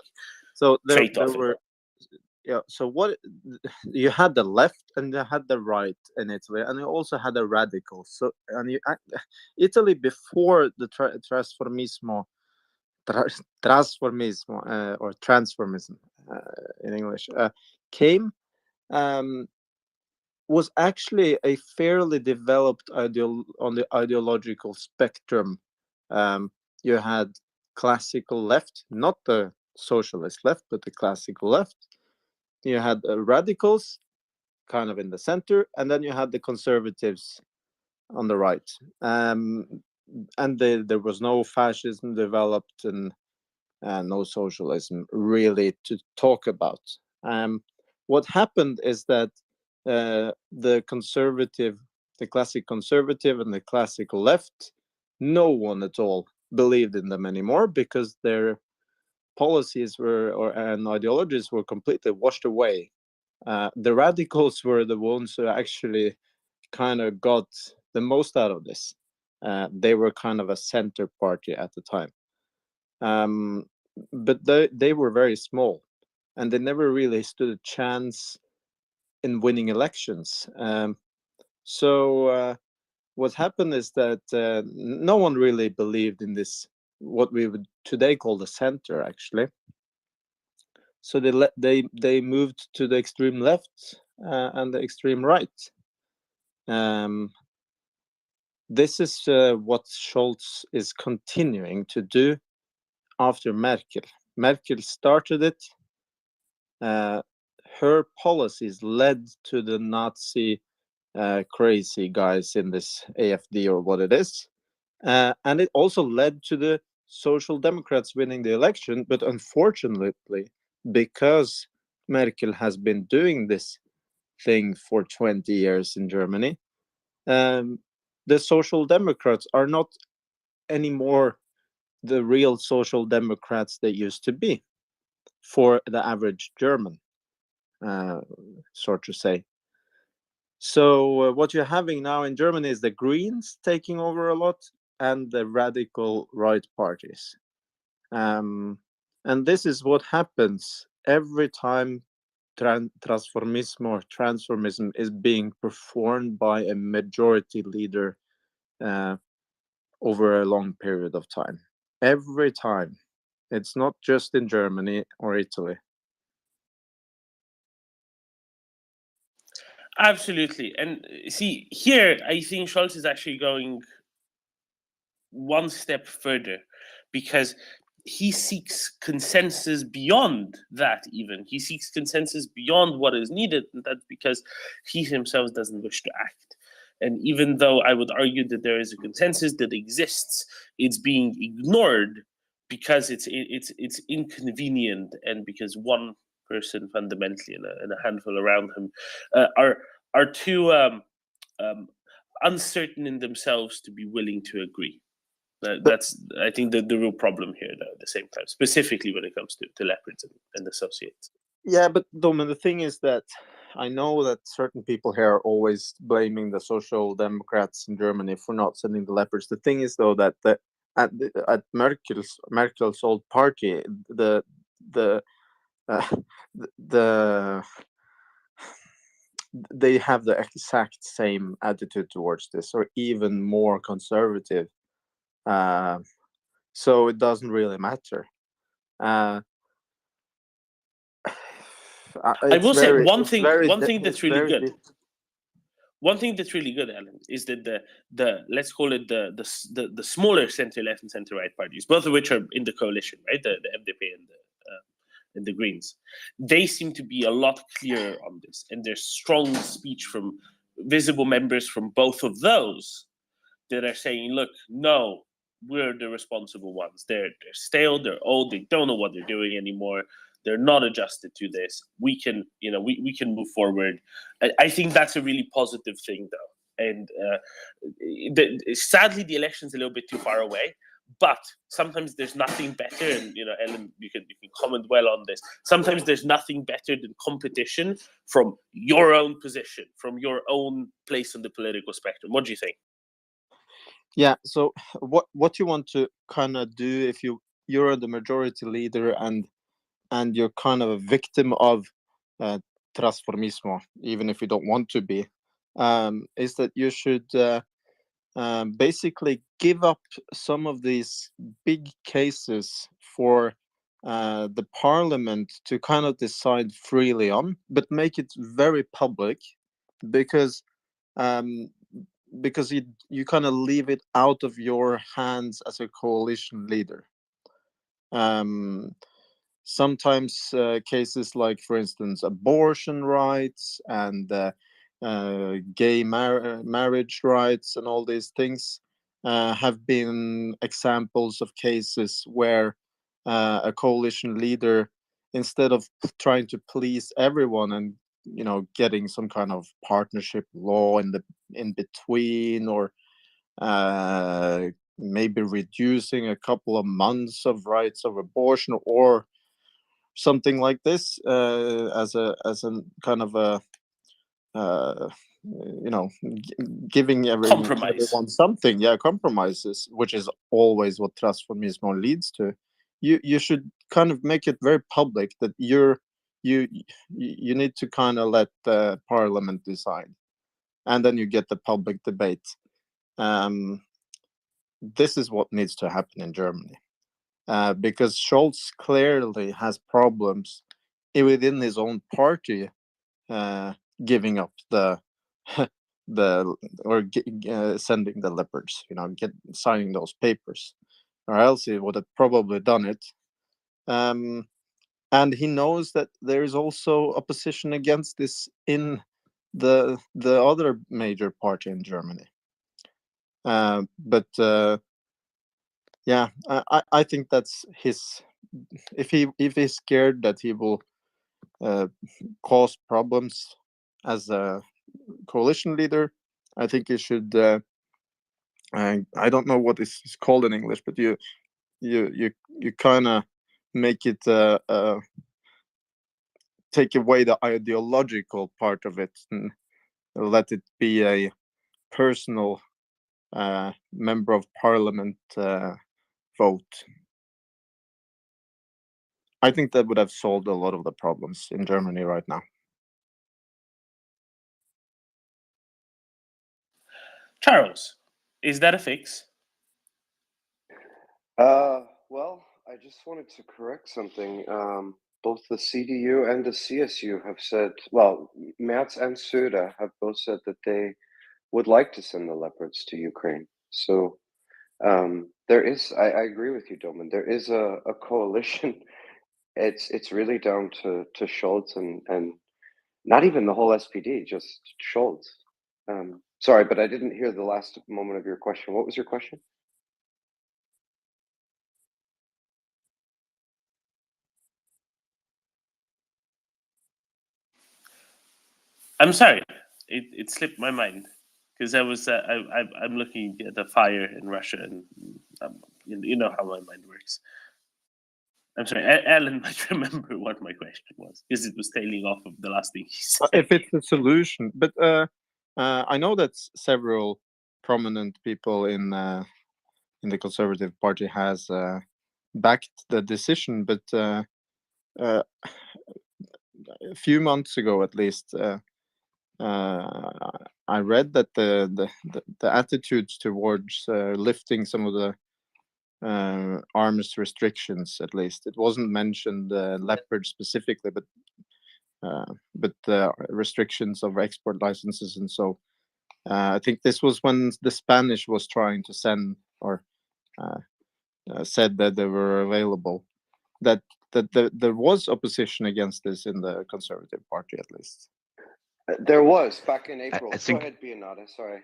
there trade-off? were yeah. So what you had the left and you had the right in Italy, and you also had the radicals. So and Italy before the trasformismo, or transformism in English came, was actually a fairly developed on the ideological spectrum. You had classical left, not the socialist left, but the classical left. You had radicals, kind of in the center, and then you had the conservatives on the right. And there was no fascism developed and no socialism really to talk about. What happened is that the classic conservative and the classical left, no one at all believed in them anymore because their policies and ideologies were completely washed away. The radicals were the ones who actually kind of got the most out of this. They were kind of a center party at the time. But they were very small, and they never really stood a chance in winning elections. So what happened is that no one really believed in this, what we would today call the center, actually. So they moved to the extreme left and the extreme right. This is what Scholz is continuing to do after Merkel. Merkel started it. Her policies led to the Nazi crazy guys in this AFD or what it is. And it also led to the Social Democrats winning the election. But unfortunately, because Merkel has been doing this thing for 20 years in Germany, the Social Democrats are not anymore the real Social Democrats they used to be for the average German, sort to say. So what you're having now in Germany is the Greens taking over a lot and the radical right parties. And this is what happens every time transformism is being performed by a majority leader over a long period of time. Every time. It's not just in Germany or Italy. Absolutely. And see, here, I think Scholz is actually going one step further because he seeks consensus beyond that, even. He seeks consensus beyond what is needed, and that's because he himself doesn't wish to act. And even though I would argue that there is a consensus that exists, it's being ignored because it's inconvenient and because one person fundamentally and a handful around him are too uncertain in themselves to be willing to agree. That's, I think, the real problem here, though, at the same time, specifically when it comes to Leopards and associates. Yeah, but Domen, the thing is that I know that certain people here are always blaming the Social Democrats in Germany for not sending the Leopards. The thing is, though, that at Merkel's old party, they have the exact same attitude towards this, or even more conservative. So it doesn't really matter. I will say one thing that's really good. One thing that's really good, Alan, is that the let's call it the smaller center left and center right parties, both of which are in the coalition, right? The FDP and the Greens, they seem to be a lot clearer on this, and there's strong speech from visible members from both of those that are saying, "Look, no, we're the responsible ones. They're stale, they're old, they don't know what they're doing anymore. They're not adjusted to this. We can, we can move forward." I think that's a really positive thing, though. And sadly, the election's a little bit too far away. But sometimes there's nothing better, and Ellen, you can comment well on this. Sometimes there's nothing better than competition from your own position, from your own place on the political spectrum. What do you think? Yeah. So what you want to kind of do if you're the majority leader and you're kind of a victim of transformismo, even if you don't want to be, is that you should basically give up some of these big cases for the parliament to kind of decide freely on, but make it very public, because you kind of leave it out of your hands as a coalition leader. Sometimes cases like, for instance, abortion rights and gay marriage rights and all these things have been examples of cases where a coalition leader, instead of trying to please everyone and getting some kind of partnership law in between, or maybe reducing a couple of months of rights of abortion or something like this, as a kind of a giving Compromise. everyone something, compromises, which is always what transformismo leads to. You should kind of make it very public that you need to kind of let the parliament decide, and then you get the public debate. This is what needs to happen in Germany, because Scholz clearly has problems within his own party, giving up the sending the leopards, signing those papers, or else he would have probably done it. And he knows that there is also opposition against this in the other major party in Germany. But I think that's his. If he's scared that he will cause problems as a coalition leader, I think you should. I don't know what it's called in English, but you kind of make it take away the ideological part of it and let it be a personal member of parliament vote. I think that would have solved a lot of the problems in Germany right now. Charles, is that a fix? Well, I just wanted to correct something. Both the CDU and the CSU have said, well, Merz and Söder have both said that they would like to send the leopards to Ukraine. So there is, I agree with you, Doman, there is a coalition. It's really down to Scholz and not even the whole SPD, just Scholz. Sorry, but I didn't hear the last moment of your question. What was your question? I'm sorry, it slipped my mind because I was I'm looking at the fire in Russia, and you know how my mind works. I'm sorry, Alan might remember what my question was because it was tailing off of the last thing he said. If it's a solution, but I know that several prominent people in the Conservative Party has backed the decision, but a few months ago, at least, I read that the attitudes towards lifting some of the arms restrictions, at least it wasn't mentioned leopard specifically, but the restrictions of export licenses, and so I think this was when the Spanish was trying to send or said that they were available. That there was opposition against this in the Conservative Party, at least. There was back in April. I think- Go ahead, Bionada. Sorry.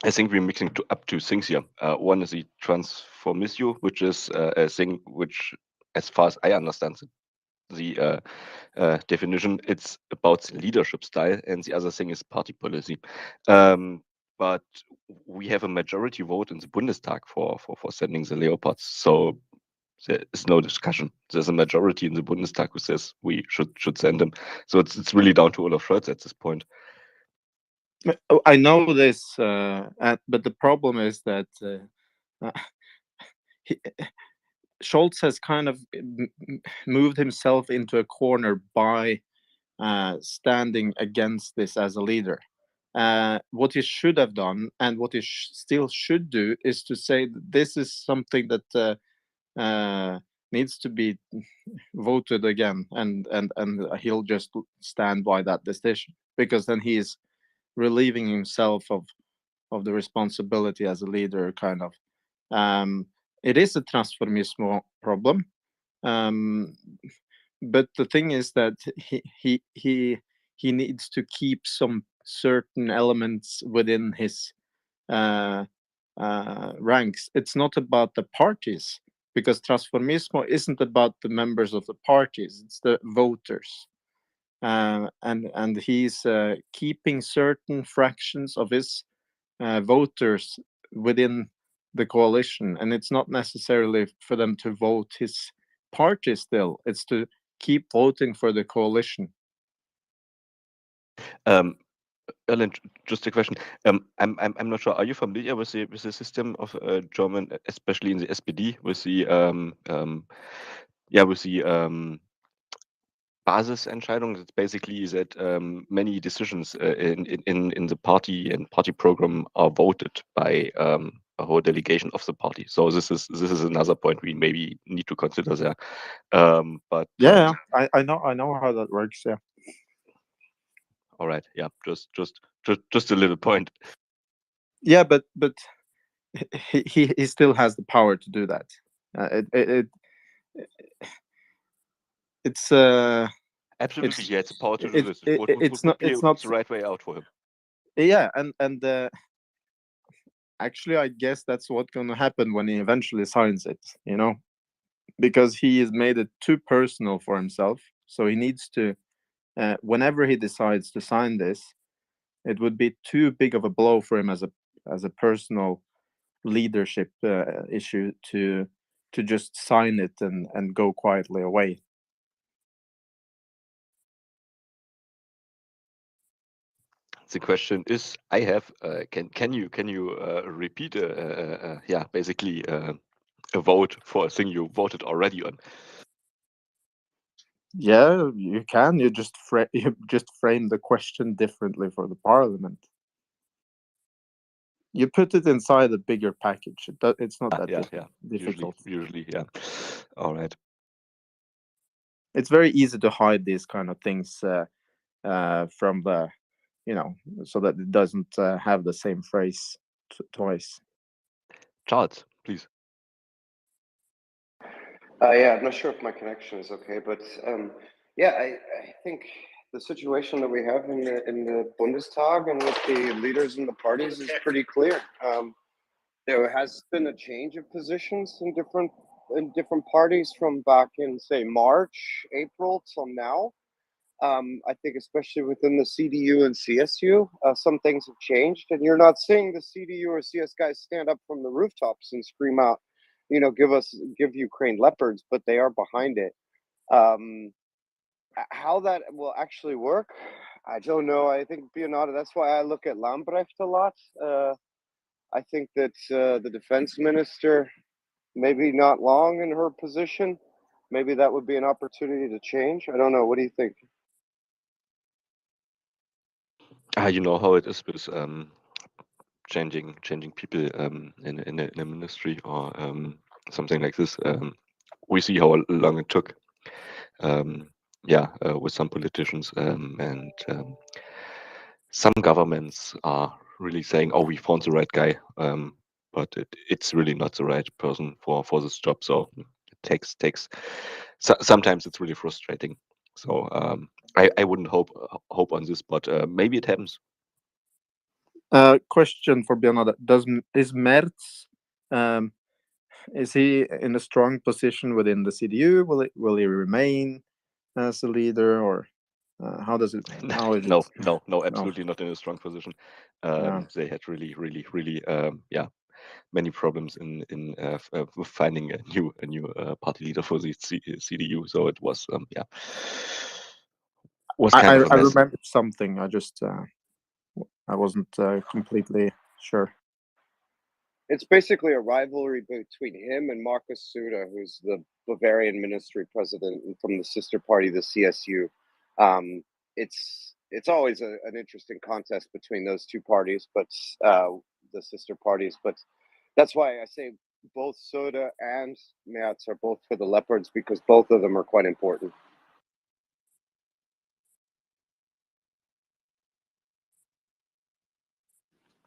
I think we're mixing up two things here. One is the transformism, which is a thing which, as far as I understand the definition, it's about leadership style, and the other thing is party policy. But we have a majority vote in the Bundestag for sending the Leopards, so there is no discussion. There's a majority in the Bundestag who says we should send them. So it's really down to Olaf Scholz at this point. I know this, but the problem is that Scholz has kind of moved himself into a corner by standing against this as a leader. What he should have done, and what he still should do, is to say that this is something that needs to be voted again, and he'll just stand by that decision, because then he is relieving himself of the responsibility as a leader, kind of. It is a transformismo problem, but the thing is that he needs to keep some certain elements within his ranks. It's not about the parties, because transformismo isn't about the members of the parties, it's the voters. And he's keeping certain fractions of his voters within the coalition, and it's not necessarily for them to vote his party still, it's to keep voting for the coalition. Erlen, just a question. I'm not sure. Are you familiar with the system of German, especially in the SPD, with the Basisentscheidung? It's basically that many decisions in the party and party program are voted by a whole delegation of the party. So this is another point we maybe need to consider there. But yeah, I know how that works. Yeah. All right. Yeah. Just a little point. Yeah, but he still has the power to do that. It's absolutely, yeah, it's a power to do this. It's not the right way out for him. Yeah, and actually, I guess that's what's going to happen when he eventually signs it. You know, because he has made it too personal for himself. So he needs to, whenever he decides to sign this, it would be too big of a blow for him as a personal leadership issue to just sign it and go quietly away. The question is, I have can you repeat basically a vote for a thing you voted already on? Yeah, you can. You just frame the question differently for the parliament. You put it inside a bigger package. It's not that difficult. Usually, yeah. All right. It's very easy to hide these kind of things from the, so that it doesn't have the same phrase twice. Charles, please. Yeah, I'm not sure if my connection is okay, but yeah, I think the situation that we have in the Bundestag and with the leaders in the parties is pretty clear. There has been a change of positions in different parties from back in, say, March, April till now. I think especially within the CDU and CSU, some things have changed, and you're not seeing the CDU or CS guys stand up from the rooftops and scream out, give Ukraine leopards, but they are behind it. How that will actually work, I don't know. I think Bionata, that's why I look at Lambrecht a lot. I think that the defense minister, maybe not long in her position, maybe that would be an opportunity to change. I don't know. What do you think? You know how it is with changing people in a ministry or something like this. We see how long it took. With some politicians and some governments are really saying, "Oh, we found the right guy," but it's really not the right person for this job. So it takes. Sometimes it's really frustrating. So I wouldn't hope on this, but maybe it happens. Question for Bernardo: is Merz is he in a strong position within the CDU? Will he remain as a leader, or how does it? How is No, it? absolutely not in a strong position. They had really many problems in finding a new party leader for the CDU. So it was was kind of a I mess. remember something. I just I wasn't completely sure. It's basically a rivalry between him and Markus Söder, who's the Bavarian ministry president from the sister party, the CSU. It's always an interesting contest between those two parties, but the sister parties. But that's why I say both Söder and Merz are both for the Leopards, because both of them are quite important.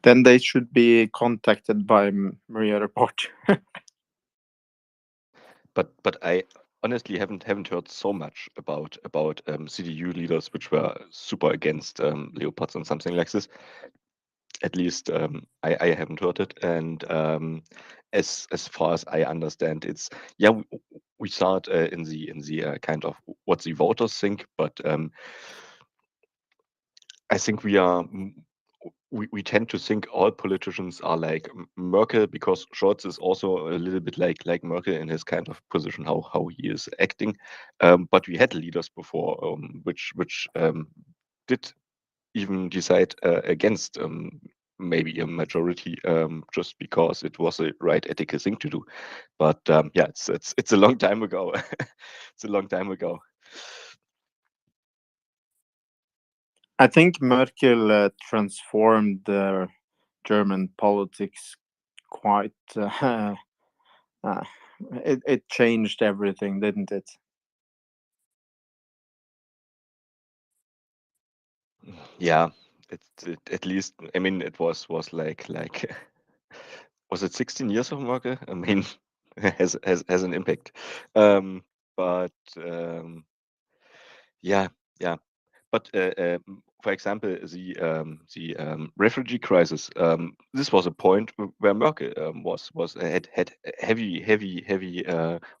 Then they should be contacted by MriyaReport. But I honestly haven't heard so much about CDU leaders which were super against leopards and something like this. At least I haven't heard it. And as far as I understand, it's we saw it in the kind of what the voters think, but I think we tend to think all politicians are like Merkel, because Scholz is also a little bit like Merkel in his kind of position, how he is acting. But we had leaders before which did even decide against maybe a majority just because it was the right ethical thing to do. But yeah, it's a long time ago. It's a long time ago. I think Merkel transformed German politics quite. It changed everything, didn't it? Yeah, at least, I mean, it was like was it 16 years of Merkel? I mean, has an impact. But yeah. But for example, the refugee crisis. This was a point where Merkel had heavy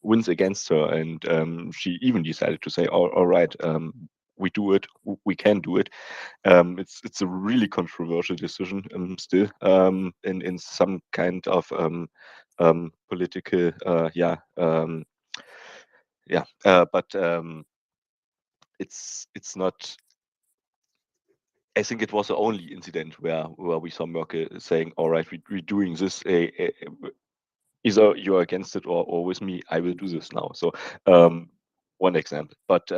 wins against her, and she even decided to say, "All right, we do it. We can do it." It's a really controversial decision still in some kind of political but it's not. I think it was the only incident where we saw Merkel saying, "All right, we're doing this. Either you're against it or with me. I will do this now." So one example, but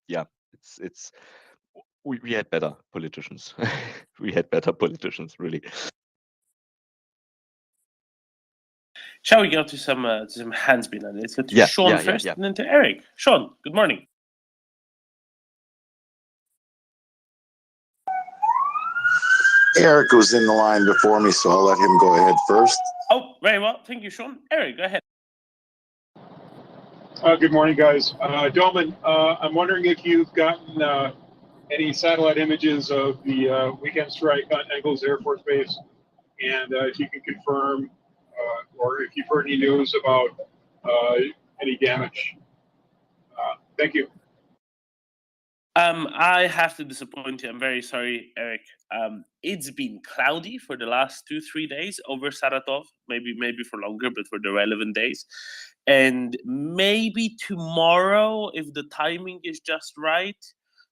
yeah, it's we had better politicians. We had better politicians, really. Shall we go to some hands been on? Let's go to Yeah, Sean first, and then to Eric. Sean, good morning. Eric was in the line before me, so I'll let him go ahead first. Oh, very well. Thank you, Sean. Eric, go ahead. Good morning, guys. Doman, I'm wondering if you've gotten any satellite images of the weekend strike on Engels Air Force Base, and if you can confirm or if you've heard any news about any damage. Thank you. I have to disappoint you. I'm very sorry, Eric. It's been cloudy for the last 2-3 days over Saratov, maybe for longer, but for the relevant days. And maybe tomorrow, if the timing is just right,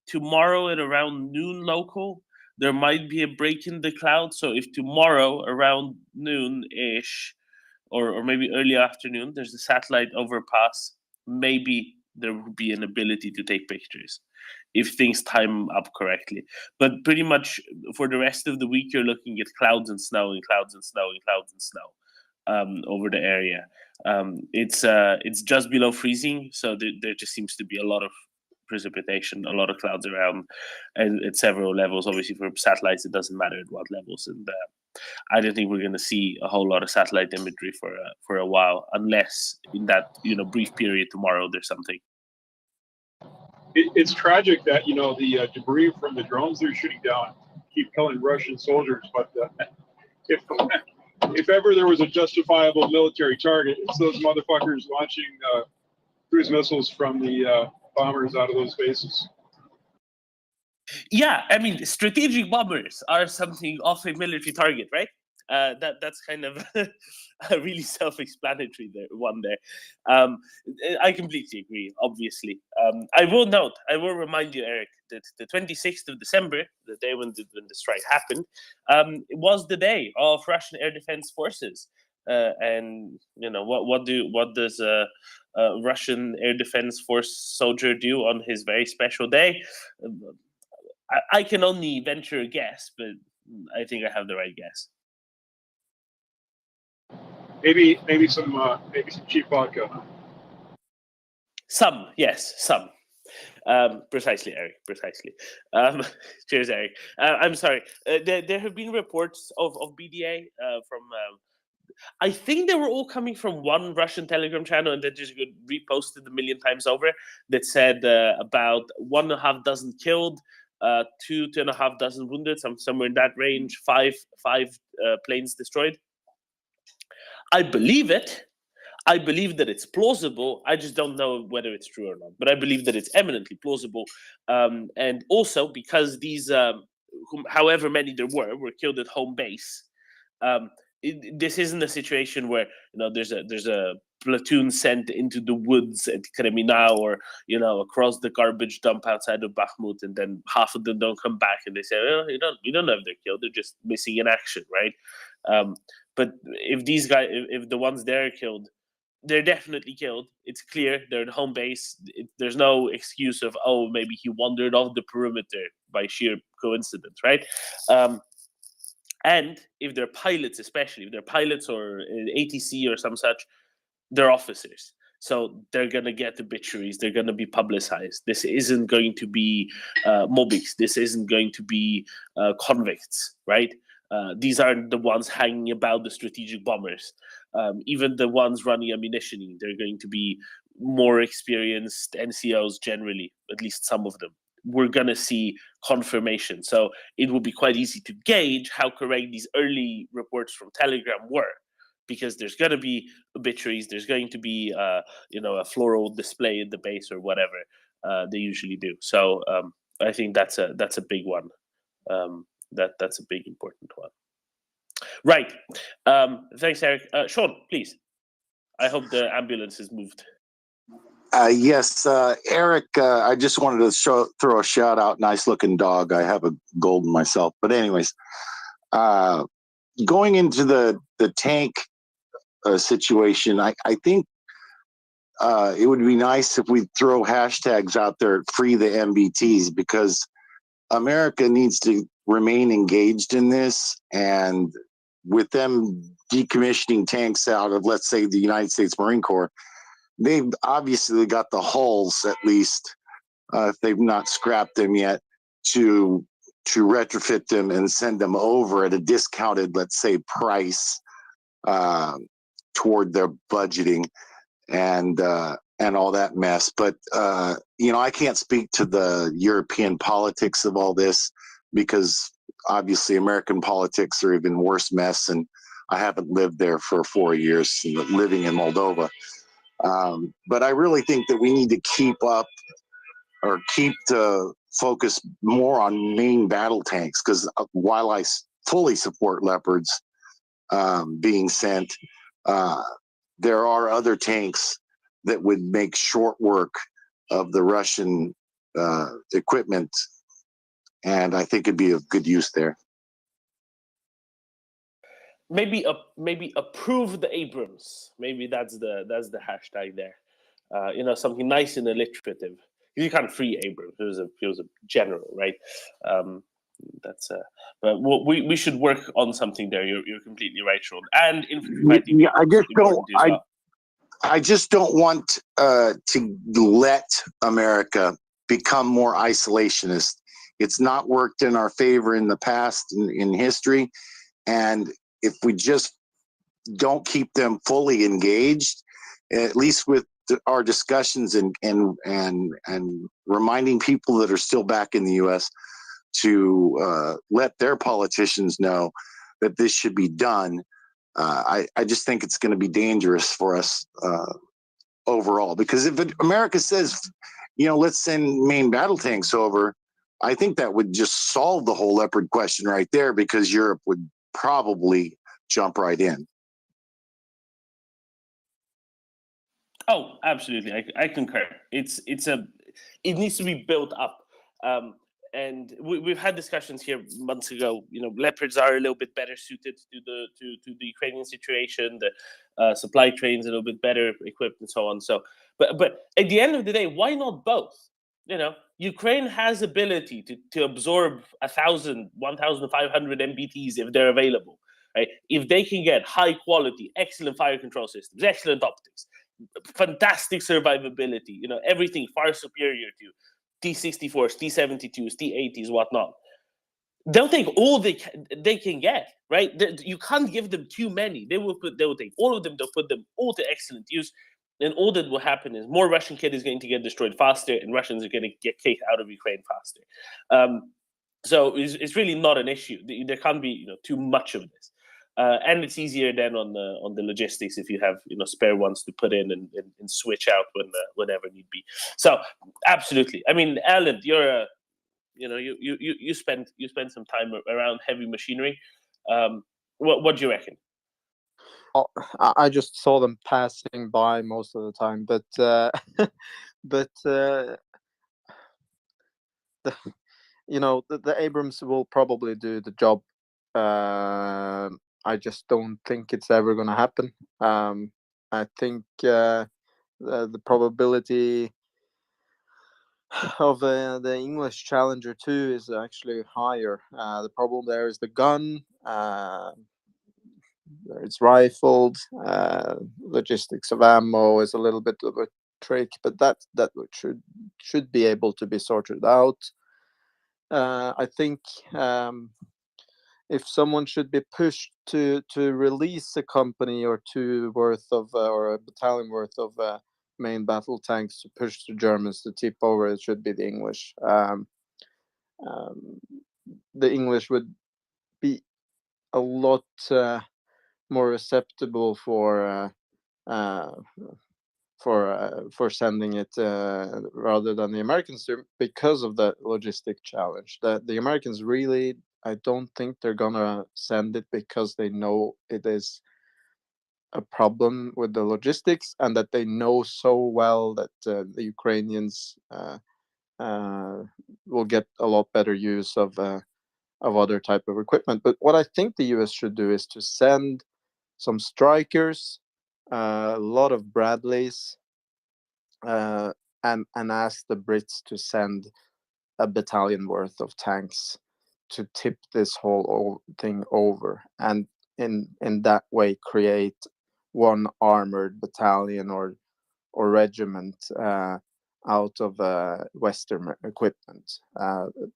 tomorrow at around noon local, there might be a break in the cloud. So if tomorrow around noon-ish, or maybe early afternoon, there's a satellite overpass, maybe there will be an ability to take pictures if things time up correctly. But pretty much for the rest of the week, you're looking at clouds and snow and clouds and snow and clouds and snow over the area. It's just below freezing, so there just seems to be a lot of precipitation, a lot of clouds around, and at several levels. Obviously, for satellites, it doesn't matter at what levels. And I don't think we're going to see a whole lot of satellite imagery for a while, unless in that brief period tomorrow there's something. It's tragic that the debris from the drones they're shooting down keep killing Russian soldiers, but if ever there was a justifiable military target, it's those motherfuckers launching cruise missiles from the bombers out of those bases. Yeah, I mean, strategic bombers are something of a military target, right? That's kind of a really self-explanatory there. I completely agree, obviously. I will remind you, Eric, that the 26th of December, the day when the strike happened, it was the day of Russian air defense forces and what does a Russian Air Defense Force soldier do on his very special day? I can only venture a guess, but I think I have the right guess. Maybe some cheap vodka. Some, yes, some. Precisely, Eric. Precisely. Cheers, Eric. I'm sorry. There have been reports of BDA from. I think they were all coming from one Russian Telegram channel, and that just got reposted a million times over. That said about 1.5 dozen killed, 2.5 dozen wounded, somewhere in that range. Five planes destroyed. I believe it. I believe that it's plausible. I just don't know whether it's true or not. But I believe that it's eminently plausible. And also because these, however many there were killed at home base. This isn't a situation where there's a platoon sent into the woods at Kremina or across the garbage dump outside of Bakhmut, and then half of them don't come back, and they say, well, we don't know if they're killed. They're just missing in action, right? But if these guys, if the ones there are killed, they're definitely killed. It's clear they're at home base. There's no excuse of, oh, maybe he wandered off the perimeter by sheer coincidence, right? And if they're pilots, especially if they're pilots or ATC or some such, they're officers. So they're going to get obituaries. They're going to be publicized. This isn't going to be mobbies. This isn't going to be convicts, right? These aren't the ones hanging about the strategic bombers. Even the ones running ammunitioning, they're going to be more experienced NCOs generally, at least some of them. We're going to see confirmation. So it will be quite easy to gauge how correct these early reports from Telegram were, because there's going to be obituaries, there's going to be a floral display at the base or whatever they usually do. So I think that's a big one. That's a big important one. Right. Thanks, Eric. Sean, please. I hope the ambulance has moved. Yes, Eric, I just wanted to throw a shout out. Nice looking dog. I have a golden myself. But anyways, going into the tank situation, I think it would be nice if we throw hashtags out there, free the MBTs, because America needs to remain engaged in this. And with them decommissioning tanks out of, let's say, the United States Marine Corps, they've obviously got the hulls, at least, if they've not scrapped them yet, to retrofit them and send them over at a discounted, let's say, price toward their budgeting and all that mess. But I can't speak to the European politics of all this, because obviously American politics are even worse mess, and I haven't lived there for 4 years, living in Moldova. But I really think that we need to keep the focus more on main battle tanks, because while I fully support Leopards being sent, there are other tanks that would make short work of the Russian equipment, and I think it'd be of good use there. Maybe approve the Abrams. Maybe that's the hashtag there. Something nice and alliterative. You can't free Abrams. He was a general, right? But we should work on something there. You're completely right, Sean. And infantry fighting. Yeah, I just don't want to let America become more isolationist. It's not worked in our favor in the past in history, and if we just don't keep them fully engaged, at least with our discussions and reminding people that are still back in the U.S. to let their politicians know that this should be done, I just think it's going to be dangerous for us overall. Because if America says, let's send main battle tanks over, I think that would just solve the whole Leopard question right there, because Europe would probably jump right in. Oh, absolutely. I concur. It needs to be built up. and we've had discussions here months ago. You know, Leopards are a little bit better suited to the Ukrainian situation. The supply chains a little bit better equipped, and so on. So, but at the end of the day, why not both? You know, Ukraine has ability to absorb 1,000, 1,500 MBTs if they're available. Right? If they can get high quality, excellent fire control systems, excellent optics, fantastic survivability, you know, everything far superior to T-64s, T-72s, T-80s, whatnot. They'll take all they can get, right? You can't give them too many. They will take all of them. They'll put them all to excellent use, and all that will happen is more Russian kit is going to get destroyed faster, and Russians are going to get kicked out of Ukraine faster. So it's really not an issue. There can't be too much of this. And it's easier then on the logistics if you have spare ones to put in and switch out whenever need be. So absolutely. I mean, Alan, you're you spend some time around heavy machinery. What do you reckon? I just saw them passing by most of the time, but the Abrams will probably do the job. I just don't think it's ever going to happen. I think the probability of the English Challenger 2 is actually higher. The problem there is the gun. It's rifled. Logistics of ammo is a little bit of a trick, but that should be able to be sorted out. I think if someone should be pushed to release a company or two worth of or a battalion worth of main battle tanks to push the Germans to tip over, it should be the English. The English would be a lot more acceptable for sending it rather than the Americans do, because of the logistic challenge. The Americans really, I don't think they're gonna send it because they know it is a problem with the logistics, and that they know so well that the Ukrainians will get a lot better use of other type of equipment. But what I think the US should do is to send some strikers, a lot of Bradleys, and ask the Brits to send a battalion worth of tanks to tip this whole thing over, and in that way create one armored battalion or regiment out of Western equipment.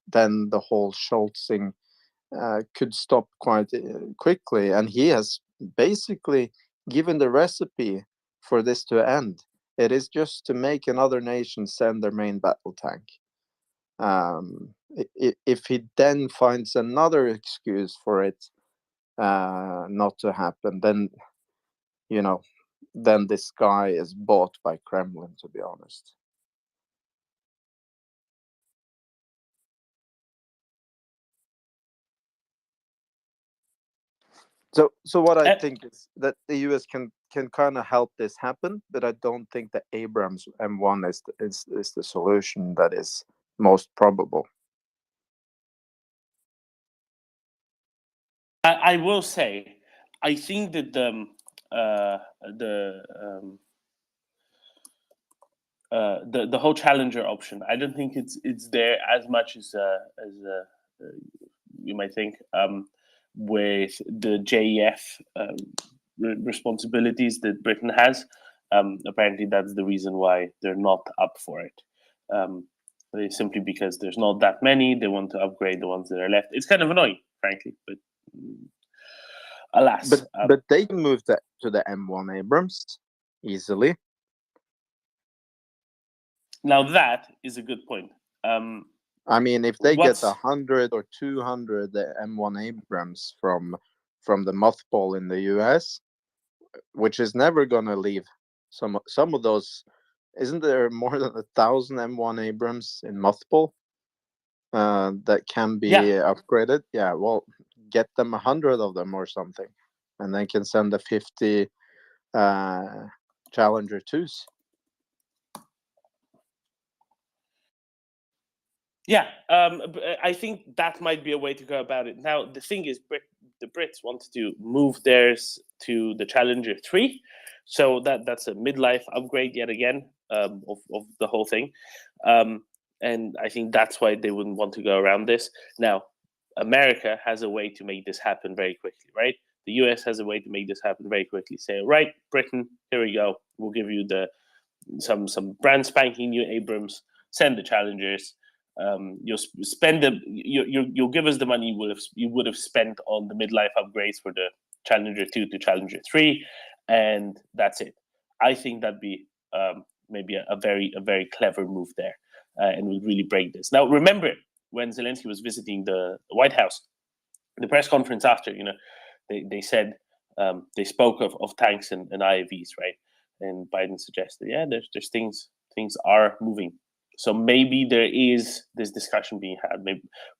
Then the whole Scholzing could stop quite quickly, and he has basically given the recipe for this to end. It is just to make another nation send their main battle tank. If he then finds another excuse for it not to happen, then then this guy is bought by Kremlin, to be honest. So what I think is that the US can kind of help this happen, but I don't think the Abrams M1 is the solution that is most probable. I will say, I think that the whole Challenger option, I don't think it's there as much as you might think. With the JEF responsibilities that Britain has, apparently that's the reason why they're not up for it. Simply because there's not that many. They want to upgrade the ones that are left. It's kind of annoying, frankly, but alas. But they can move to the M1 Abrams easily. Now that is a good point. I mean, if they get 100 or 200 M1 Abrams from the mothball in the US, which is never gonna leave, some of those, isn't there more than 1,000 M1 Abrams in mothball that can be upgraded? Yeah, well, get them 100 of them or something, and they can send the 50 Challenger 2s. Yeah, I think that might be a way to go about it. Now, the thing is, the Brits wanted to move theirs to the Challenger 3, so that's a midlife upgrade yet again of the whole thing, and I think that's why they wouldn't want to go around this. Now, America has a way to make this happen very quickly, right? The US has a way to make this happen very quickly. Say, right, Britain, here we go. We'll give you some brand spanking new Abrams. Send the Challengers. You'll spend you'll give us the money you would have spent on the midlife upgrades for the Challenger 2 to Challenger 3, and that's it. I think that'd be maybe a very clever move there, and would really break this. Now, remember when Zelensky was visiting the White House, the press conference after, they said they spoke of tanks and IAVs, right? And Biden suggested, yeah, there's things are moving. So maybe there is this discussion being had.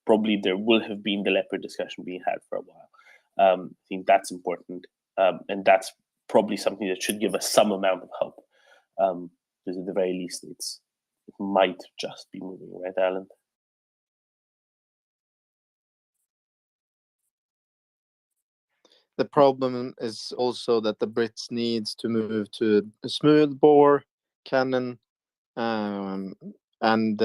Probably there will have been the Leopard discussion being had for a while. I think that's important, and that's probably something that should give us some amount of hope. Because at the very least, it might just be moving, right, Alan? The problem is also that the Brits needs to move to a smoothbore cannon, and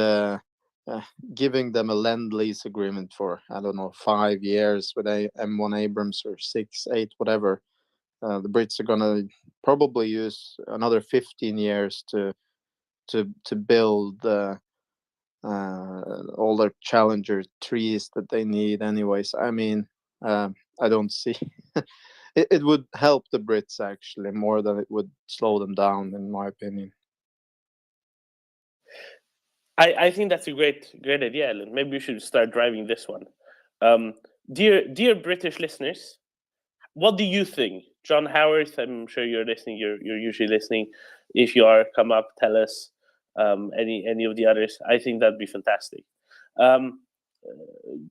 giving them a lend-lease agreement for, I don't know, 5 years with a M1 Abrams or 6, 8, whatever. The Brits are gonna probably use another 15 years to build all their Challenger 3s that they need anyways. I mean, I don't see it would help the Brits actually more than it would slow them down, in my opinion. I think that's a great idea, Ellen. Maybe we should start driving this one. Dear British listeners, what do you think? John Howard, I'm sure you're listening. You're usually listening. If you are, come up, tell us. Any of the others, I think that'd be fantastic.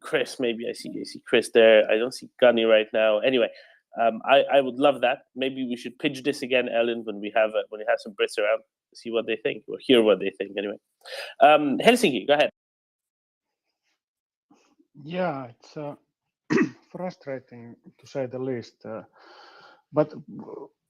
Chris, maybe I see Chris there. I don't see Gunny right now. Anyway, I would love that. Maybe we should pitch this again, Ellen, when we have some Brits around, see what they think or hear what they think. Anyway, Helsinki, go ahead. Yeah, it's frustrating to say the least. But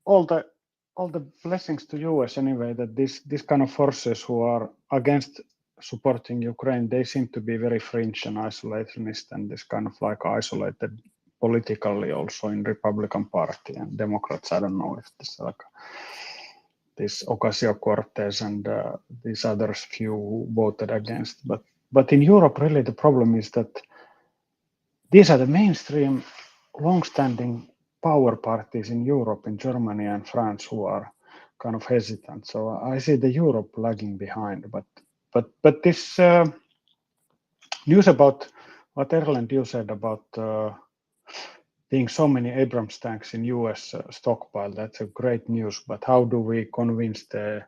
all the blessings to US anyway, that this kind of forces who are against supporting Ukraine, they seem to be very fringe and isolationist, and this kind of like isolated politically also in Republican Party and Democrats. I don't know if this like this Ocasio-Cortez and these others few who voted against, but in Europe really the problem is that these are the mainstream long-standing power parties in Europe, in Germany and France, who are kind of hesitant. So I see the Europe lagging behind. But this news about what Erland you said about being so many Abrams tanks in US stockpile, that's a great news. But how do we convince the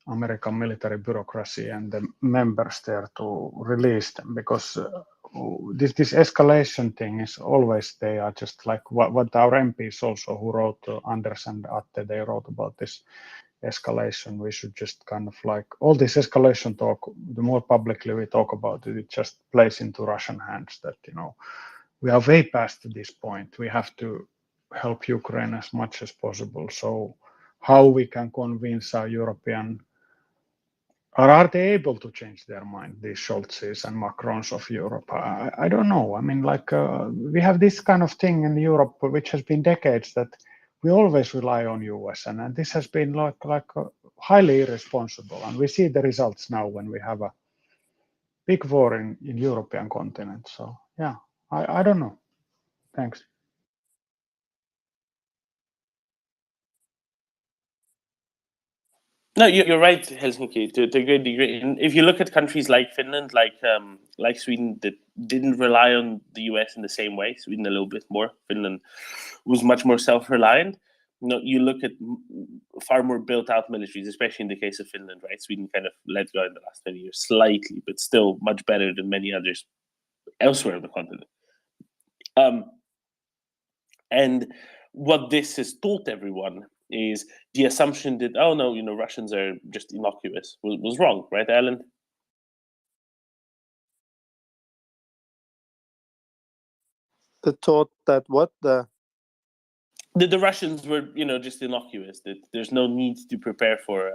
American military bureaucracy and the members there to release them? Because this escalation thing is always, they are just like what our MPs also who wrote, Anders and Atte, they wrote about this escalation. We should just kind of like, all this escalation talk, the more publicly we talk about it, it just plays into Russian hands that, we are way past this point. We have to help Ukraine as much as possible. So how we can convince our European, or are they able to change their mind, these Scholzes and Macrons of Europe? I don't know. I mean, like we have this kind of thing in Europe, which has been decades, that we always rely on US, and this has been like highly irresponsible. And we see the results now when we have a big war in European continent. So yeah, I don't know. Thanks. No, you're right, Helsinki, to a great degree. And if you look at countries like Finland, like Sweden, that didn't rely on the US in the same way. Sweden a little bit more. Finland was much more self-reliant. You look at far more built-out militaries, especially in the case of Finland, right? Sweden kind of let go in the last 20 years, slightly, but still much better than many others elsewhere on the continent. And what this has taught everyone is the assumption that, oh no, Russians are just innocuous was wrong, right, Alan? The thought that what the Russians were, just innocuous. That there's no need to prepare for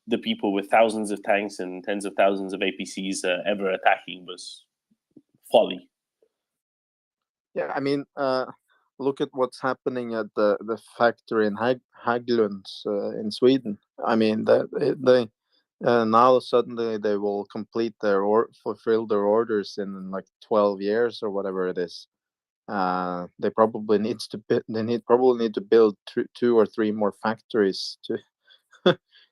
the people with thousands of tanks and tens of thousands of APCs ever attacking was folly. Yeah, I mean, look at what's happening at the factory in Haglunds in Sweden. I mean, they now suddenly they will complete fulfill their orders in like 12 years or whatever it is. They probably probably need to build two or three more factories to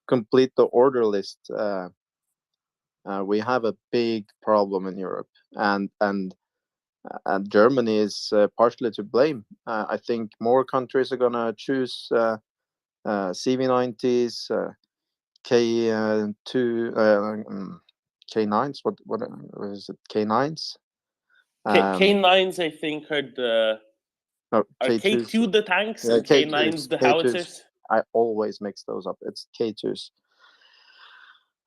complete the order list. We have a big problem in Europe, and Germany is partially to blame. I think more countries are gonna choose CV90s, K9s. What is it? K9s. K9s, I think, are K2s. K2 the tanks Yeah, and K9s the howitzers. I always mix those up. It's K2s.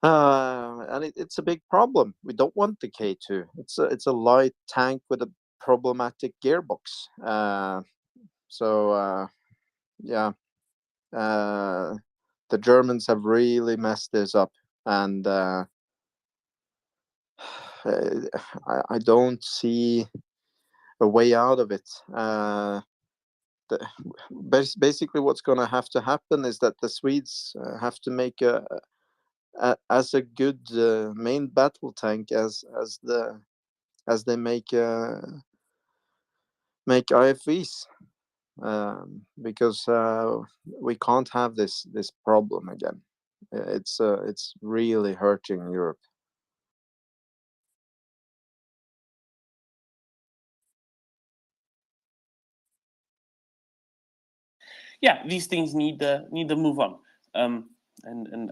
And it's a big problem. We don't want the K2. It's a light tank with a problematic gearbox. Yeah, the Germans have really messed this up, and I don't see a way out of it. Basically, what's going to have to happen is that the Swedes have to make as a good main battle tank as they make IFVs, because we can't have this problem again. It's really hurting Europe. Yeah, these things need to move on. And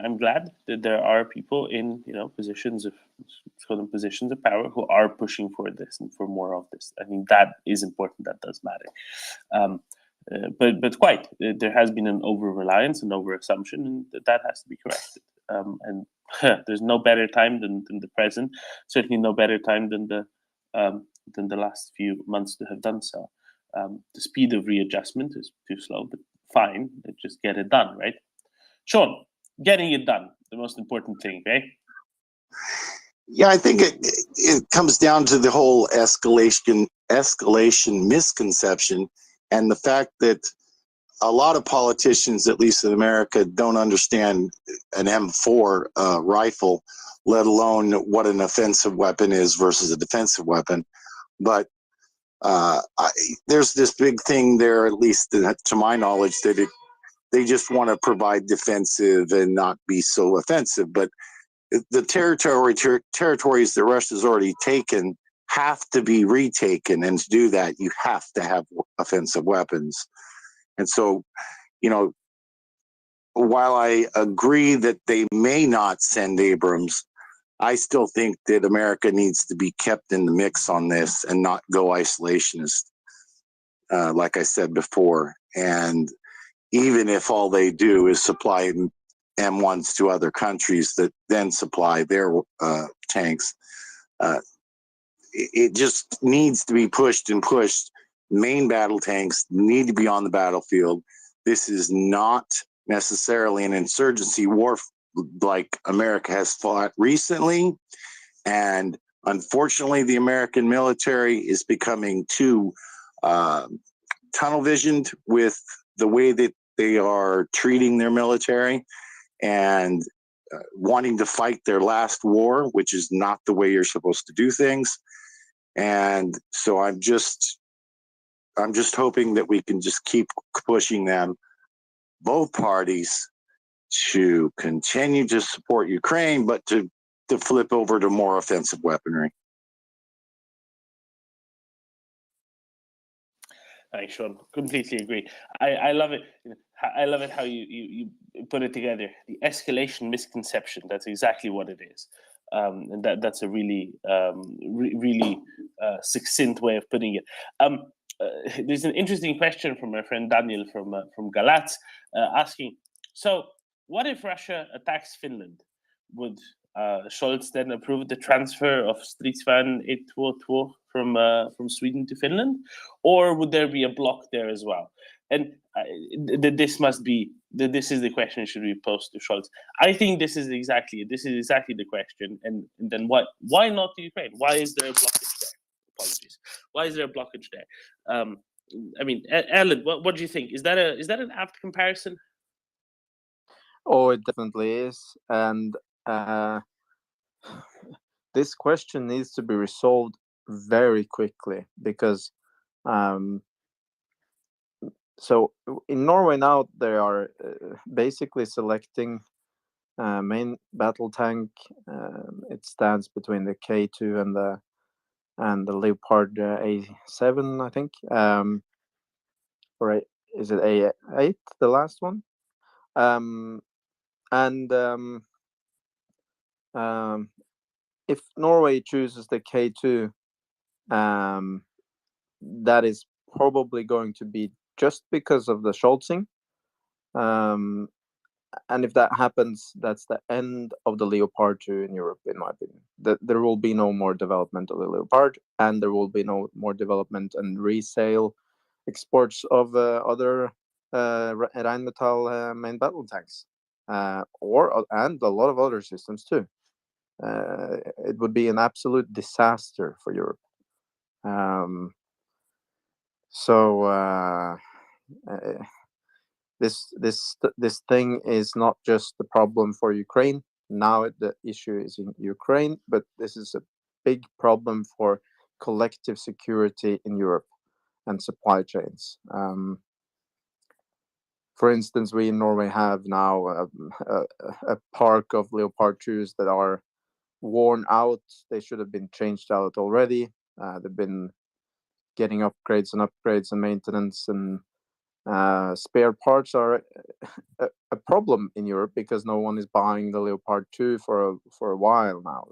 I'm glad that there are people in positions of power who are pushing for this and for more of this. I think that is important. That does matter. But quite, there has been an over-reliance and over-assumption, and that has to be corrected. And there's no better time than the present. Certainly, no better time than the last few months to have done so. The speed of readjustment is too slow, but fine. Just get it done, right? Sean, getting it done, the most important thing, right? Yeah, I think it comes down to the whole escalation misconception, and the fact that a lot of politicians, at least in America, don't understand an M4 rifle, let alone what an offensive weapon is versus a defensive weapon. But there's this big thing there, at least to my knowledge, that they just want to provide defensive and not be so offensive. But the territories that Russia's already taken have to be retaken, and to do that, you have to have offensive weapons. And so, while I agree that they may not send Abrams, I still think that America needs to be kept in the mix on this and not go isolationist, like I said before. And even if all they do is supply M1s to other countries that then supply their tanks, it just needs to be pushed and pushed. Main battle tanks need to be on the battlefield. This is not necessarily an insurgency war like America has fought recently. And unfortunately, the American military is becoming too tunnel visioned with the way that they are treating their military and wanting to fight their last war, which is not the way you're supposed to do things. And so I'm just hoping that we can just keep pushing them, both parties, to continue to support Ukraine, but to flip over to more offensive weaponry. Thanks, Sean. Completely agree. I love it. I love it how you put it together. The escalation misconception. That's exactly what it is, and that's a really really succinct way of putting it. There's an interesting question from my friend Daniel from Galatz asking. So, what if Russia attacks Finland? Would Scholz then approve the transfer of Stridsvagn 822 from Sweden to Finland, or would there be a block there as well? And this is the question should be posed to Scholz. I think this is exactly the question. And then why not the Ukraine? Why is there a blockage there? Apologies. Why is there a blockage there? I mean, Ellen, what do you think? Is that an apt comparison? Oh, it definitely is, and this question needs to be resolved very quickly because so in Norway now they are basically selecting main battle tank. It stands between the K2 and the Leopard A7, I think. Or is it A8, the last one? If Norway chooses the K2, that is probably going to be just because of the Scholzing. And if that happens, that's the end of the Leopard 2 in Europe, in my opinion. There will be no more development of the Leopard, and there will be no more development and resale exports of other Rheinmetall main battle tanks, and a lot of other systems too. It would be an absolute disaster for Europe. This thing is not just the problem for Ukraine. Now the issue is in Ukraine, but this is a big problem for collective security in Europe and supply chains. For instance, we in Norway have now a park of Leopard 2s that are worn out. They should have been changed out already. They've been getting upgrades and maintenance, and spare parts are a problem in Europe because no one is buying the Leopard 2 for a while now,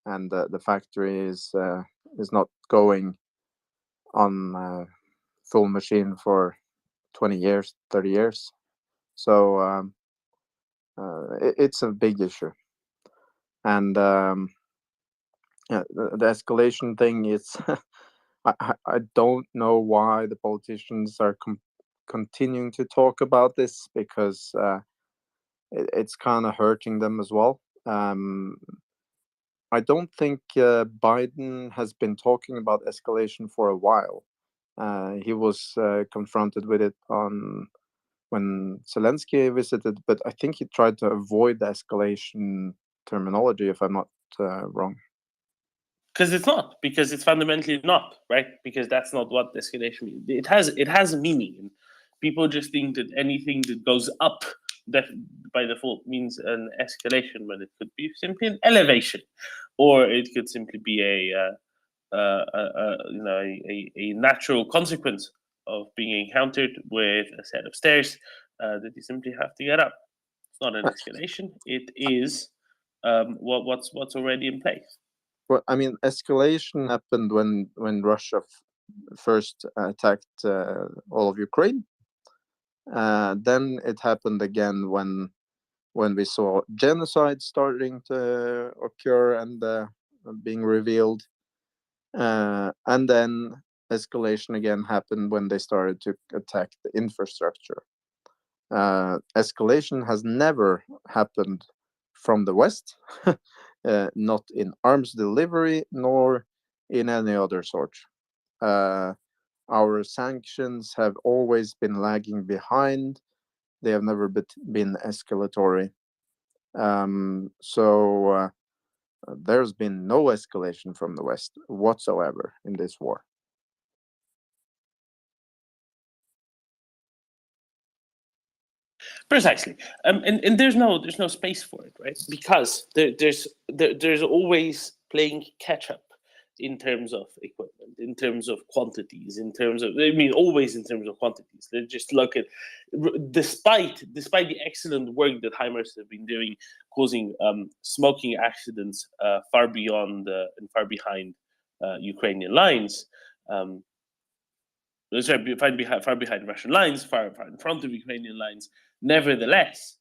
and the factory is not going on full machine for 20 years, 30 years. So it's a big issue. And the escalation thing is, I don't know why the politicians are continuing to talk about this, because it's kind of hurting them as well. I don't think Biden has been talking about escalation for a while. He was confronted with it when Zelensky visited, but I think he tried to avoid the escalation terminology, if I'm not wrong. Because it's fundamentally not, right? Because that's not what escalation means. It has a meaning, and people just think that anything that goes up by default means an escalation, when it could be simply an elevation, or it could simply be a natural consequence of being encountered with a set of stairs that you simply have to get up. It's not an escalation. It is what's already in place. Well, I mean, escalation happened when Russia first attacked all of Ukraine. Then it happened again when we saw genocide starting to occur and being revealed. And then escalation again happened when they started to attack the infrastructure. Escalation has never happened from the West, not in arms delivery nor in any other sort. Our sanctions have always been lagging behind. They have never been escalatory. So there's been no escalation from the West whatsoever in this war. Precisely, and there's no space for it, right? Because there's always playing catch up in terms of equipment, in terms of quantities, always in terms of quantities. Let's just look at, despite the excellent work that HIMARS have been doing, causing smoking accidents far beyond and far behind Ukrainian lines. Far behind Russian lines, far in front of Ukrainian lines. Nevertheless,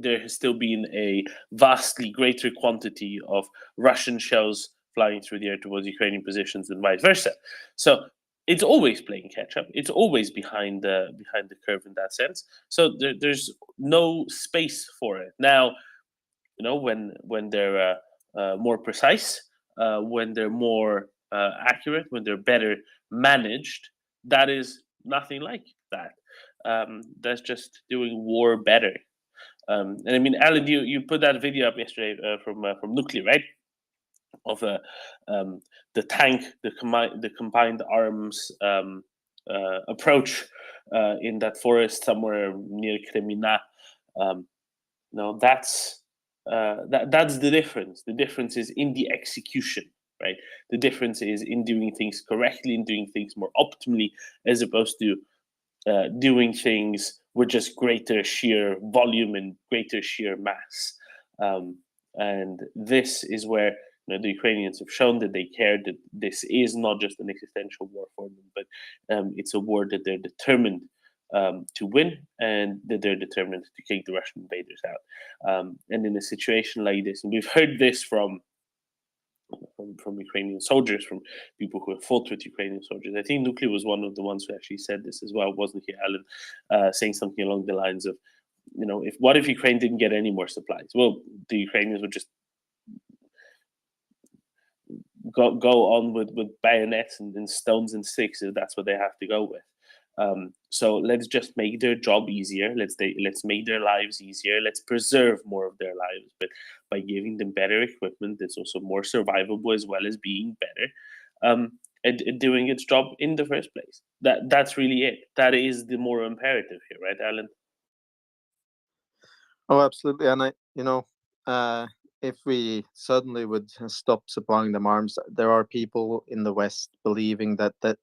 there has still been a vastly greater quantity of Russian shells flying through the air towards Ukrainian positions than vice versa. So it's always playing catch up. It's always behind the curve in that sense. So there's no space for it now. When they're more precise, when they're more accurate, when they're better managed, that is nothing like that. That's just doing war better. And I mean, Alan, you put that video up yesterday from Nuclear, right? Of the tank, the combined arms approach in that forest somewhere near Kremina. That's the difference. The difference is in the execution, right? The difference is in doing things correctly, in doing things more optimally, as opposed to doing things with just greater sheer volume and greater sheer mass. And this is where the Ukrainians have shown that they care, that this is not just an existential war for them, but it's a war that they're determined to win, and that they're determined to kick the Russian invaders out. And in a situation like this, and we've heard this from Ukrainian soldiers, from people who have fought with Ukrainian soldiers. I think Nuclear was one of the ones who actually said this as well, wasn't he, Alan? Saying something along the lines of, what if Ukraine didn't get any more supplies? Well, the Ukrainians would just go on with bayonets and stones and sticks if that's what they have to go with. So let's just make their job easier. Let's make their lives easier. Let's preserve more of their lives, but by giving them better equipment that's also more survivable, as well as being better at doing its job in the first place. That's really it. That is the moral imperative here, right, Alan? Oh, absolutely. And if we suddenly would stop supplying them arms, there are people in the West believing that the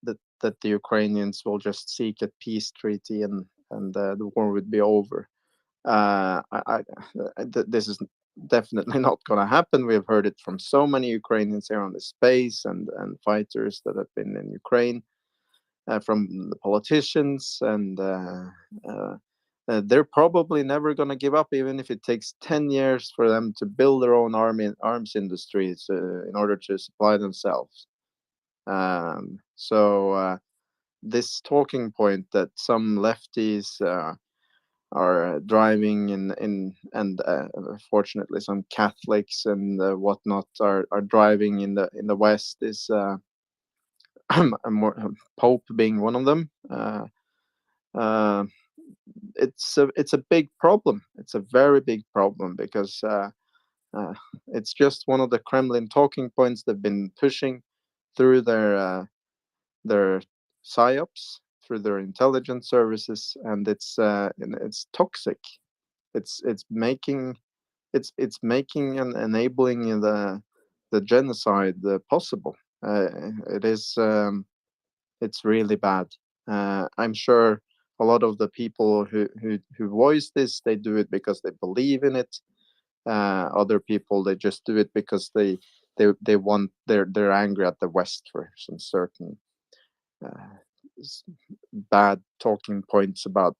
Ukrainians will just seek a peace treaty and the war would be over. This is definitely not going to happen. We have heard it from so many Ukrainians here on the space and fighters that have been in Ukraine, from the politicians, and they're probably never going to give up, even if it takes 10 years for them to build their own arms industries in order to supply themselves. So this talking point that some lefties are driving and fortunately some Catholics and whatnot are driving in the West is Pope being one of them. It's a big problem. It's a very big problem because it's just one of the Kremlin talking points they've been pushing through their psyops, through their intelligence services, and it's toxic. It's making and enabling the genocide possible. It's really bad. I'm sure a lot of the people who voice this, they do it because they believe in it. Other people, they just do it because they want, they're angry at the West for some certain bad talking points about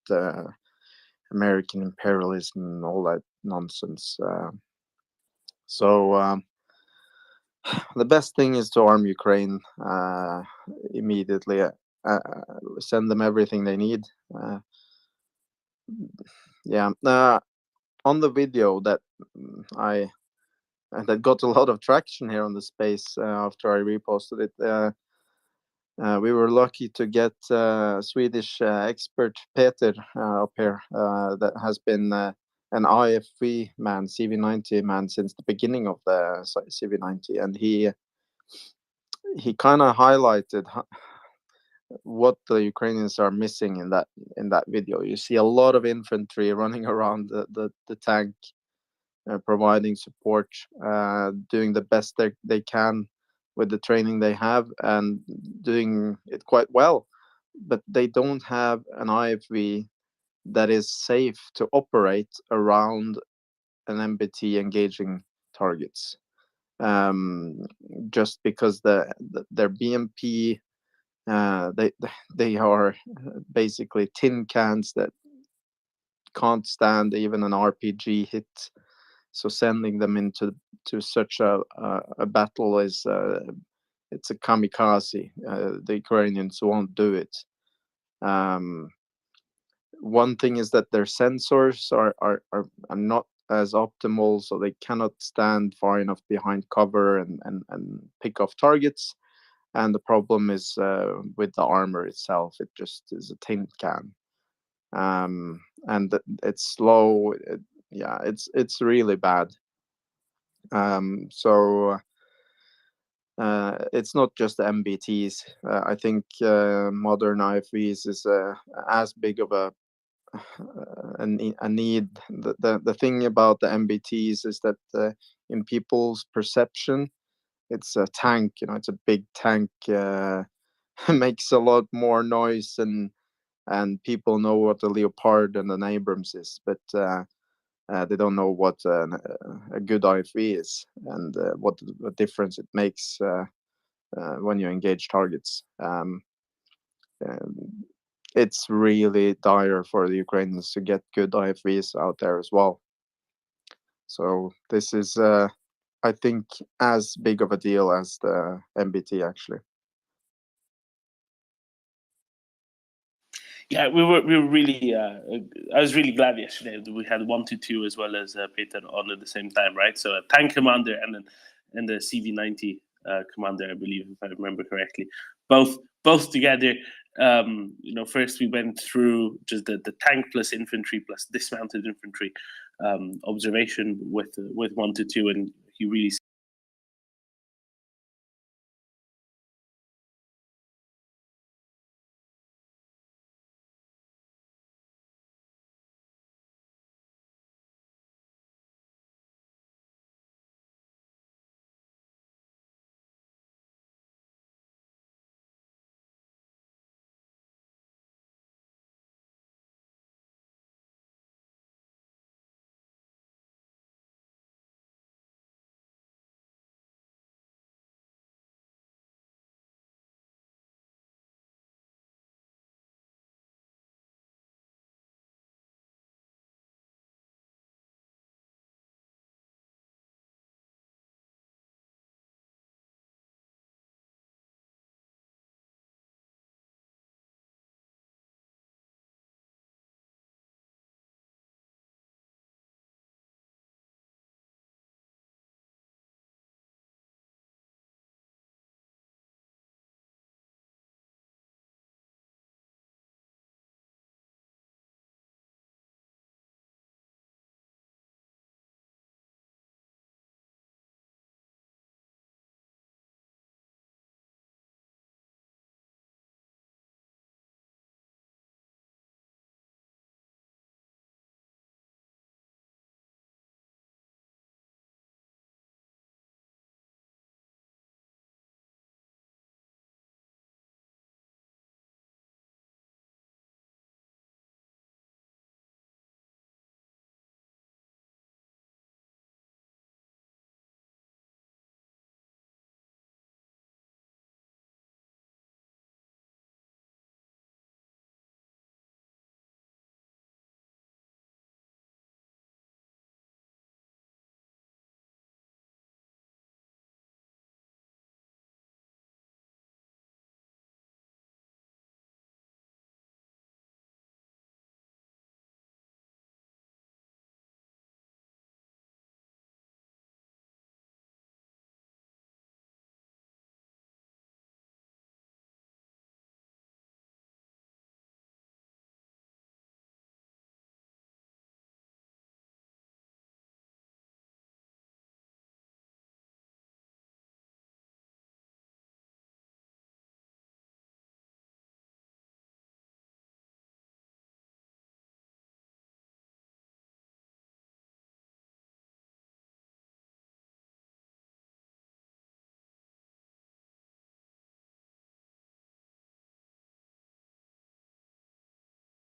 American imperialism and all that nonsense. So the best thing is to arm Ukraine immediately. Send them everything they need. On the video that that got a lot of traction here on the space after I reposted it. We were lucky to get Swedish expert Peter up here that has been an IFV man, CV90 man, since the beginning of the CV90, and he kind of highlighted what the Ukrainians are missing in that video. You see a lot of infantry running around the tank, providing support, doing the best they can with the training they have, and doing it quite well. But they don't have an IFV that is safe to operate around an MBT engaging targets. Just because their BMP, they are basically tin cans that can't stand even an RPG hit. So sending them into such a battle is it's a kamikaze. The Ukrainians won't do it. One thing is that their sensors are not as optimal, so they cannot stand far enough behind cover and pick off targets. And the problem is with the armor itself. It just is a tin can, and it's slow. Yeah, it's really bad. So it's not just the MBTs. I think modern IFVs is as big of a need. The thing about the MBTs is that in people's perception, it's a tank. You know, it's a big tank. Makes a lot more noise, and people know what the Leopard and an Abrams is, but they don't know what a good IFV is and what difference it makes when you engage targets. It's really dire for the Ukrainians to get good IFVs out there as well. So this is, I think, as big of a deal as the MBT actually. Yeah, we were really. I was really glad yesterday that we had 1 to 2 as well as Peter on at the same time, right? So a tank commander and the CV90 commander, I believe, if I remember correctly, both together. First we went through just the tank plus infantry plus dismounted infantry observation with 1 to 2, and you really